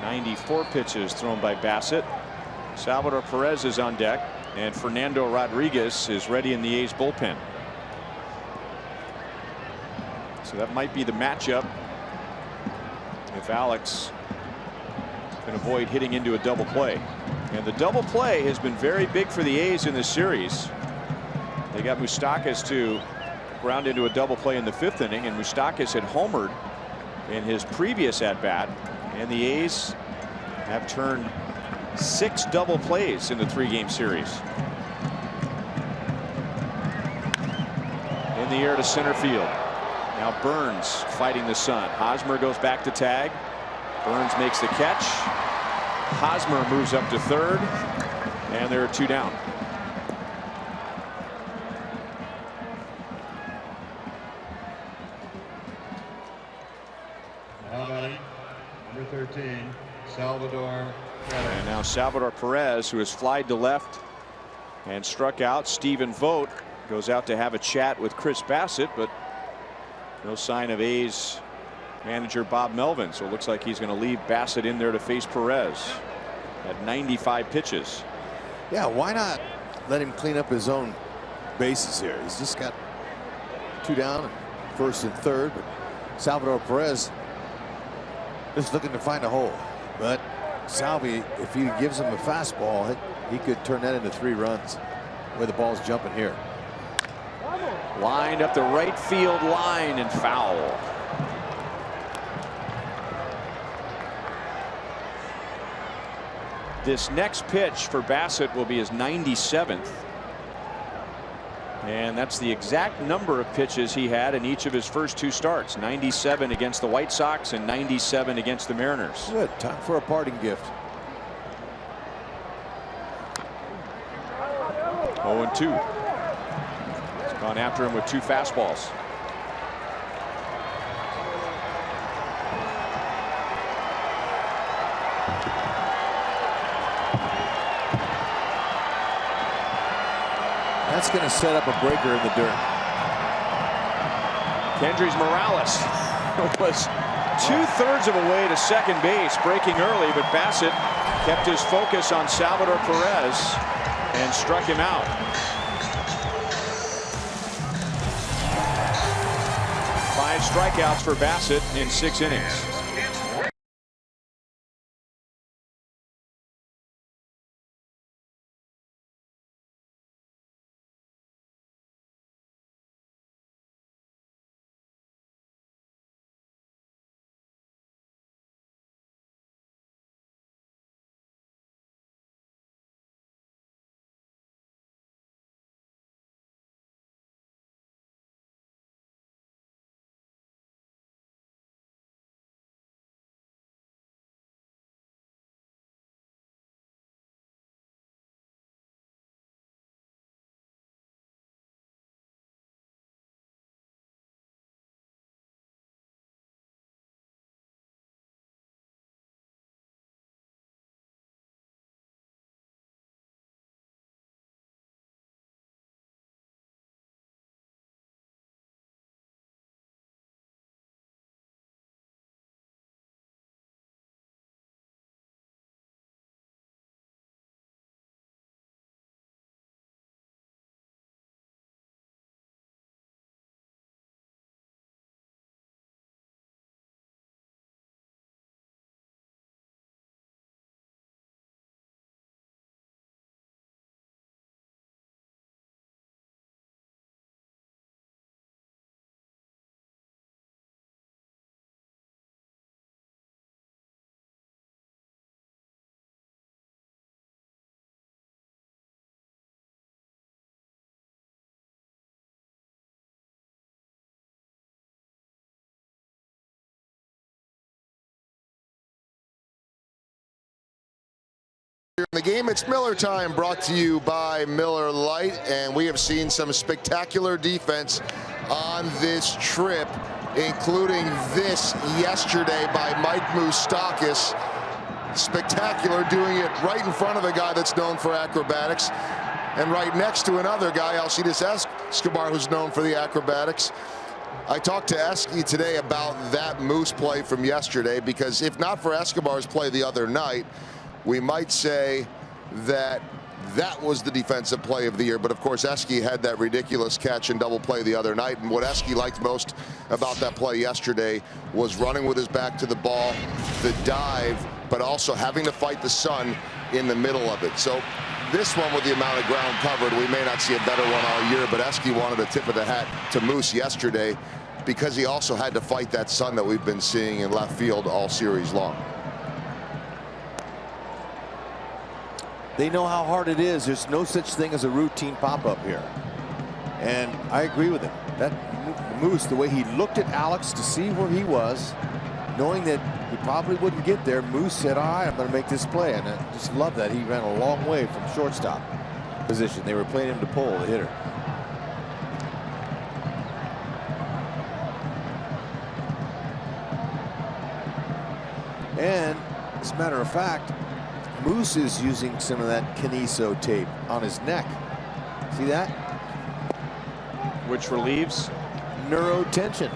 94 pitches thrown by Bassett. Salvador Perez is on deck, and Fernando Rodriguez is ready in the A's bullpen. So that might be the matchup if Alex can avoid hitting into a double play. And the double play has been very big for the A's in this series. They got Moustakas to ground into a double play in the 5th inning, and Moustakas had homered in his previous at-bat, and the A's have turned 6 double plays in the 3-game series. In the air to center field. Now Burns fighting the sun. Hosmer goes back to tag. Burns makes the catch. Hosmer moves up to 3rd, and there are 2 down. Number 13, Salvador. And now Salvador Perez, who has flied to left and struck out. Stephen Vogt goes out to have a chat with Chris Bassett, but no sign of A's manager Bob Melvin. So it looks like he's going to leave Bassett in there to face Perez at 95 pitches. Yeah, why not let him clean up his own bases here? He's just got 2 down, 1st and 3rd. But Salvador Perez just looking to find a hole. But Salvi, if he gives him a fastball, he could turn that into 3 runs. The way the ball's jumping here. Lined up the right field line and foul. This next pitch for Bassett will be his 97th. And that's the exact number of pitches he had in each of his first 2 starts. 97 against the White Sox and 97 against the Mariners. Good. Time for a parting gift. 0-2. He's gone after him with 2 fastballs. That's going to set up a breaker in the dirt. Kendrys Morales was 2/3 of a way to second base, breaking early, but Bassett kept his focus on Salvador Perez and struck him out. 5 strikeouts for Bassett in 6 innings. In the game, it's Miller time, brought to you by Miller Lite, and we have seen some spectacular defense on this trip, including this yesterday by Mike Moustakas. Spectacular, doing it right in front of a guy that's known for acrobatics, and right next to another guy, Alcides Escobar, who's known for the acrobatics. I talked to Esky today about that Moose play from yesterday, because if not for Escobar's play the other night, we might say that that was the defensive play of the year. But of course, Esky had that ridiculous catch and double play the other night. And what Esky liked most about that play yesterday was running with his back to the ball, the dive, but also having to fight the sun in the middle of it. So this one, with the amount of ground covered, we may not see a better one all year, but Esky wanted a tip of the hat to Moose yesterday, because he also had to fight that sun that we've been seeing in left field all series long. They know how hard it is. There's no such thing as a routine pop-up here. And I agree with him. That Moose, the way he looked at Alex to see where he was, knowing that he probably wouldn't get there, Moose said, all right, I'm going to make this play. And I just love that. He ran a long way from shortstop position. They were playing him to pull the hitter. And as a matter of fact, Moose is using some of that Kineso tape on his neck. See that? Which relieves neurotension.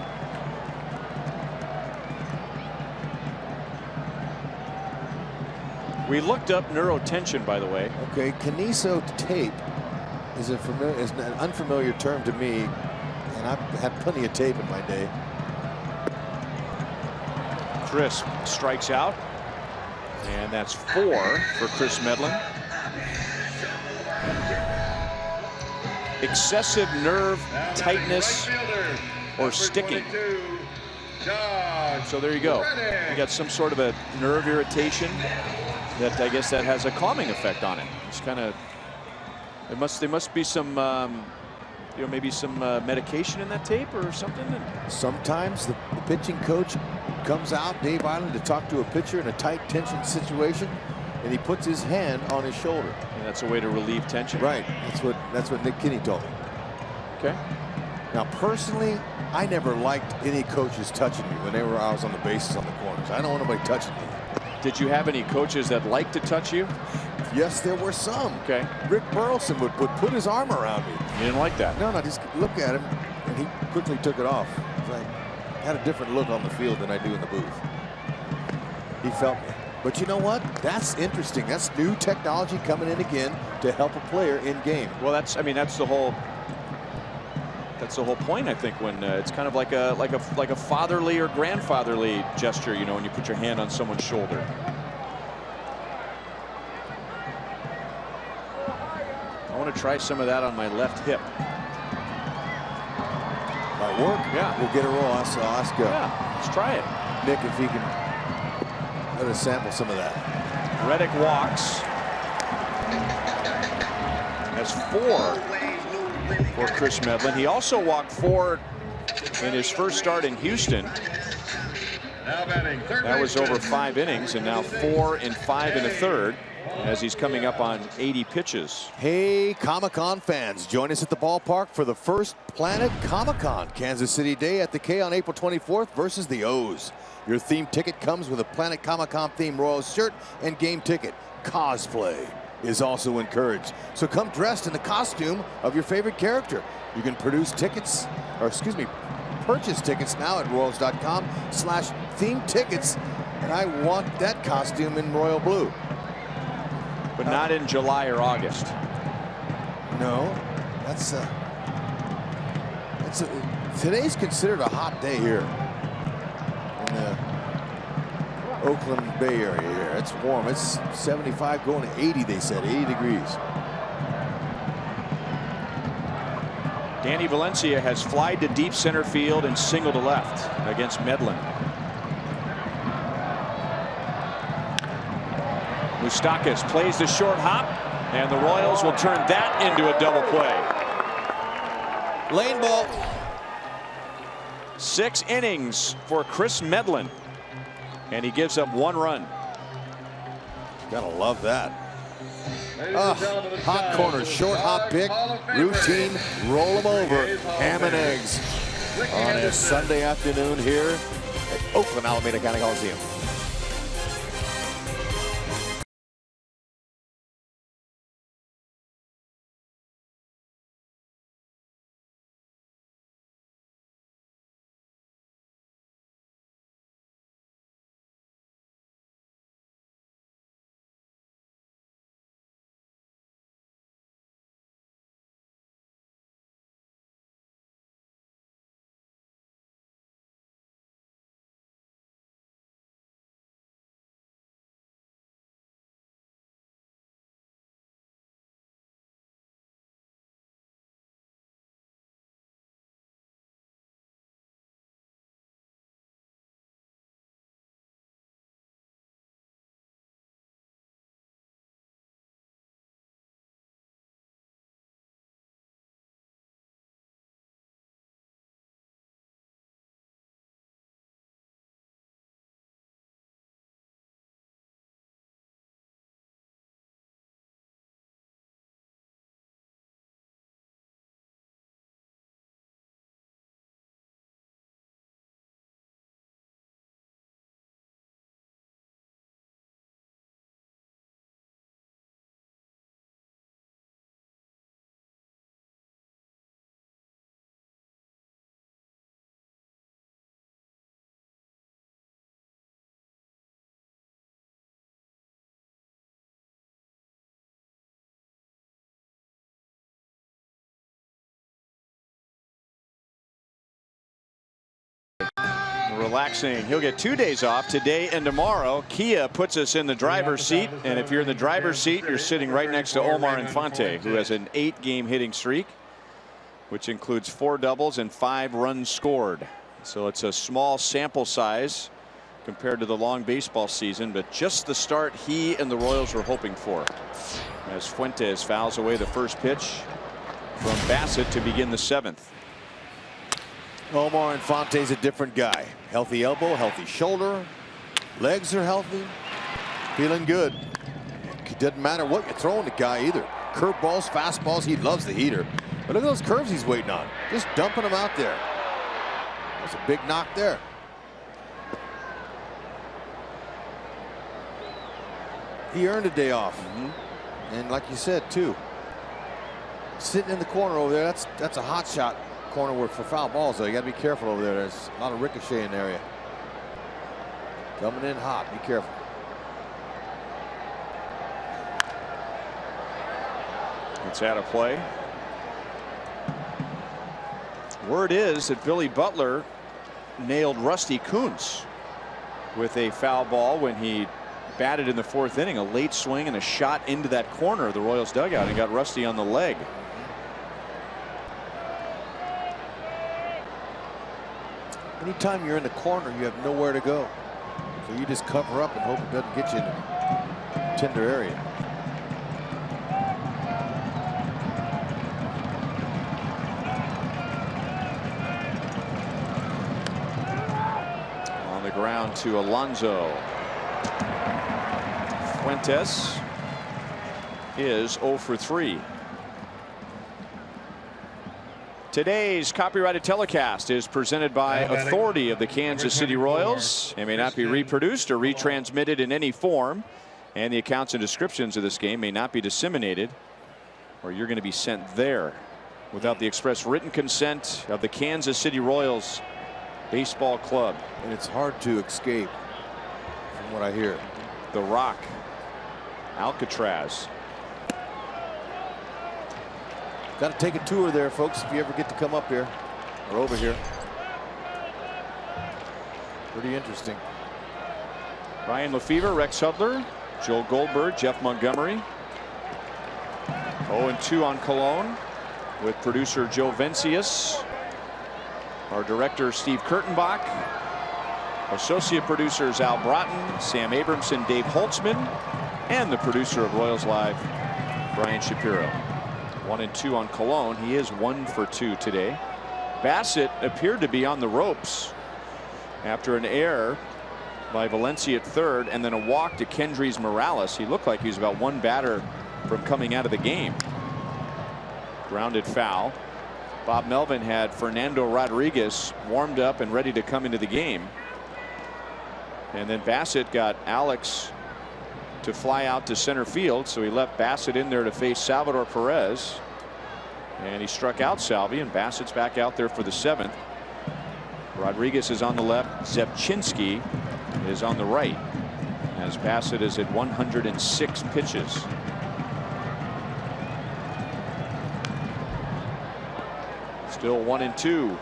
We looked up neurotension, by the way. Okay, Kineso tape is an unfamiliar term to me, and I've had plenty of tape in my day. Chris strikes out, and that's 4 for Chris Medlen. Excessive nerve tightness or sticking. So there you go. You got some sort of a nerve irritation that I guess that has a calming effect on it. It's kind of, there must be some you know, maybe some medication in that tape or something. Sometimes the pitching coach comes out, Dave Island, to talk to a pitcher in a tight tension situation, and he puts his hand on his shoulder. And that's a way to relieve tension. Right. That's what Nick Kinney told me. Okay. Now, personally, I never liked any coaches touching me whenever I was on the bases on the corners. I don't want nobody touching me. Did you have any coaches that liked to touch you? Yes, there were some. Okay. Rick Burleson would put his arm around me. You didn't like that? No, just look at him, and he quickly took it off. I had a different look on the field than I do in the booth. He felt me. But you know what? That's interesting. That's new technology coming in again to help a player in game. Well, that's the whole point, I think, when it's kind of like a fatherly or grandfatherly gesture, you know, when you put your hand on someone's shoulder. I want to try some of that on my left hip. Might work. Yeah. We'll get a roll. I'll ask yeah, let's try it. Nick if he can let us sample some of that. Reddick walks. That's 4 for Chris Medlen. He also walked 4 in his first start in Houston. Now batting third. That was over 5 innings, and now 4 and 5 in a third, as he's coming up on 80 pitches. Hey, Comic-Con fans, join us at the ballpark for the first Planet Comic-Con Kansas City Day at the K on April 24th versus the O's. Your theme ticket comes with a Planet Comic-Con themed Royals shirt and game ticket. Cosplay is also encouraged, so come dressed in the costume of your favorite character. You can purchase tickets now at Royals.com/theme tickets, and I want that costume in royal blue. But not in July or August. No, today's considered a hot day here in the Oakland Bay area here. It's warm. It's 75 going to 80, they said, 80 degrees. Danny Valencia has flied to deep center field and single to left against Medlen. Moustakas plays the short hop, and the Royals will turn that into a double play. Lane ball. 6 innings for Chris Medlen, and he gives up 1 run. Gotta love that. Hot corner, short hop pick, routine, roll them over, ham and eggs on a Sunday afternoon here at Oakland Alameda County Coliseum. Relaxing. He'll get 2 days off, today and tomorrow. Kia puts us in the driver's seat, and if you're in the driver's seat, you're sitting right next to Omar Infante, who has an 8-game hitting streak, which includes 4 doubles and 5 runs scored. So it's a small sample size compared to the long baseball season, but just the start he and the Royals were hoping for, as Fuentes fouls away the first pitch from Bassett to begin the 7th. Omar Infante's a different guy. Healthy elbow, healthy shoulder, legs are healthy, feeling good. It doesn't matter what you're throwing the guy either. Curveballs, fastballs, he loves the heater. But look at those curves he's waiting on. Just dumping them out there. That's a big knock there. He earned a day off. And like you said, too, sitting in the corner over there, that's a hot shot corner for foul balls, though. You got to be careful over there. There's a lot of ricochet in the area. Coming in hot. Be careful. It's out of play. Word is that Billy Butler nailed Rusty Kuntz with a foul ball when he batted in the 4th inning. A late swing and a shot into that corner of the Royals dugout and got Rusty on the leg. Anytime you're in the corner, you have nowhere to go. So you just cover up and hope it doesn't get you in the tender area. On the ground to Alonso. Fuentes is 0 for 3. Today's copyrighted telecast is presented by authority of the Kansas City Royals and may not be reproduced or retransmitted in any form, and the accounts and descriptions of this game may not be disseminated, or you're going to be sent there without the express written consent of the Kansas City Royals Baseball Club. And it's hard to escape from what I hear. The Rock, Alcatraz. Got to take a tour there, folks, if you ever get to come up here or over here. Pretty interesting. Ryan Lefevre, Rex Hudler, Joel Goldberg, Jeff Montgomery. 0-2 on Cologne with producer Joe Vencius. Our director Steve Kurtenbach. Associate producers Al Broughton, Sam Abramson, Dave Holtzman, and the producer of Royals Live, Brian Shapiro. 1-2 on Cologne. He is 1 for 2 today. Bassett appeared to be on the ropes after an error by Valencia at third and then a walk to Kendrys Morales. He looked like he was about 1 batter from coming out of the game. Grounded foul. Bob Melvin had Fernando Rodriguez warmed up and ready to come into the game. And then Bassitt got Alex to fly out to center field, so he left Bassitt in there to face Salvador Perez. And he struck out Salvi, and Bassitt's back out there for the 7th. Rodriguez is on the left. Zepchinski is on the right, as Bassitt is at 106 pitches. Still 1-2.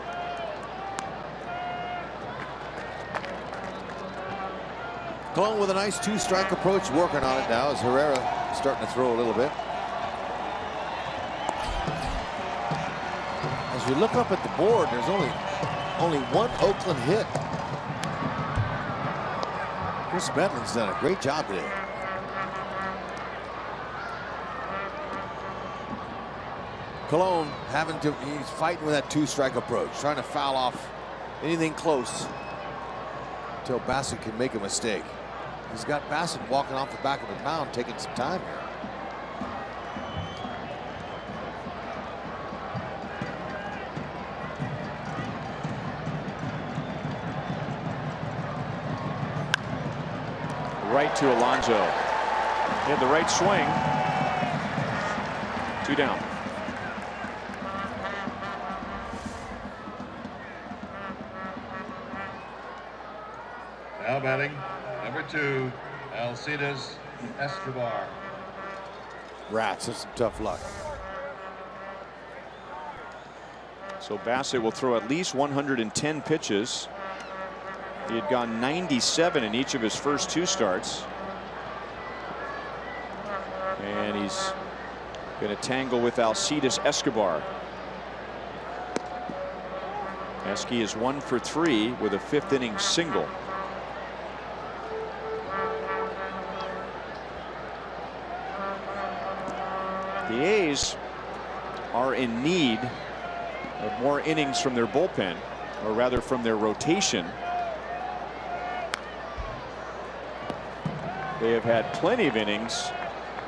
Colon with a nice 2-strike approach, working on it now as Herrera is starting to throw a little bit. As we look up at the board, there's only one Oakland hit. Chris Medlin's done a great job today. Colon he's fighting with that 2-strike approach, trying to foul off anything close until Bassitt can make a mistake. He's got Bassitt walking off the back of the mound, taking some time here. Right to Alonso. He had the right swing. 2 down. Now batting, number 2, Alcides Escobar. Rats, that's some tough luck. So Bassitt will throw at least 110 pitches. He had gone 97 in each of his first 2 starts. And he's going to tangle with Alcides Escobar. Esky is 1 for 3 with a 5th inning single. The A's are in need of more innings from their bullpen, or rather from their rotation. They have had plenty of innings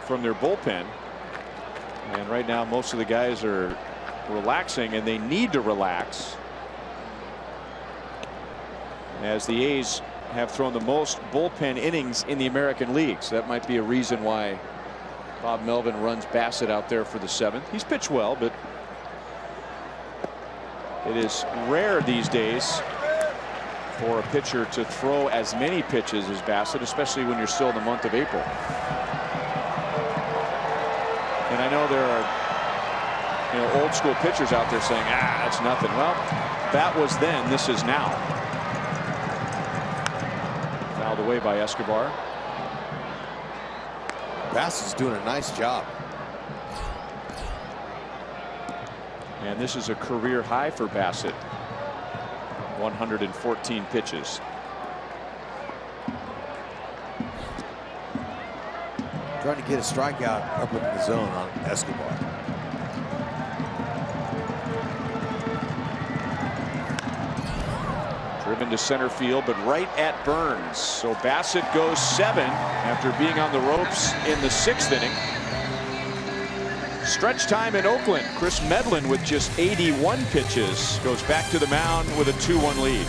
from their bullpen, and right now most of the guys are relaxing, and they need to relax, as the A's have thrown the most bullpen innings in the American League. So that might be a reason why Bob Melvin runs Bassitt out there for the 7th. He's pitched well, but it is rare these days for a pitcher to throw as many pitches as Bassitt, especially when you're still in the month of April. And I know there are old school pitchers out there saying, that's nothing. Well, that was then, this is now. Fouled away by Escobar. Bassitt's doing a nice job. And this is a career high for Bassitt. 114 pitches. Trying to get a strikeout up in the zone on Escobar. Driven to center field, but right at Burns. So Bassitt goes 7 after being on the ropes in the 6th inning. Stretch time in Oakland. Chris Medlin with just 81 pitches goes back to the mound with a 2-1 lead.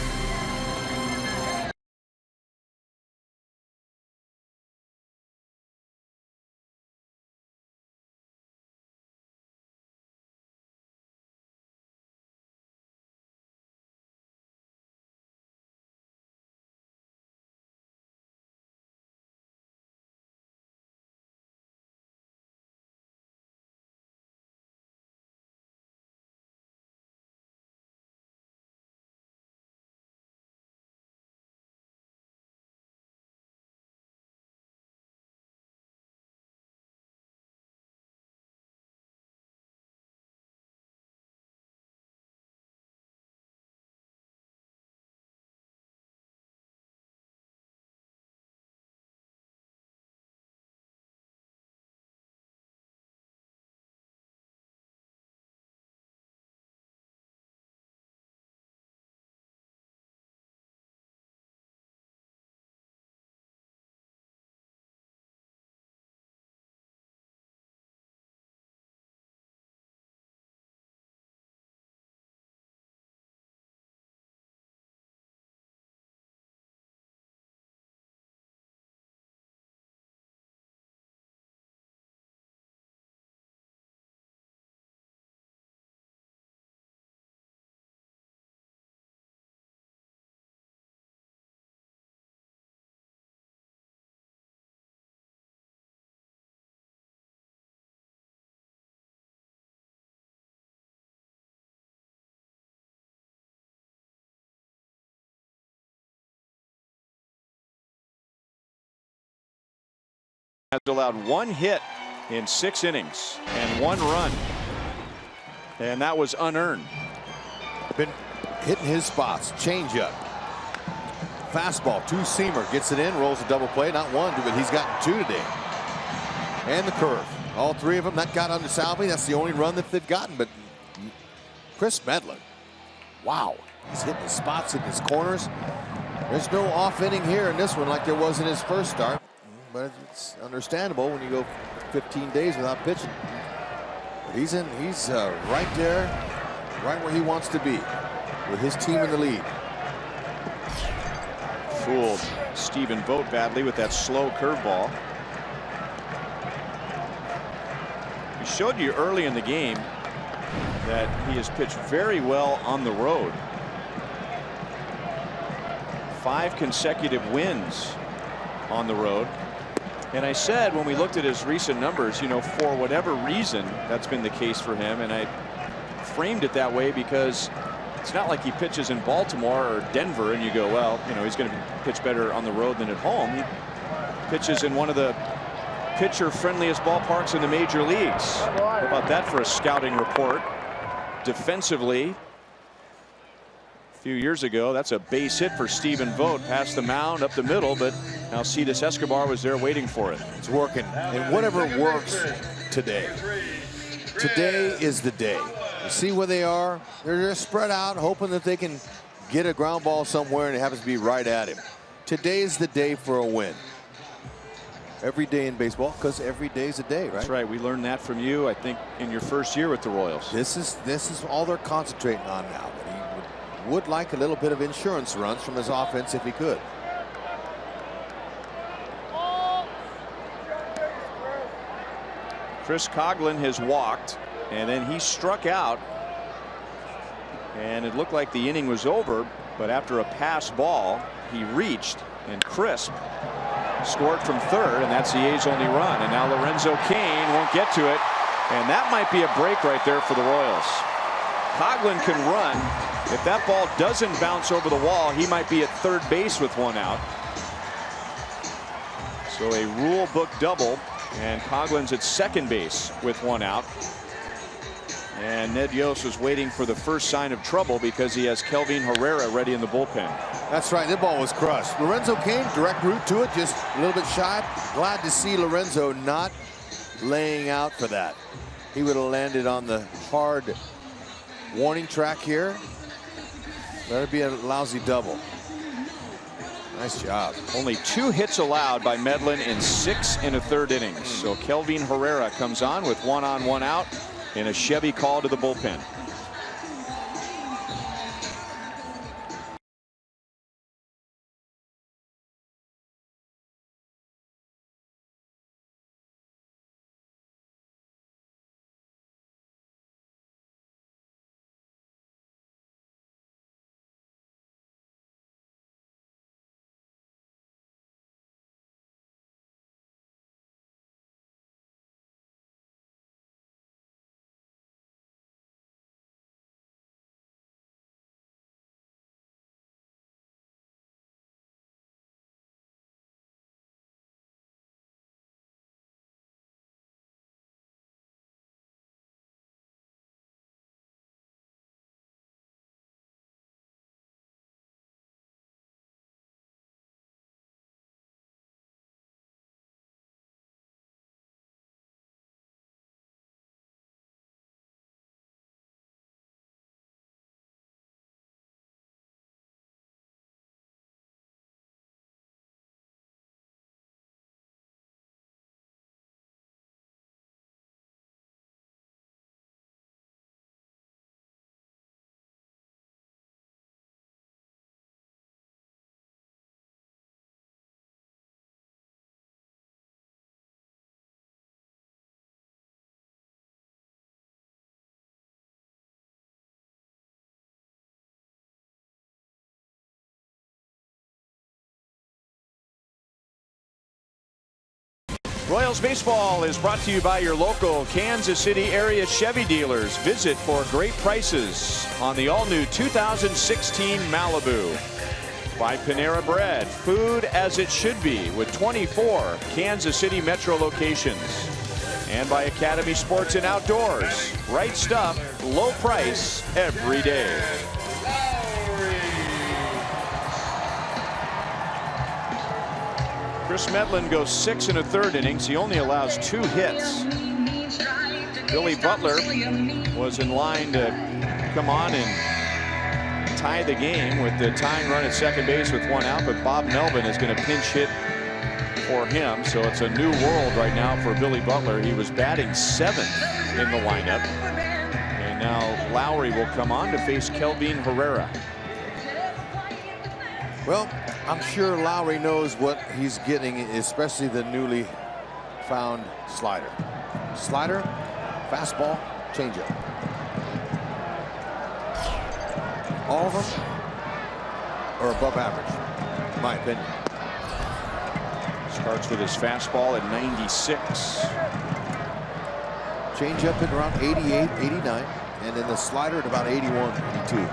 has allowed 1 hit in 6 innings and 1 run. And that was unearned. Been hitting his spots. Changeup. Fastball. 2-seamer. Gets it in. Rolls a double play. Not 1, but he's gotten 2 today. And the curve. All 3 of them. That got under Salvi. That's the only run that they've gotten. But Chris Medlen. Wow. He's hitting his spots, hitting his corners. There's no off inning here in this one like there was in his first start. But it's understandable when you go 15 days without pitching. But he's right there, right where he wants to be, with his team in the lead. Fooled Stephen Vogt badly with that slow curveball. He showed you early in the game that he has pitched very well on the road. 5 consecutive wins on the road. And I said when we looked at his recent numbers, you know, for whatever reason that's been the case for him, and I framed it that way because it's not like he pitches in Baltimore or Denver and you go, well, you know, he's going to pitch better on the road than at home. He pitches in one of the pitcher friendliest ballparks in the major leagues. How about that for a scouting report? Defensively, a few years ago, that's a base hit for Stephen Vogt, past the mound, up the middle, but Alcides Escobar was there waiting for it. It's working, and whatever works today. Today is the day. You see where they are? They're just spread out, hoping that they can get a ground ball somewhere, and it happens to be right at him. Today is the day for a win. Every day in baseball, because every day is a day, right? That's right. We learned that from you, I think, in your first year with the Royals. This is all they're concentrating on now. But he would like a little bit of insurance runs from his offense if he could. Chris Coghlan has walked, and then he struck out, and it looked like the inning was over, but after a pass ball, he reached, and Crisp scored from third, and that's the A's only run. And now Lorenzo Cain won't get to it, and that might be a break right there for the Royals. Coghlan can run. If that ball doesn't bounce over the wall, he might be at third base with 1 out. So a rule book double, and Coghlan's at second base with 1 out. And Ned Yost was waiting for the first sign of trouble because he has Kelvin Herrera ready in the bullpen. That's right. That ball was crushed. Lorenzo Cain, direct route to it, just a little bit shy. Glad to see Lorenzo not laying out for that. He would have landed on the hard warning track here. That'd be a lousy double. Nice job. Only 2 hits allowed by Medlen in 6 1/3 innings. So Kelvin Herrera comes on with 1 on 1 out in a Chevy call to the bullpen. Royals baseball is brought to you by your local Kansas City area Chevy dealers. Visit for great prices on the all-new 2016 Malibu. By Panera Bread, food as it should be with 24 Kansas City Metro locations. And by Academy Sports and Outdoors, right stuff, low price every day. Chris Medlin goes 6 1/3 innings. He only allows 2 hits. Billy Butler was in line to come on and tie the game with the tying run at second base with 1 out, but Bob Melvin is going to pinch hit for him, so it's a new world right now for Billy Butler. He was batting 7th in the lineup, and now Lowry will come on to face Kelvin Herrera. Well, I'm sure Lowry knows what he's getting, especially the newly found slider. Slider, fastball, changeup. All of them are above average, in my opinion. Starts with his fastball at 96. Changeup at around 88, 89, and then the slider at about 81, 82.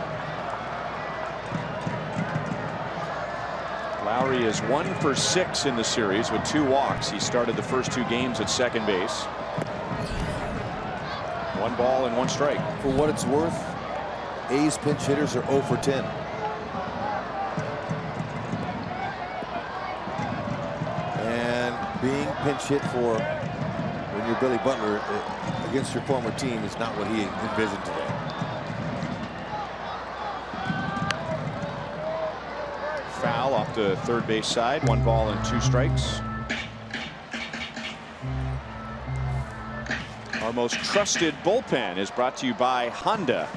Lowry is 1 for 6 in the series with 2 walks. He started the first 2 games at second base. 1 ball and 1 strike. For what it's worth, A's pinch hitters are 0 for 10. And being pinch hit for when you're Billy Butler against your former team is not what he envisioned today. Foul off the third base side. 1 ball and 2 strikes. Our most trusted bullpen is brought to you by Honda.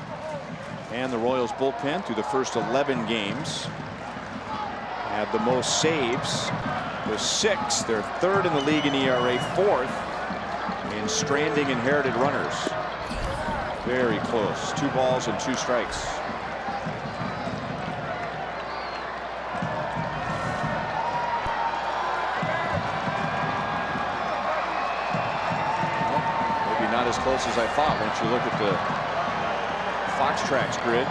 And the Royals bullpen through the first 11 games have the most saves with 6. They're 3rd in the league in ERA, 4th in stranding inherited runners. Very close. 2 balls and 2 strikes. Maybe not as close as I thought once you look at the Fox Tracks grid.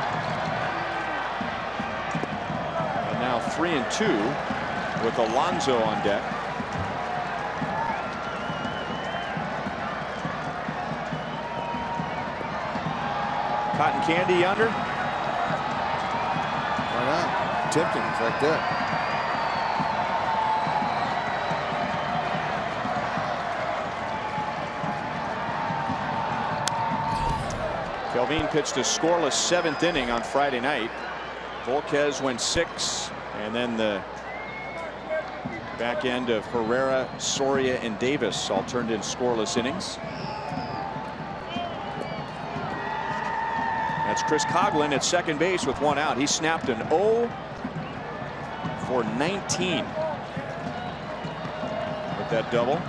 And now 3 and 2 with Alonso on deck. Cotton candy yonder. Why not? Tempting. It's right there. Kelvin pitched a scoreless 7th inning on Friday night. Volquez went 6, and then the back end of Herrera, Soria, and Davis all turned in scoreless innings. That's Chris Coghlan at second base with 1 out. He snapped an 0 for 19 with that double.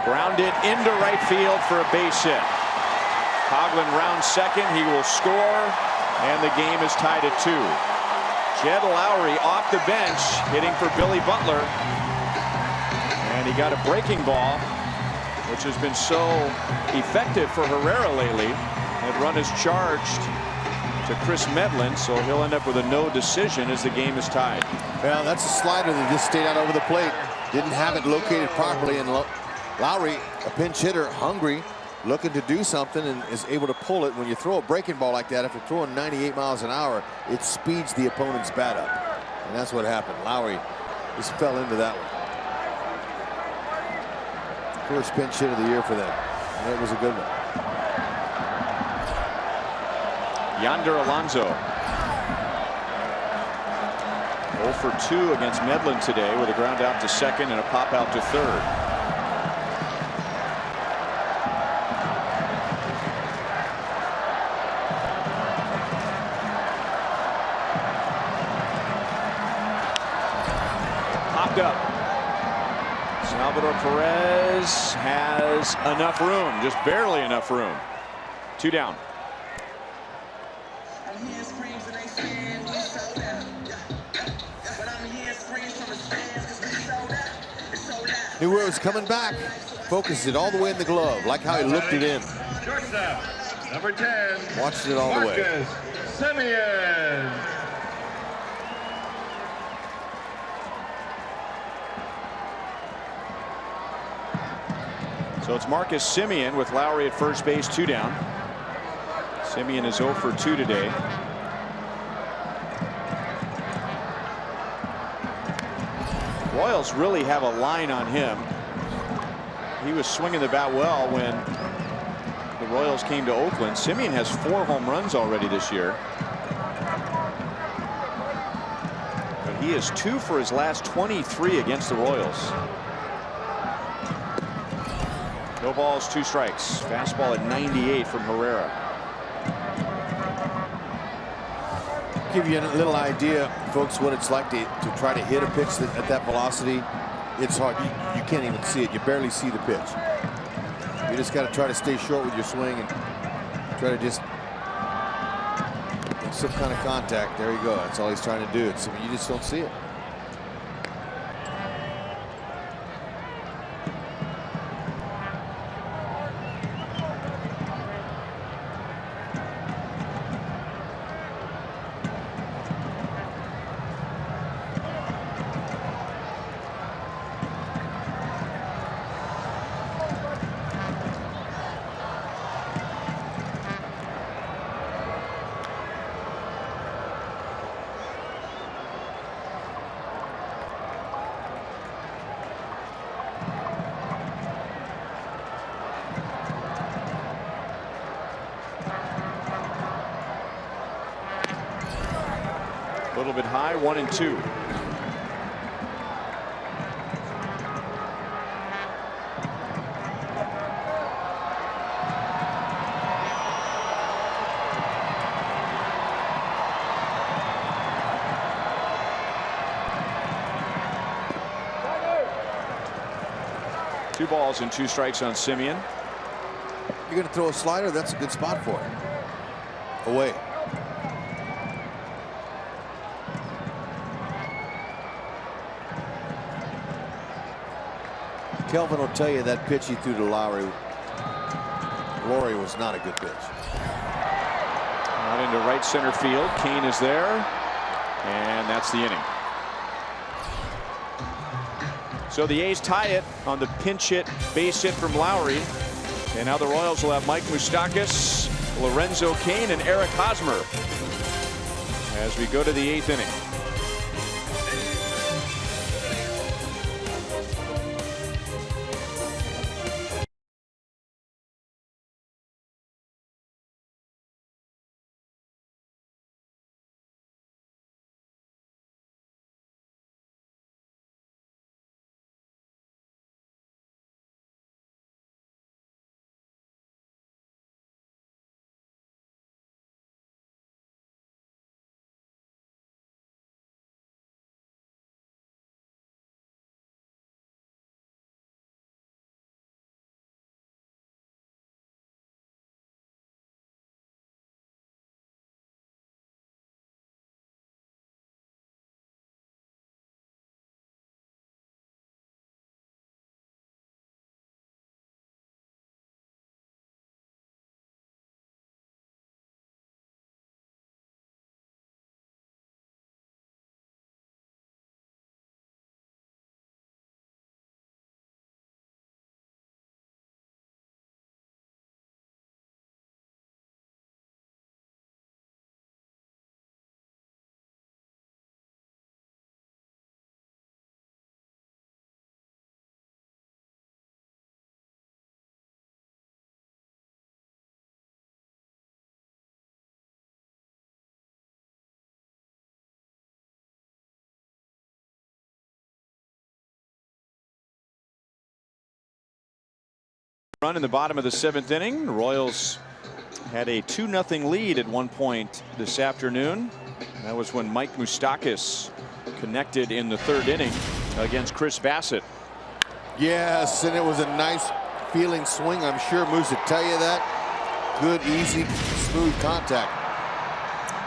Grounded into right field for a base hit. Coghlan rounds second. He will score, and the game is tied at 2. Jed Lowry off the bench hitting for Billy Butler, and he got a breaking ball, which has been so effective for Herrera lately. That run is charged to Chris Medlin, so he'll end up with a no decision as the game is tied. Well, that's a slider that just stayed out over the plate. Didn't have it located properly, and Lowry, a pinch hitter, hungry, looking to do something, and is able to pull it. When you throw a breaking ball like that, after throwing 98 miles an hour, it speeds the opponent's bat up. And that's what happened. Lowry just fell into that one. First pinch hit of the year for them. And it was a good one. Yonder Alonso 0 for 2 against Medlin today with a ground out to second and a pop out to third. Popped up. Salvador Perez has enough room, just barely enough room. 2 down. New Rose coming back. Focuses it all the way in the glove. Like how he looked it in. Shortstop, number 10. Watched it all the way. Marcus Semien. So it's Marcus Semien with Lowry at first base, 2 down. Semien is 0 for 2 today. Royals really have a line on him. He was swinging the bat well when the Royals came to Oakland. Semien has 4 home runs already this year. But he is 2 for his last 23 against the Royals. No balls, 2 strikes. Fastball at 98 from Herrera. Give you a little idea, folks, what it's like to try to hit a pitch at that velocity. It's hard. You can't even see it. You barely see the pitch. You just got to try to stay short with your swing and try to just make some kind of contact. There you go. That's all he's trying to do. You just don't see it. A little bit high, 1-2. Two balls and 2 strikes on Semien. You're going to throw a slider. That's a good spot for it. Away. Kelvin will tell you that pitch he threw to Lowry was not a good pitch. Out into right center field. Kane is there, and that's the inning. So the A's tie it on the pinch hit, base hit from Lowry, and now the Royals will have Mike Moustakas, Lorenzo Cain, and Eric Hosmer as we go to the 8th inning. Run in the bottom of the 7th inning. The Royals had a 2-0 lead at one point this afternoon. That was when Mike Moustakas connected in the 3rd inning against Chris Bassitt. Yes, and it was a nice feeling swing. I'm sure Moose would tell you that. Good, easy, smooth contact.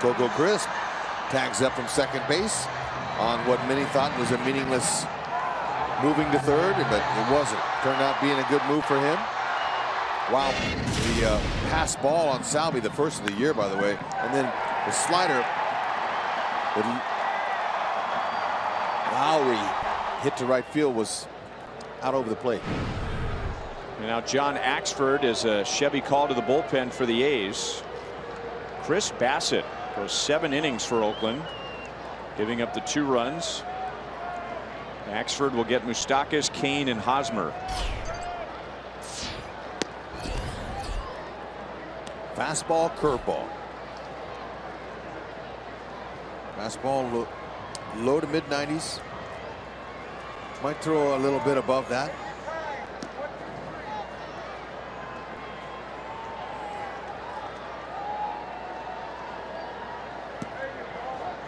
Coco Crisp tags up from second base on what many thought was a meaningless moving to 3rd, but it wasn't. Turned out being a good move for him. Wow, the pass ball on Salvi, the first of the year, by the way, and then the slider that Lowry hit to right field was out over the plate. And now John Axford is a Chevy call to the bullpen for the A's. Chris Bassett goes 7 innings for Oakland, giving up the 2 runs. Axford will get Moustakas, Kane, and Hosmer. Fastball, curveball. Fastball low to mid-90s. Might throw a little bit above that.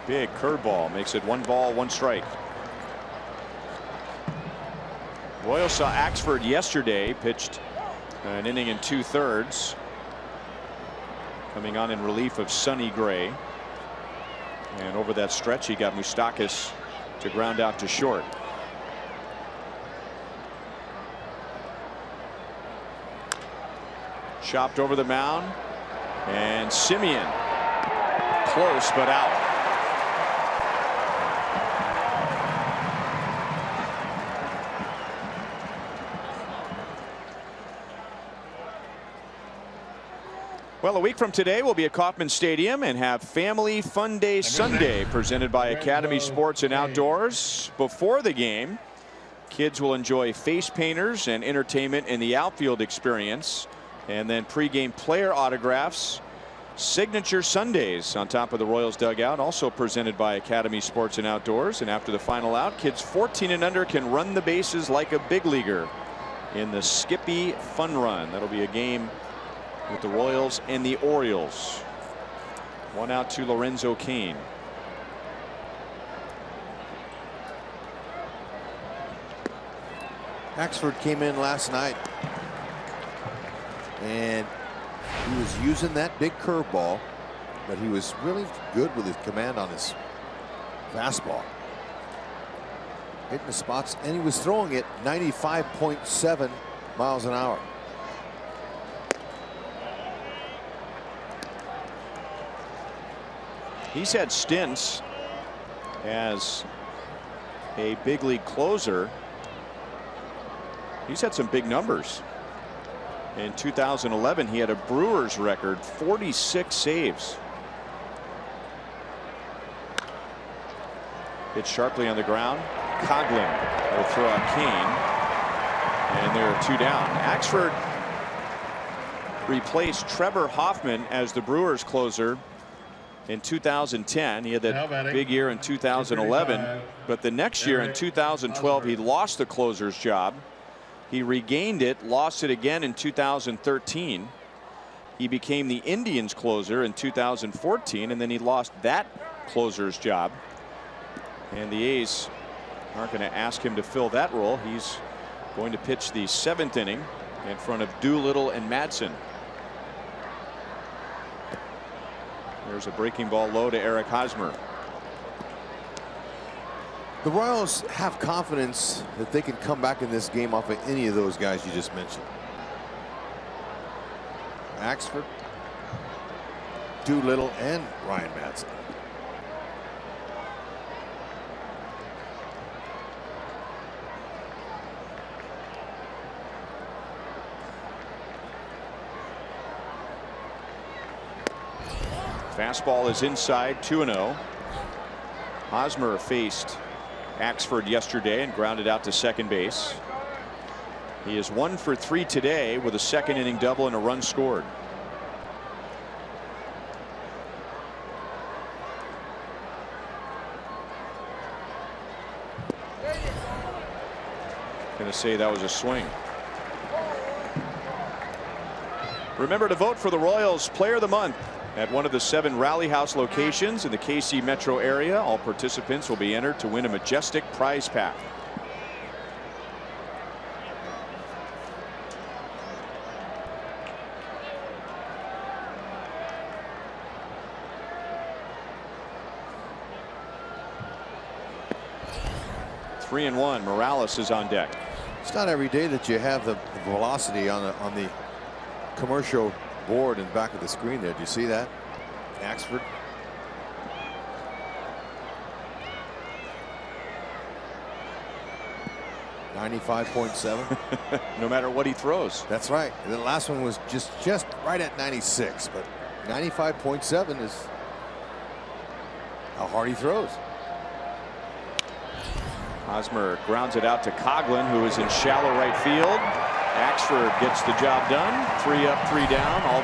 Big curveball makes it 1 ball, 1 strike. Royals saw Axford yesterday, pitched an inning and 2/3, coming on in relief of Sonny Gray. And over that stretch, he got Moustakas to ground out to short. Chopped over the mound, and Simeon close but out. Well, a week from today, we'll be at Kauffman Stadium and have Family Fun Day Sunday presented by Academy Sports and Outdoors. Before the game, kids will enjoy face painters and entertainment in the outfield experience, and then pregame player autographs, signature Sundays on top of the Royals dugout, also presented by Academy Sports and Outdoors. And after the final out, kids 14 and under can run the bases like a big leaguer in the Skippy Fun Run. That'll be a game with the Royals and the Orioles. 1 out to Lorenzo Cain. Axford came in last night and he was using that big curveball, but he was really good with his command on his fastball, hitting the spots, and he was throwing it 95.7 miles an hour. He's had stints as a big league closer. He's had some big numbers. In 2011, he had a Brewers record, 46 saves. Hit sharply on the ground. Coghlan will throw out Cain, and there are 2 down. Axford replaced Trevor Hoffman as the Brewers closer in 2010. He had that big year in 2011, but the next year in 2012 he lost the closer's job. He regained it, lost it again in 2013. He became the Indians closer in 2014, and then he lost that closer's job, and the A's aren't going to ask him to fill that role. He's going to pitch the 7th inning in front of Doolittle and Madsen. There's a breaking ball low to Eric Hosmer. The Royals have confidence that they can come back in this game off of any of those guys you just mentioned. Axford, Doolittle, and Ryan Madsen. Fastball is inside, 2-0. Hosmer faced Axford yesterday and grounded out to second base. He is 1 for 3 today with a 2nd inning double and a run scored. Going to say that was a swing. Remember to vote for the Royals Player of the Month at one of the 7 Rally House locations in the KC metro area. All participants will be entered to win a majestic prize pack. Three and one. Morales is on deck. It's not every day that you have the velocity on the commercial board in the back of the screen there. Do you see that? Axford. 95.7. No matter what he throws. That's right. And the last one was just right at 96, but 95.7 is how hard he throws. Hosmer grounds it out to Coghlan, who is in shallow right field. Axford gets the job done. 3 up, 3 down. All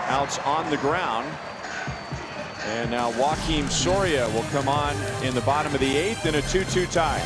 outs on the ground. And now Joakim Soria will come on in the bottom of the 8th in a 2-2 tie.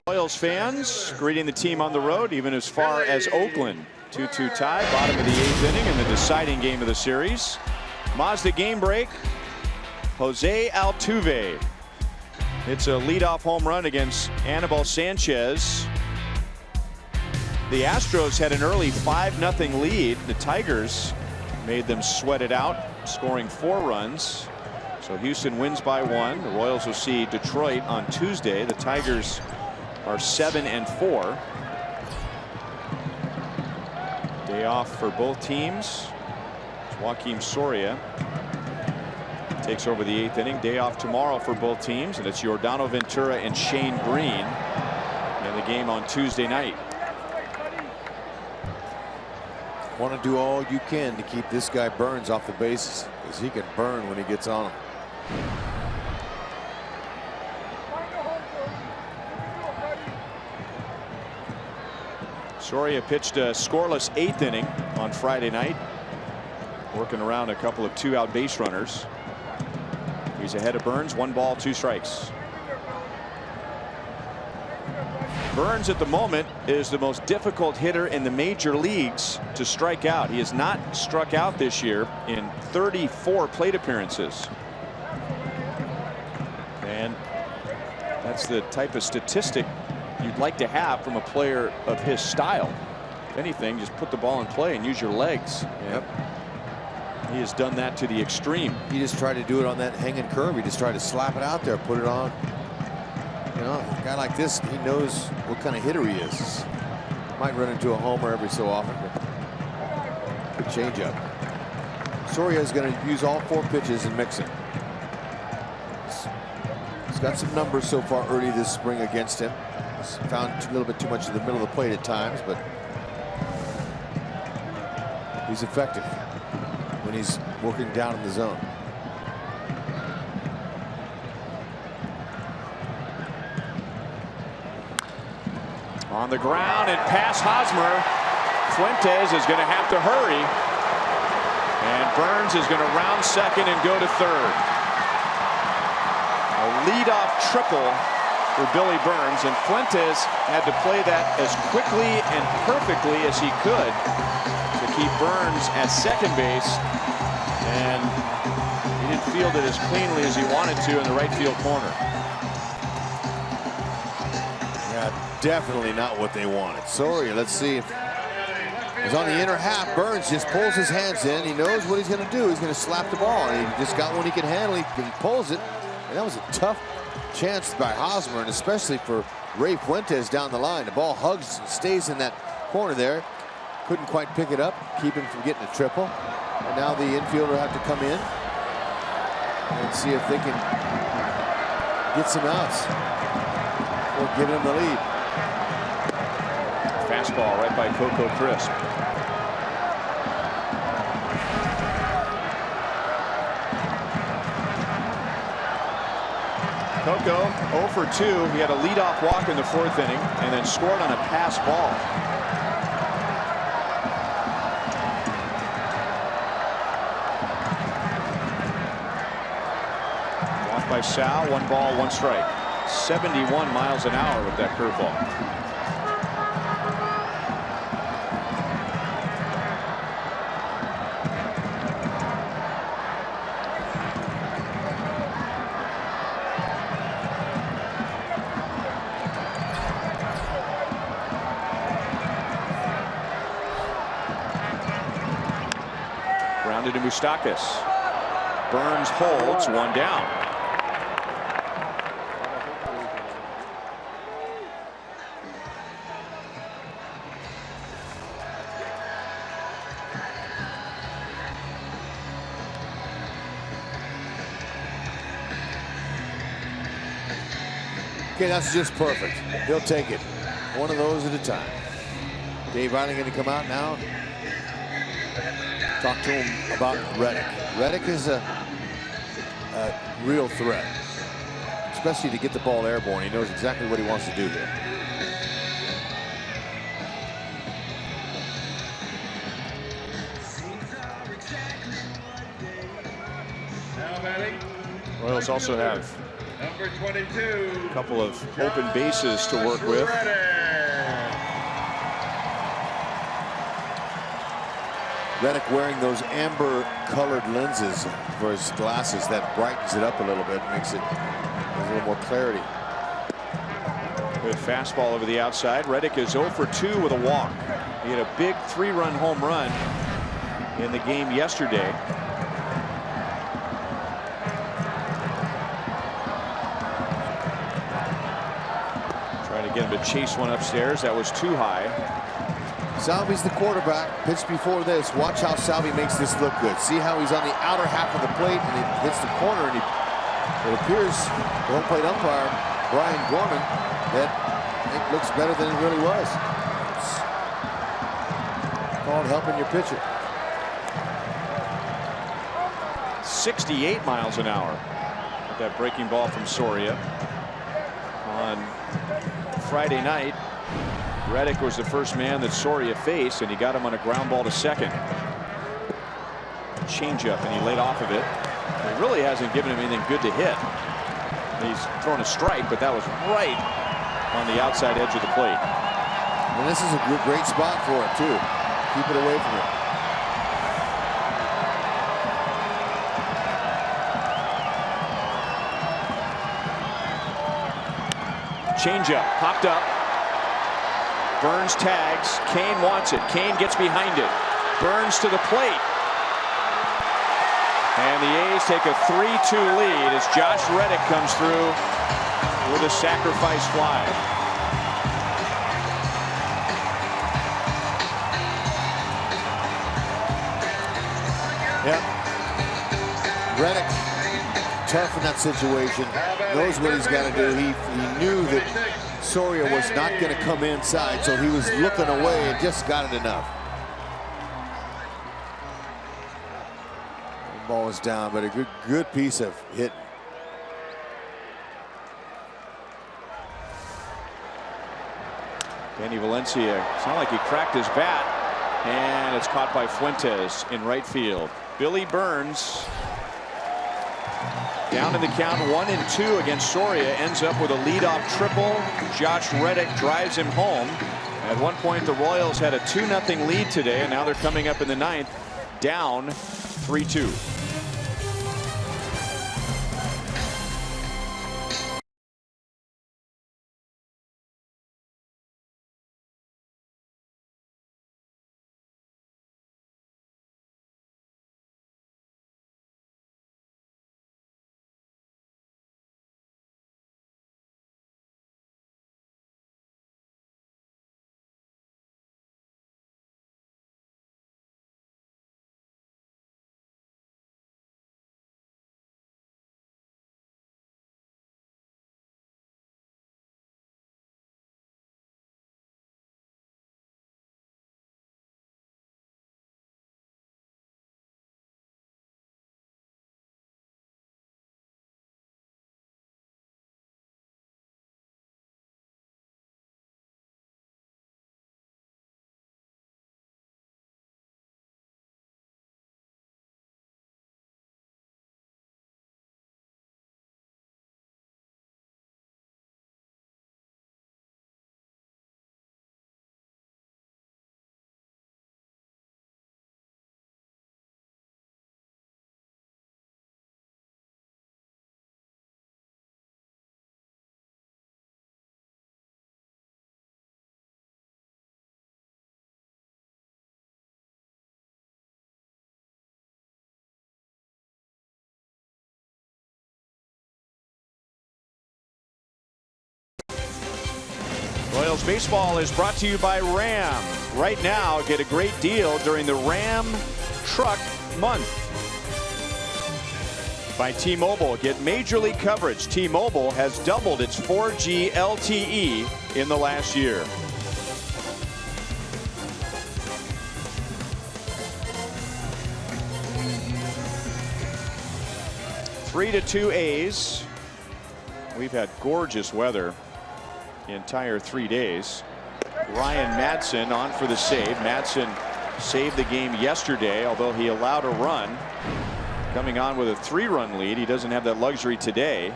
Royals fans greeting the team on the road, even as far as Oakland. 2-2 tie, bottom of the 8th inning in the deciding game of the series. Mazda game break. Jose Altuve hits a leadoff home run against Anibal Sanchez. The Astros had an early 5-0 lead. The Tigers made them sweat it out, scoring 4 runs. So Houston wins by 1. The Royals will see Detroit on Tuesday. The Tigers are 7-4. Day off for both teams. Joakim Soria takes over the 8th inning. Day off tomorrow for both teams, and it's Yordano Ventura and Shane Green in the game on Tuesday night. Want to do all you can to keep this guy Burns off the bases, because he can burn when he gets on them. Soria pitched a scoreless 8th inning on Friday night, working around a couple of 2-out base runners. He's ahead of Burns, 1 ball, 2 strikes. Burns at the moment is the most difficult hitter in the major leagues to strike out. He has not struck out this year in 34 plate appearances. And that's the type of statistic you'd like to have from a player of his style. If anything, just put the ball in play and use your legs. Yep. He has done that to the extreme. He just tried to do it on that hanging curve. He just tried to slap it out there, put it on. You know, a guy like this, he knows what kind of hitter he is. Might run into a homer every so often, but good changeup. Soria is going to use all 4 pitches and mix it. He's got some numbers so far early this spring against him. He's found a little bit too much in the middle of the plate at times, but he's effective when he's working down in the zone. On the ground and past Hosmer. Fuentes is going to have to hurry. And Burns is going to round second and go to third. A leadoff triple for Billy Burns, and Fuentes had to play that as quickly and perfectly as he could to keep Burns at second base, and he didn't field it as cleanly as he wanted to in the right field corner. Yeah, definitely not what they wanted. Soria, let's see if he's on the inner half. Burns just pulls his hands in. He knows what he's going to do. He's going to slap the ball. And he just got one he can handle. He pulls it. And that was a tough chance by Hosmer, and especially for Ray Fuentes down the line. The ball hugs and stays in that corner there. Couldn't quite pick it up, keep him from getting a triple. And now the infielder will have to come in and see if they can get some outs or give him the lead. Fastball right by Coco Crisp. Coco 0 for 2. He had a leadoff walk in the 4th inning and then scored on a pass ball. Walk by Sal, 1 ball, 1 strike. 71 miles an hour with that curveball. Grounded to Moustakas. Burns holds, 1 down. Okay, that's just perfect. He'll take it. One of those at a time. Dave Eiling going to come out now. Talk to him about Reddick. Reddick is a real threat, especially to get the ball airborne. He knows exactly what he wants to do here. Royals also have Number 22. a couple of open bases to work with. Reddick wearing those amber-colored lenses for his glasses. That brightens it up a little bit, makes it a little more clarity. Good fastball over the outside. Reddick is 0 for 2 with a walk. He had a big 3-run home run in the game yesterday. Trying to get him to chase one upstairs. That was too high. Salvi's the quarterback. Pitch before this. Watch how Salvi makes this look good. See how he's on the outer half of the plate and he hits the corner, and it appears the home plate umpire, Brian Gorman, that it looks better than it really was. It's called helping your pitcher. 68 miles an hour with that breaking ball from Soria. On Friday night, Reddick was the first man that Soria faced, and he got him on a ground ball to second. Changeup, and he laid off of it. He really hasn't given him anything good to hit. He's thrown a strike, but that was right on the outside edge of the plate. And this is a great spot for it, too. Keep it away from it. Changeup, popped up. Burns tags. Kane wants it. Kane gets behind it. Burns to the plate. And the A's take a 3-2 lead as Josh Reddick comes through with a sacrifice fly. Yep. Reddick, tough in that situation. Knows what he's got to do. He knew that Soria was not going to come inside, so he was looking away and just got it enough. The ball was down, but a good piece of hit. Danny Valencia, it's not like he cracked his bat, and it's caught by Fuentes in right field. Billy Burns down in the count, 1-2 against Soria, ends up with a leadoff triple. Josh Reddick drives him home. At one point, the Royals had a 2-0 lead today, and now they're coming up in the 9th, down 3-2. Royals baseball is brought to you by Ram. Right now, get a great deal during the Ram Truck Month. By T-Mobile, get major league coverage. T-Mobile has doubled its 4G LTE in the last year. Three to 2 A's. We've had gorgeous weather the entire 3 days. Ryan Madson on for the save. Madson saved the game yesterday, although he allowed a run. Coming on with a 3-run lead. He doesn't have that luxury today.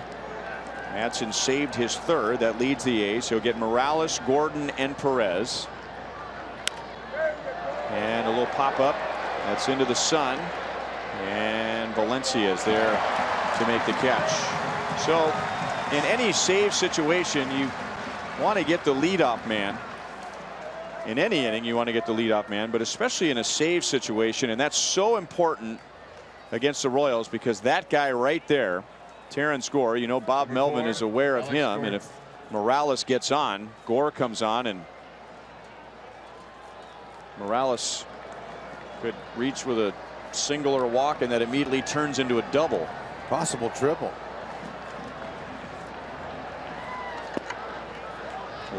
Madson saved his third. That leads the A's. He'll get Morales, Gordon, and Perez. And a little pop-up. That's into the sun. And Valencia is there to make the catch. So in any save situation, you want to get the leadoff man. In any inning, you want to get the leadoff man, but especially in a save situation, and that's so important against the Royals because that guy right there, Terrence Gore, you know Bob Melvin is aware of him, and if Morales gets on, Gore comes on, and Morales could reach with a single or a walk, and that immediately turns into a double. Possible triple.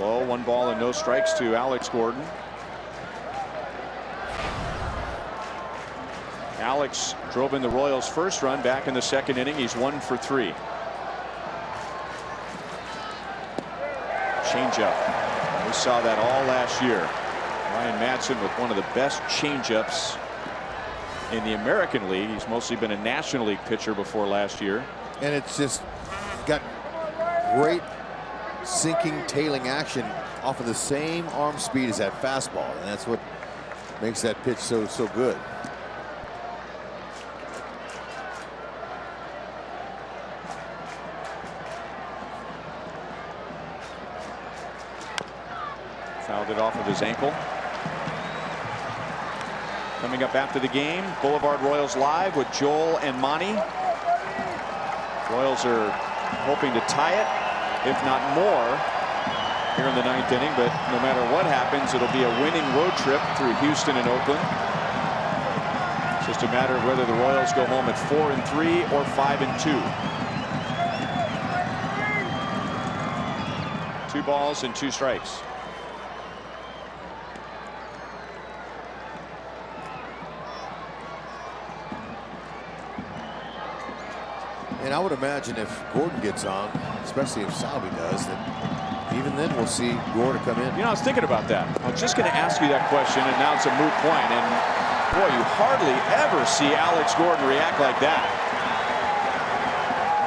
Low, 1 ball and no strikes to Alex Gordon. Alex drove in the Royals' first run back in the second inning. He's 1 for 3. Changeup. We saw that all last year. Ryan Madson with one of the best changeups in the American League. He's mostly been a National League pitcher before last year. And it's just got great sinking, tailing action off of the same arm speed as that fastball, and that's what makes that pitch so good. Fouled it off of his ankle. Coming up after the game, Boulevard Royals Live with Joel and Monty. Royals are hoping to tie it, if not more, here in the 9th inning, but no matter what happens, it'll be a winning road trip through Houston and Oakland. It's just a matter of whether the Royals go home at 4-3 or 5-2. 2 balls and 2 strikes. And I would imagine if Gordon gets on, especially if Salvi does, that even then we'll see Gordon come in. You know, I was thinking about that. I was just going to ask you that question, and now it's a moot point. And boy, you hardly ever see Alex Gordon react like that.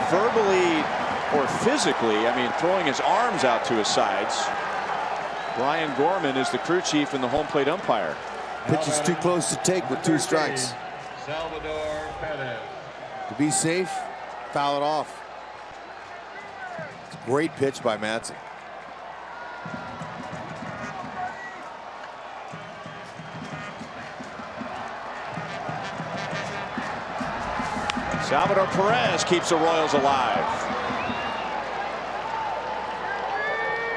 Verbally or physically, I mean, throwing his arms out to his sides. Brian Gorman is the crew chief and the home plate umpire. Pitch is too close to take with 2 strikes. Salvador Perez. To be safe, foul it off. It's a great pitch by Madson. Salvador Perez keeps the Royals alive.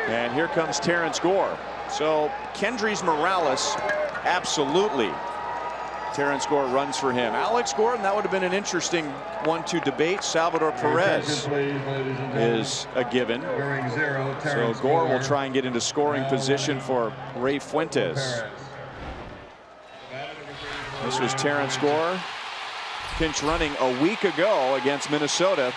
And here comes Terrence Gore. So Kendrys Morales, absolutely. Terrence Gore runs for him. Alex Gordon, that would have been an interesting one to debate. Salvador Perez is a given. So Gore will try and get into scoring position for Ray Fuentes. This was Terrence Gore pinch running a week ago against Minnesota.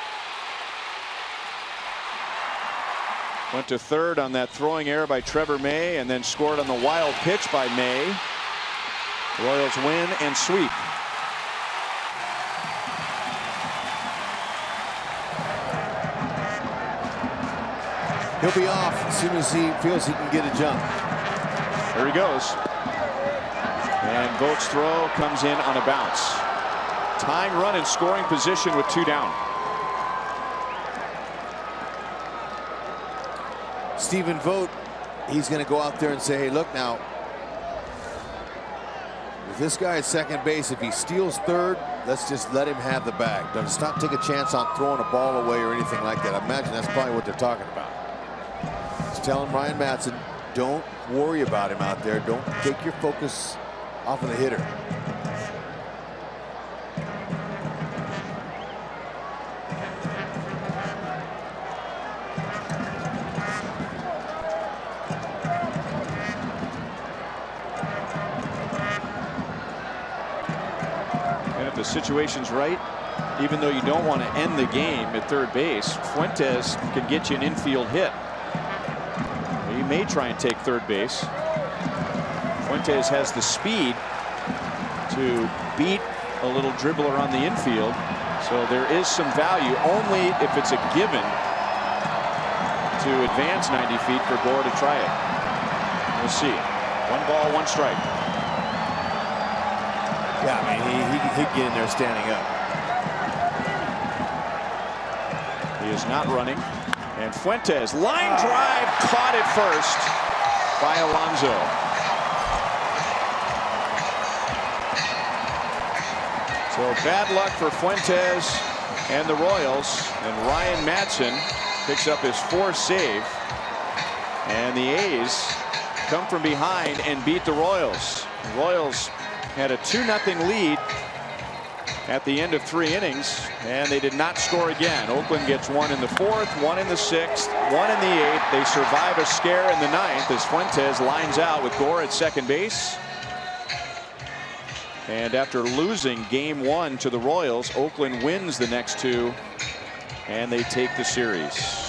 Went to third on that throwing error by Trevor May and then scored on the wild pitch by May. Royals win and sweep. He'll be off as soon as he feels he can get a jump. There he goes. And Vogt's throw comes in on a bounce. Tying run in scoring position with 2 down. Stephen Vogt, he's going to go out there and say, hey, look now, if this guy at second base, if he steals third, let's just let him have the bag. Let's not take a chance on throwing a ball away or anything like that. I imagine that's probably what they're talking about. He's telling Ryan Madson, Don't worry about him out there. Don't take your focus off of the hitter. And if the situation's right, even though you don't want to end the game at third base, Fuentes can get you an infield hit. He may try and take third base. Fuentes has the speed to beat a little dribbler on the infield, so there is some value only if it's a given to advance 90 feet for Gore to try it. We'll see. 1 ball, 1 strike. Yeah, I mean, he'd get in there standing up. He is not running. And Fuentes, line drive, caught at first by Alonso. So bad luck for Fuentes and the Royals. And Ryan Madson picks up his 4th save. And the A's come from behind and beat the Royals. The Royals had a 2-0 lead at the end of 3 innings, and they did not score again. Oakland gets 1 in the 4th, 1 in the 6th, 1 in the 8th. They survive a scare in the 9th as Fuentes lines out with Gore at second base. And after losing game 1 to the Royals, Oakland wins the next 2, and they take the series.